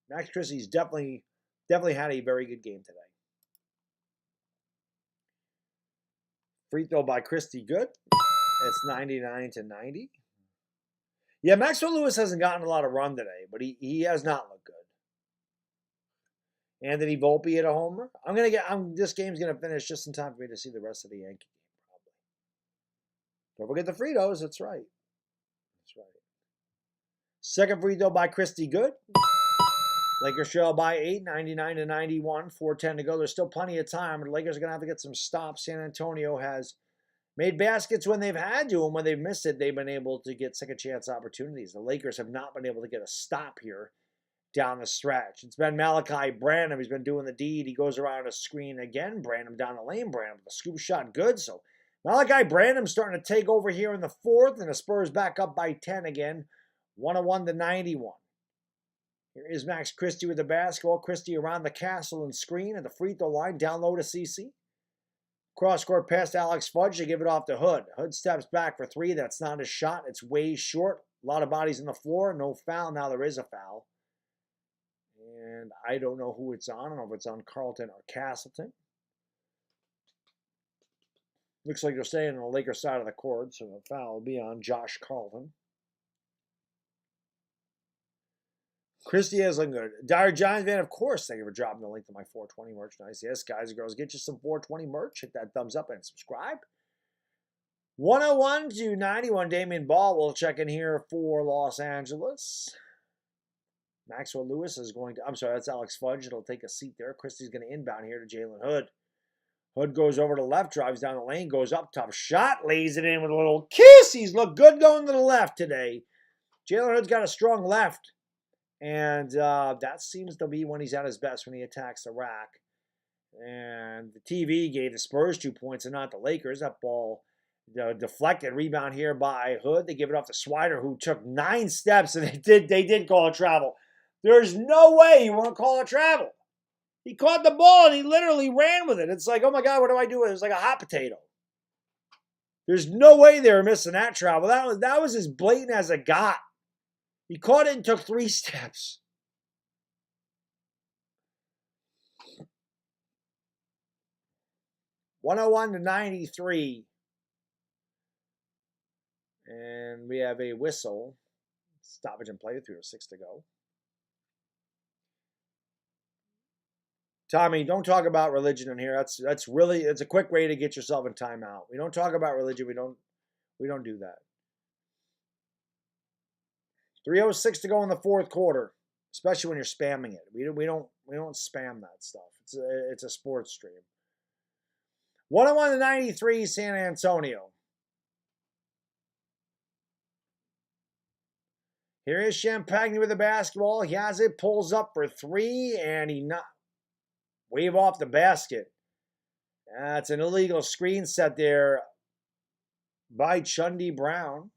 Max Christie's definitely had a very good game today. Free throw by Christie, good. It's 99-90. Yeah, Maxwell Lewis hasn't gotten a lot of run today, but he has not looked good. Anthony Volpe at a homer. This game's gonna finish just in time for me to see the rest of the Yankee game, probably. Don't forget the free throws. That's right. That's right. Second free throw by Christie, good. Lakers trail by 8, 99-91, 4:10 to go. There's still plenty of time. The Lakers are gonna have to get some stops. San Antonio has made baskets when they've had to, and when they've missed it, they've been able to get second chance opportunities. The Lakers have not been able to get a stop here down the stretch. It's been Malachi Branham. He's been doing the deed. He goes around a screen again. Branham down the lane. Branham, the scoop shot, good. So Malachi Branham's starting to take over here in the fourth, and the Spurs back up by 10 again, 101-91. Here is Max Christie with the basketball. Christie around the castle and screen at the free throw line. Down low to CC. Cross-court pass to Alex Fudge. They give it off to Hood. Hood steps back for three. That's not a shot. It's way short. A lot of bodies on the floor. No foul. Now there is a foul. And I don't know who it's on. I don't know if it's on Carlton or Castleton. Looks like they're staying on the Lakers side of the court, so the foul will be on Josh Carlton. Christie is looking good. Dire Giants fan, of course, thank you for dropping the link to my 420 merchandise. Yes, guys and girls, get you some 420 merch. Hit that thumbs up and subscribe. 101-91, Damian Ball will check in here for Los Angeles. Maxwell Lewis is going to, I'm sorry, that's Alex Fudge. It'll take a seat there. Christie's going to inbound here to Jalen Hood. Hood goes over to the left, drives down the lane, goes up, tough shot, lays it in with a little kiss. He's looked good going to the left today. Jalen Hood's got a strong left. And that seems to be when he's at his best, when he attacks the rack. And the TV gave the Spurs 2 points and not the Lakers. That ball deflected. Rebound here by Hood. They give it off to Swider, who took 9 steps, and they did call a travel. There's no way you won't call a travel. He caught the ball, and he literally ran with it. It's like, oh, my God, what do I do? It was like a hot potato. There's no way they were missing that travel. That was as blatant as it got. He caught it and took 3 steps. (101-93), and we have a whistle. Stoppage and play, 3:06 to go. Tommy, don't talk about religion in here. That's really, it's a quick way to get yourself in timeout. We don't talk about religion. We don't do that. 3:06 to go in the fourth quarter, especially when you're spamming it. We don't spam that stuff. It's a sports stream. 101-93, San Antonio. Here is Champagne with the basketball. He has it, pulls up for 3, and he not wave off the basket. That's an illegal screen set there by Chundi Brown.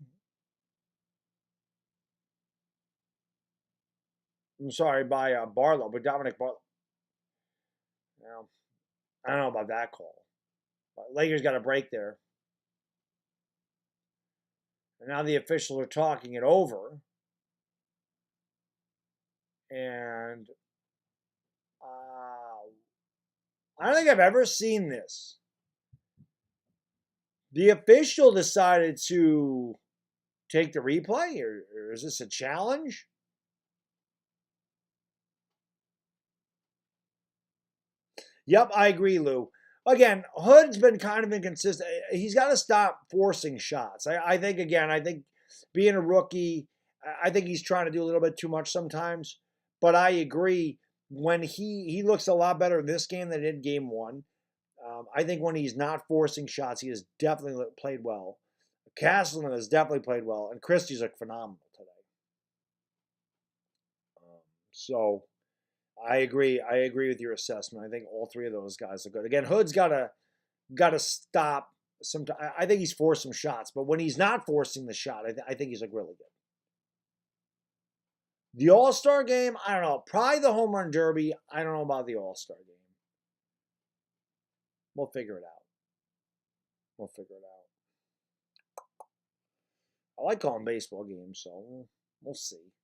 I'm sorry, by Barlow, but Dominic Barlow. Now, I don't know about that call. But Lakers got a break there. And now the officials are talking it over. And I don't think I've ever seen this. The official decided to take the replay, or is this a challenge? Yep, I agree, Lou. Again, Hood's been kind of inconsistent. He's got to stop forcing shots. I think being a rookie, I think he's trying to do a little bit too much sometimes. But I agree, when he looks a lot better in this game than he did game 1. I think when he's not forcing shots, he has definitely played well. Castleton has definitely played well, and Christie's looked phenomenal today. So I agree with your assessment. I think all 3 of those guys are good. Again, Hood's got to stop some. I think he's forced some shots, but when he's not forcing the shot, I think he's like really good. The All-Star game, I don't know. Probably the Home Run Derby. I don't know about the All-Star game. We'll figure it out. I like calling baseball games, so we'll see.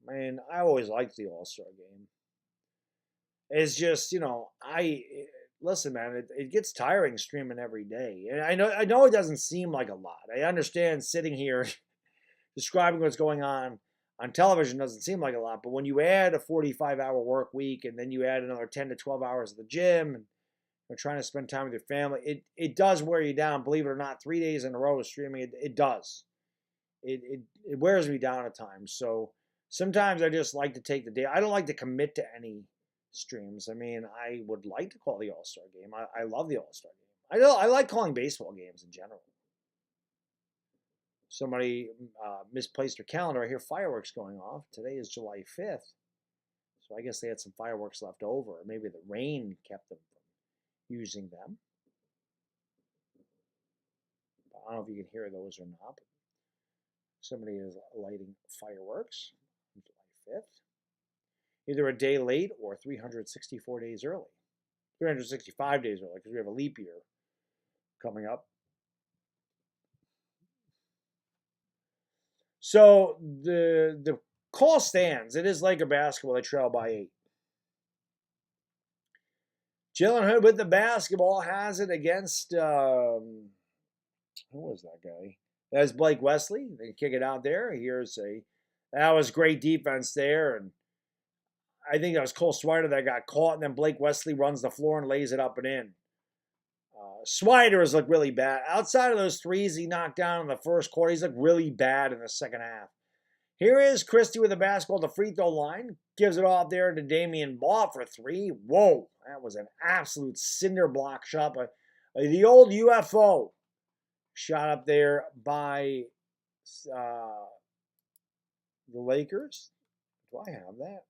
Man, I always liked the All-Star game. It's just, listen, man, it gets tiring streaming every day. And I know it doesn't seem like a lot. I understand sitting here describing what's going on television doesn't seem like a lot, but when you add a 45-hour work week and then you add another 10 to 12 hours at the gym and you're trying to spend time with your family, it does wear you down. Believe it or not, 3 days in a row of streaming, it does. It wears me down at times. So sometimes I just like to take the day. I don't like to commit to any streams. I mean, I would like to call the All-Star game. I love the All-Star game. I like calling baseball games in general. Somebody misplaced their calendar. I hear fireworks going off. Today is July 5th. So I guess they had some fireworks left over. Maybe the rain kept them from using them. I don't know if you can hear those or not. But somebody is lighting fireworks on July 5th. Either a day late or 364 days early. 365 days early because we have a leap year coming up. So the call stands. It is Laker basketball. They trail by 8. Jalen Hood with the basketball has it against who was that guy? That's Blake Wesley. They kick it out there. That was great defense there, and I think that was Cole Swider that got caught, and then Blake Wesley runs the floor and lays it up and in. Swider has looked really bad. Outside of those threes he knocked down in the first quarter, he's looked really bad in the second half. Here is Christie with the basketball at the free throw line. Gives it off there to Damian Baugh for 3. Whoa, that was an absolute cinder block shot. But the old UFO shot up there by the Lakers. Do I have that?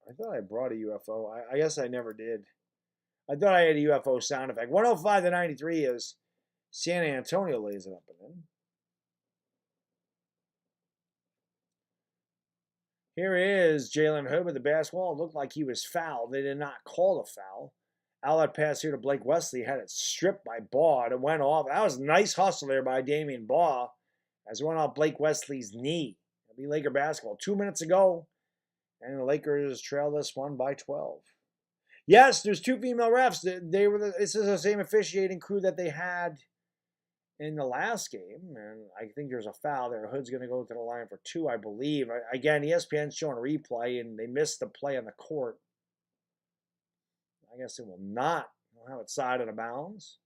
I thought I brought a UFO. I guess I never did. I thought I had a UFO sound effect. 105 to 93 is San Antonio lays it up and in. Here is Jalen Hood with the basketball. It looked like he was fouled. They did not call a foul. Outlet pass here to Blake Wesley. Had it stripped by Baugh. And it went off. That was a nice hustle there by Damian Baugh as it went off Blake Wesley's knee. It'll be Laker basketball. 2 minutes ago. And the Lakers trail this one by 12. Yes, there's 2 female refs. This is the same officiating crew that they had in the last game, and I think there's a foul there. Hood's going to go to the line for 2, I believe. Again, ESPN's showing a replay, and they missed the play on the court. I guess it will not. We'll have it side out of bounds.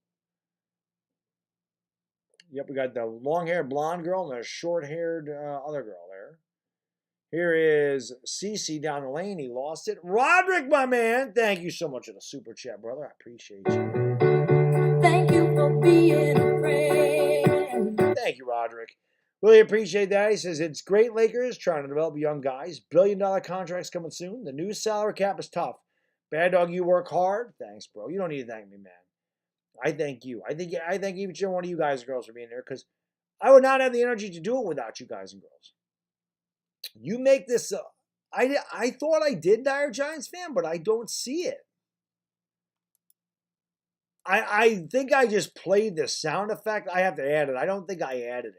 Yep, we got the long-haired blonde girl and the short-haired other girl there. Here is CeCe down the lane. He lost it. Roderick, my man. Thank you so much for the super chat, brother. I appreciate you. Thank you for being a friend. Thank you, Roderick. Really appreciate that. He says, it's great Lakers trying to develop young guys. $billion contracts coming soon. The new salary cap is tough. Baddog, you work hard. Thanks, bro. You don't need to thank me, man. I thank you. I thank each and one of you guys and girls for being there because I would not have the energy to do it without you guys and girls. You make this. I thought I did, Dire Giants fan, but I don't see it. I think I just played the sound effect. I have to add it. I don't think I added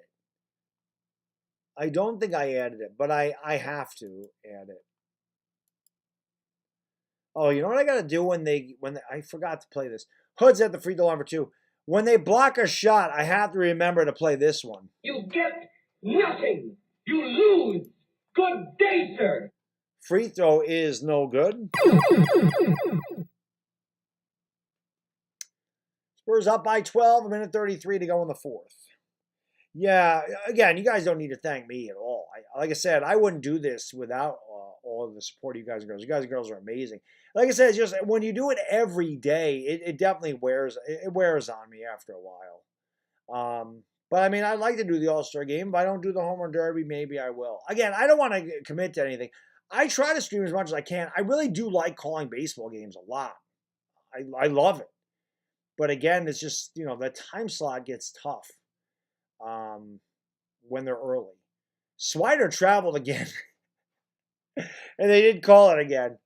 it. But I have to add it. Oh, you know what I got to do when I forgot to play this. Hood's at the free throw line for 2. When they block a shot, I have to remember to play this one. You get nothing. You lose. Good day, sir. Free throw is no good. Spurs up by 12, 1:33 to go in the 4th. Yeah, again, you guys don't need to thank me at all. Like I said, I wouldn't do this without all of the support of you guys and girls. You guys and girls are amazing. Like I said, it's just when you do it every day, it definitely wears on me after a while. But I mean, I'd like to do the All-Star game. If I don't do the Home Run Derby, maybe I will. Again, I don't want to commit to anything. I try to stream as much as I can. I really do like calling baseball games a lot. I love it. But again, it's just, the time slot gets tough when they're early. Swider traveled again. And they did call it again.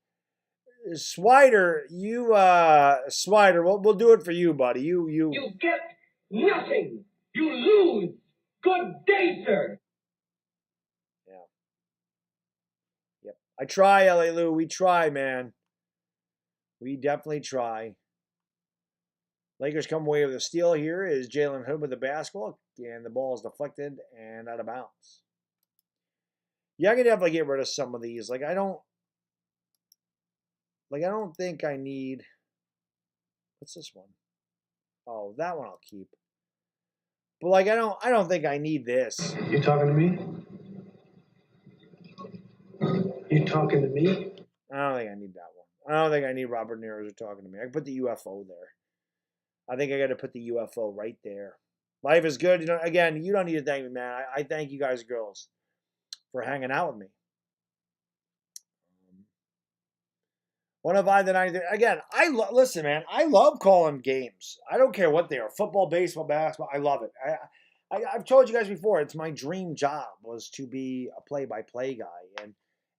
Swider, we'll do it for you, buddy. You get nothing. You lose. Good day, sir. Yeah. Yep. I try, LA Lou. We try, man. We definitely try. Lakers come away with a steal here is Jalen Hood with the basketball, and the ball is deflected and out of bounds. Yeah, I can definitely get rid of some of these. I don't think I need. What's this one? Oh, that one I'll keep. But I don't think I need this. You talking to me? You talking to me? I don't think I need that one. I don't think I need Robert Nero's talking to me. I can put the UFO there. I think I got to put the UFO right there. Life is good. Again, you don't need to thank me, man. I thank you guys, girls, for hanging out with me. 105 to 90. Again, listen, man. I love calling games. I don't care what they are. Football, baseball, basketball. I love it. I've told you guys before. It's my dream job was to be a play-by-play guy,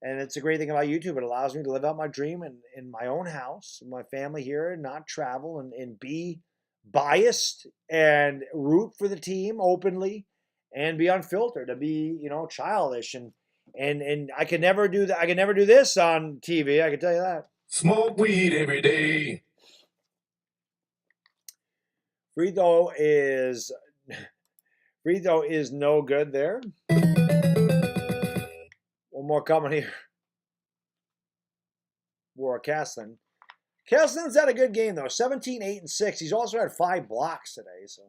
and it's a great thing about YouTube. It allows me to live out my dream in my own house, my family here, and not travel and be biased and root for the team openly and be unfiltered, to be childish and I could never do that. I could never do this on TV. I can tell you that. Smoke weed every day. Free throw is no good there. One more coming here. War Castlin. Castlin's had a good game though. 17, 8, and 6. He's also had 5 blocks today, so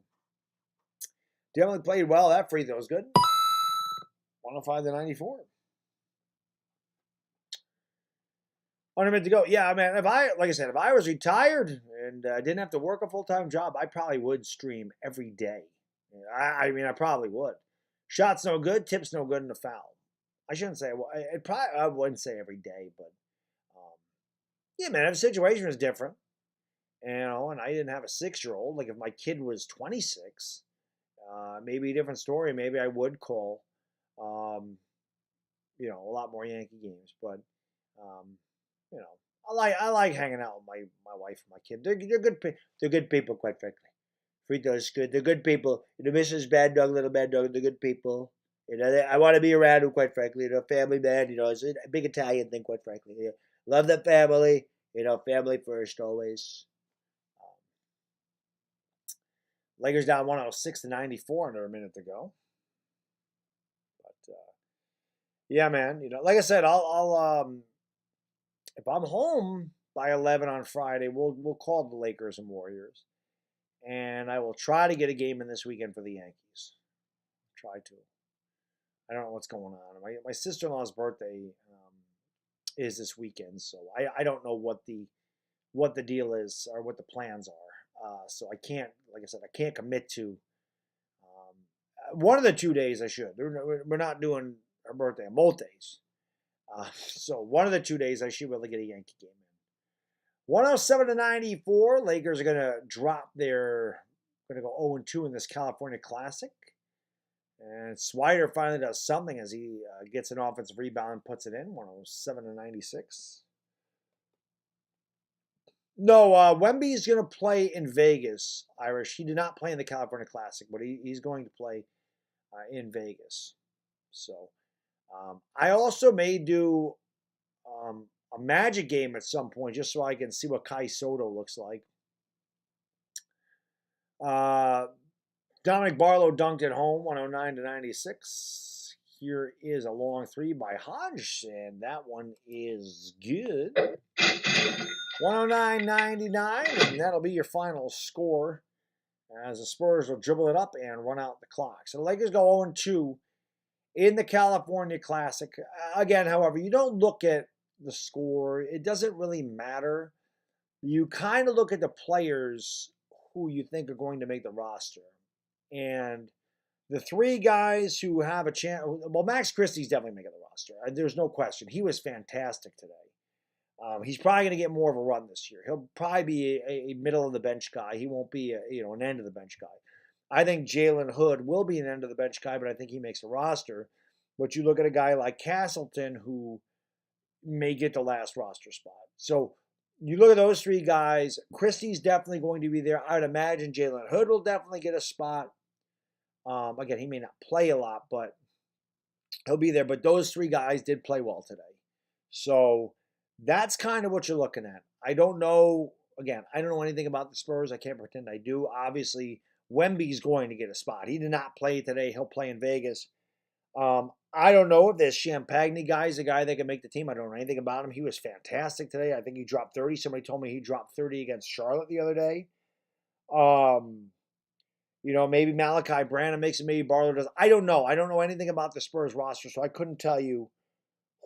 definitely played well. That free throw is good. 105 to 94. 100 minutes to go. Yeah, man. If I was retired and didn't have to work a full-time job, I probably would stream every day. I probably would. Shots no good, tips no good, and a foul. I shouldn't say. Well, I wouldn't say every day, but yeah, man. If the situation was different, and I didn't have a 6-year-old, like if my kid was 26, maybe a different story. Maybe I would call, a lot more Yankee games, but. I like hanging out with my wife and my kid. They're good. They're good people, quite frankly. Frito's good. They're good people. Mrs. Baddog, little Baddog, they're good people. I want to be around them, quite frankly. Family man. It's a big Italian thing, quite frankly. Love the family. Family first always. Lakers down 106 to 94 under a minute to go. But yeah, man. Like I said, I'll if I'm home by 11 on Friday, we'll call the Lakers and Warriors. And I will try to get a game in this weekend for the Yankees. Try to. I don't know what's going on. My sister-in-law's birthday is this weekend, so I don't know what the deal is or what the plans are. So I can't, like I said, I can't commit to one of the 2 days I should. We're not doing her birthday on both days. So one of the 2 days I should be able to get a Yankee game in. 107 to 94. Lakers are going to go 0-2 in this California Classic. And Swider finally does something as he gets an offensive rebound and puts it in. 107 to 96. No, Wemby's going to play in Vegas, Irish. He did not play in the California Classic, but he's going to play in Vegas. So I also may do a Magic game at some point just so I can see what Kai Soto looks like. Dominic Barlow dunked at home, 109 to 96. Here is a long 3 by Hodge, and that one is good. 109-99, and that'll be your final score as the Spurs will dribble it up and run out the clock. So the Lakers go 0-2 in the California Classic. Again, however, you don't look at the score. It doesn't really matter. You kind of look at the players who you think are going to make the roster. And the 3 guys who have a chance, well, Max Christie's definitely making the roster. There's no question. He was fantastic today. He's probably going to get more of a run this year. He'll probably be a middle of the bench guy. He won't be an end of the bench guy. I think Jalen Hood will be an end of the bench guy, but I think he makes the roster. But you look at a guy like Castleton who may get the last roster spot. So you look at those 3 guys. Christie's definitely going to be there. I would imagine Jalen Hood will definitely get a spot. Again, he may not play a lot, but he'll be there. But those 3 guys did play well today. So that's kind of what you're looking at. I don't know again, I don't know anything about the Spurs. I can't pretend I do. Obviously, Wemby's going to get a spot. He did not play today. He'll play in Vegas. I don't know if this Champagne guy is a guy that can make the team. I don't know anything about him. He was fantastic today. I think he dropped 30. Somebody told me he dropped 30 against Charlotte the other day. Maybe Malachi Branham makes it, maybe Barlow does. I don't know. I don't know anything about the Spurs roster, so I couldn't tell you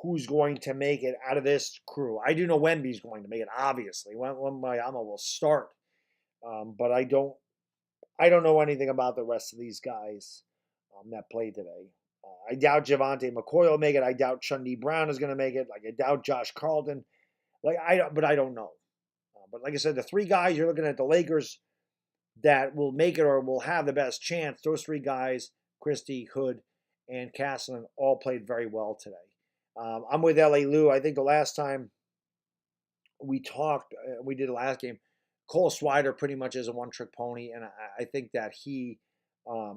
who's going to make it out of this crew. I do know Wemby's going to make it, obviously. Wembanyama will start. But I don't know anything about the rest of these guys that played today. I doubt Javante McCoy will make it. I doubt Chundi Brown is going to make it. Like, I doubt Josh Carlton. I don't know. But like I said, the three guys you're looking at, the Lakers, that will make it or will have the best chance, those three guys, Christie, Hood, and Castleton, all played very well today. I'm with L.A. Lou. I think the last time we talked, we did the last game, Cole Swider pretty much is a one-trick pony, and I think that he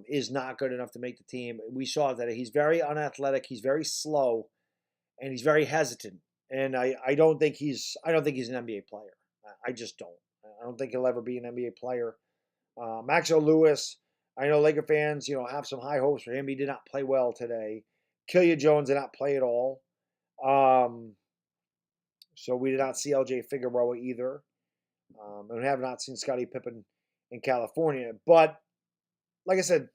is not good enough to make the team. We saw that he's very unathletic, he's very slow, and he's very hesitant. And I don't think he's an NBA player. I just don't. I don't think he'll ever be an NBA player. Maxwell Lewis, I know Laker fans, have some high hopes for him. He did not play well today. Killian Jones did not play at all. So we did not see LJ Figueroa either. And we have not seen Scottie Pippen in California. But like I said,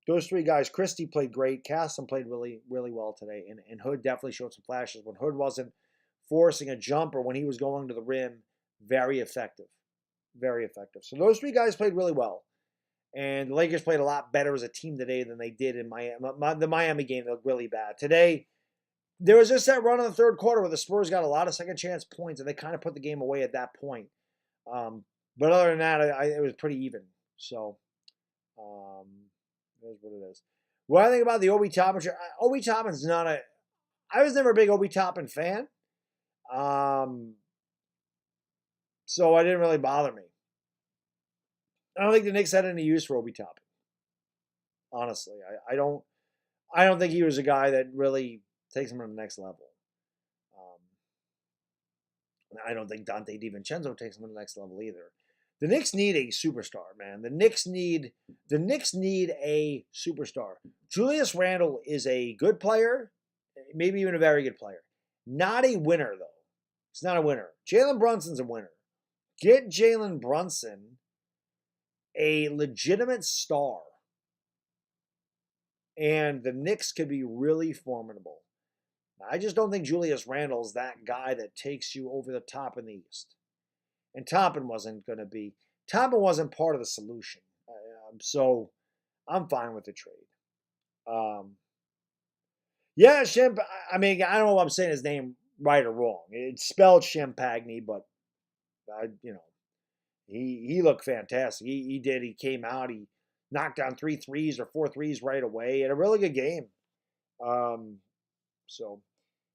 those three guys, Christie played great. Caston played really, really well today. And Hood definitely showed some flashes. When Hood wasn't forcing a jumper, when he was going to the rim, very effective. Very effective. So those three guys played really well. And the Lakers played a lot better as a team today than they did in Miami. The Miami game looked really bad. Today, there was just that run in the third quarter where the Spurs got a lot of second chance points, and they kind of put the game away at that point. But other than that, it was pretty even. So, that's what it is. What I think about the Obi Toppin, Obi Toppin's not a... I was never a big Obi Toppin fan. So it didn't really bother me. I don't think the Knicks had any use for Obi Toppin. Honestly, I don't think he was a guy that really takes him to the next level. I don't think Dante DiVincenzo takes him to the next level either. The Knicks need a superstar, man. The Knicks need a superstar. Julius Randle is a good player, maybe even a very good player. Not a winner, though. He's not a winner. Jalen Brunson's a winner. Get Jalen Brunson a legitimate star, and the Knicks could be really formidable. I just don't think Julius Randle's that guy that takes you over the top in the East. And Toppin wasn't part of the solution. So I'm fine with the trade. Shemp, I mean, I don't know if I'm saying his name right or wrong. It's spelled Champagne, but, he looked fantastic. He did. He came out. He knocked down 3 threes or 4 threes right away. He had a really good game. So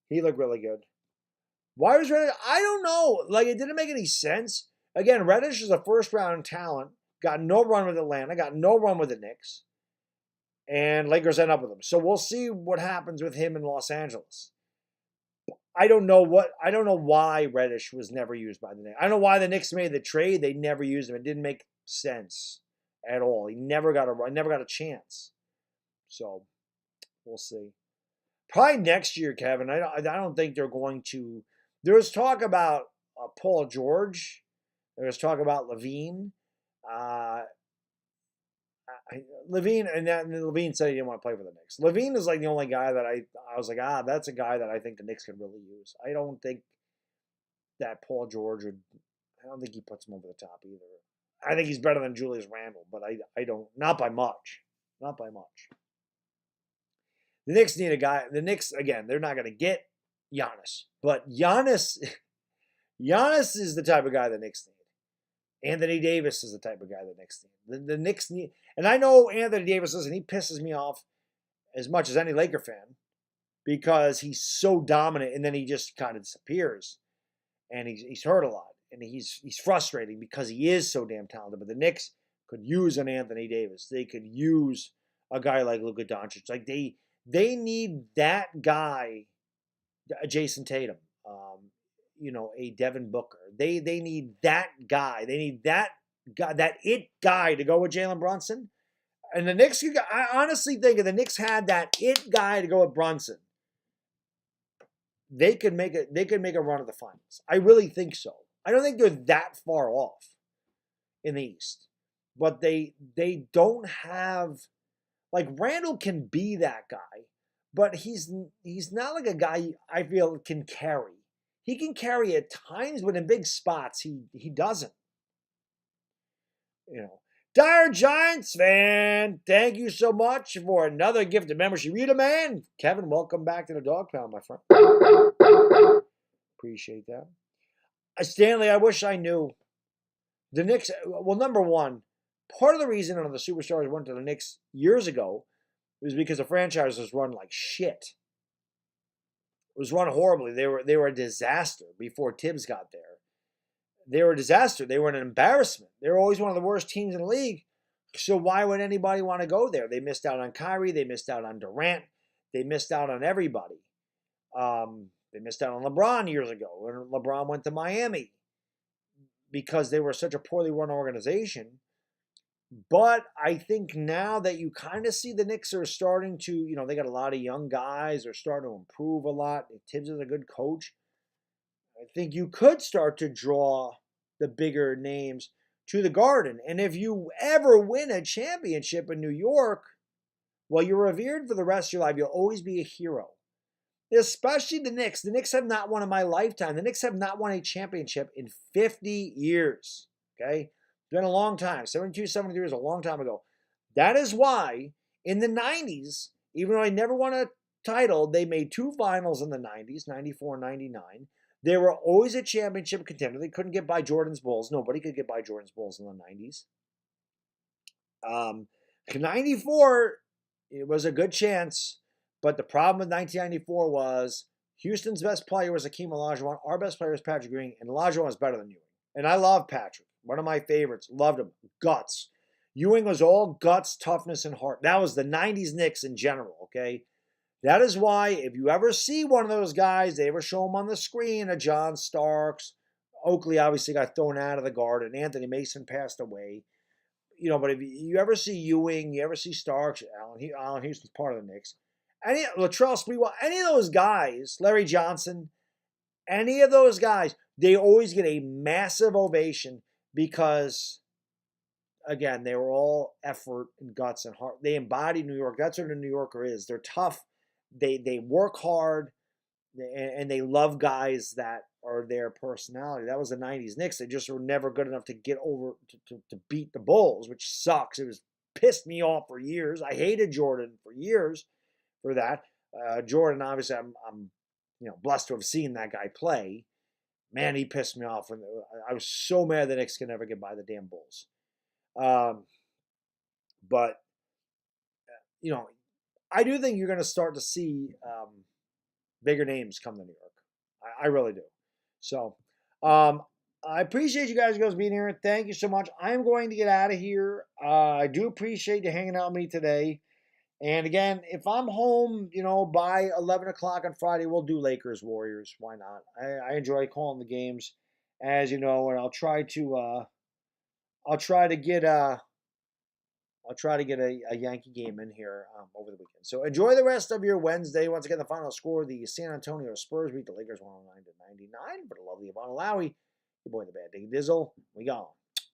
he looked really good. Why was Reddish? I don't know. Like, it didn't make any sense. Again, Reddish is a first-round talent. Got no run with Atlanta. Got no run with the Knicks. And Lakers end up with him. So we'll see what happens with him in Los Angeles. I don't know why Reddish was never used by the Knicks. I don't know why the Knicks made the trade. They never used him. It didn't make sense at all. He never got a chance. So we'll see. Probably next year, Kevin. I don't think they're going to. There was talk about Paul George. There was talk about Levine. Levine said he didn't want to play for the Knicks. Levine is like the only guy that I was like, that's a guy that I think the Knicks could really use. I don't think that Paul George would. I don't think he puts him over the top either. I think he's better than Julius Randle, but I don't. Not by much. Not by much. The Knicks need a guy. The Knicks, again, they're not going to get Giannis. But Giannis is the type of guy the Knicks need. Anthony Davis is the type of guy the Knicks need. The Knicks need, and I know Anthony Davis, listen, he pisses me off as much as any Laker fan because he's so dominant and then he just kind of disappears. And he's hurt a lot. And he's frustrating because he is so damn talented. But the Knicks could use an Anthony Davis. They could use a guy like Luka Doncic. Like they need that guy, Jason Tatum. a Devin Booker. They need that guy. They need that guy, that it guy to go with Jalen Brunson. And the Knicks, I honestly think if the Knicks had that it guy to go with Brunson, they could make a run at the finals. I really think so. I don't think they're that far off in the East. But they don't have, like, Randall can be that guy, but he's not like a guy I feel can carry. He can carry at times, but in big spots he doesn't. Dire Giants fan, thank you so much for another gift of membership. Read a man. Kevin, welcome back to the Dog Pound, my friend. Appreciate that. Stanley, I wish I knew. The Knicks, well, number one, part of the reason the Superstars went to the Knicks years ago was because the franchise was run like shit. It was run horribly. They were a disaster before Tibbs got there. They were a disaster. They were an embarrassment. They were always one of the worst teams in the league. So why would anybody want to go there? They missed out on Kyrie. They missed out on Durant. They missed out on everybody. They missed out on LeBron years ago when LeBron went to Miami because they were such a poorly run organization. But I think now that you kind of see the Knicks are starting to, they got a lot of young guys. They're starting to improve a lot. Tibbs is a good coach. I think you could start to draw the bigger names to the Garden. And if you ever win a championship in New York, well, you're revered for the rest of your life. You'll always be a hero. Especially the Knicks. The Knicks have not won in my lifetime. The Knicks have not won a championship in 50 years. Okay? It's been a long time. 72, 73 is a long time ago. That is why in the 90s, even though they never won a title, they made 2 finals in the 90s, 94 and 99. They were always a championship contender. They couldn't get by Jordan's Bulls. Nobody could get by Jordan's Bulls in the 90s. 94, it was a good chance. But the problem with 1994 was Houston's best player was Hakeem Olajuwon. Our best player was Patrick Ewing. And Olajuwon was better than Ewing. And I love Patrick. One of my favorites. Loved him. Guts. Ewing was all guts, toughness, and heart. That was the 90s Knicks in general, okay? That is why if you ever see one of those guys, they ever show them on the screen, a John Starks. Oakley obviously got thrown out of the Garden. Anthony Mason passed away. But if you ever see Ewing, you ever see Starks, Allen Houston's part of the Knicks. Latrell Sprewell, any of those guys, Larry Johnson, any of those guys, they always get a massive ovation because, again, they were all effort and guts and heart. They embody New York. That's what a New Yorker is. They're tough. They work hard, and they love guys that are their personality. That was the 90s Knicks. They just were never good enough to get over, to beat the Bulls, which sucks. It was pissed me off for years. I hated Jordan for years for that. Jordan, obviously, I'm blessed to have seen that guy play. Man, he pissed me off. I was so mad the Knicks could never get by the damn Bulls. But I do think you're going to start to see bigger names come to New York. I really do. So I appreciate you guys being here. Thank you so much. I'm going to get out of here. I do appreciate you hanging out with me today. And again, if I'm home, by 11 o'clock on Friday, we'll do Lakers Warriors. Why not? I enjoy calling the games, as you know, and I'll try to get a Yankee game in here over the weekend. So enjoy the rest of your Wednesday. Once again, the final score: the San Antonio Spurs beat the Lakers 109-99. For the lovely Yvonne Lowry, your boy the Bad Diggy Dizzle. We gone.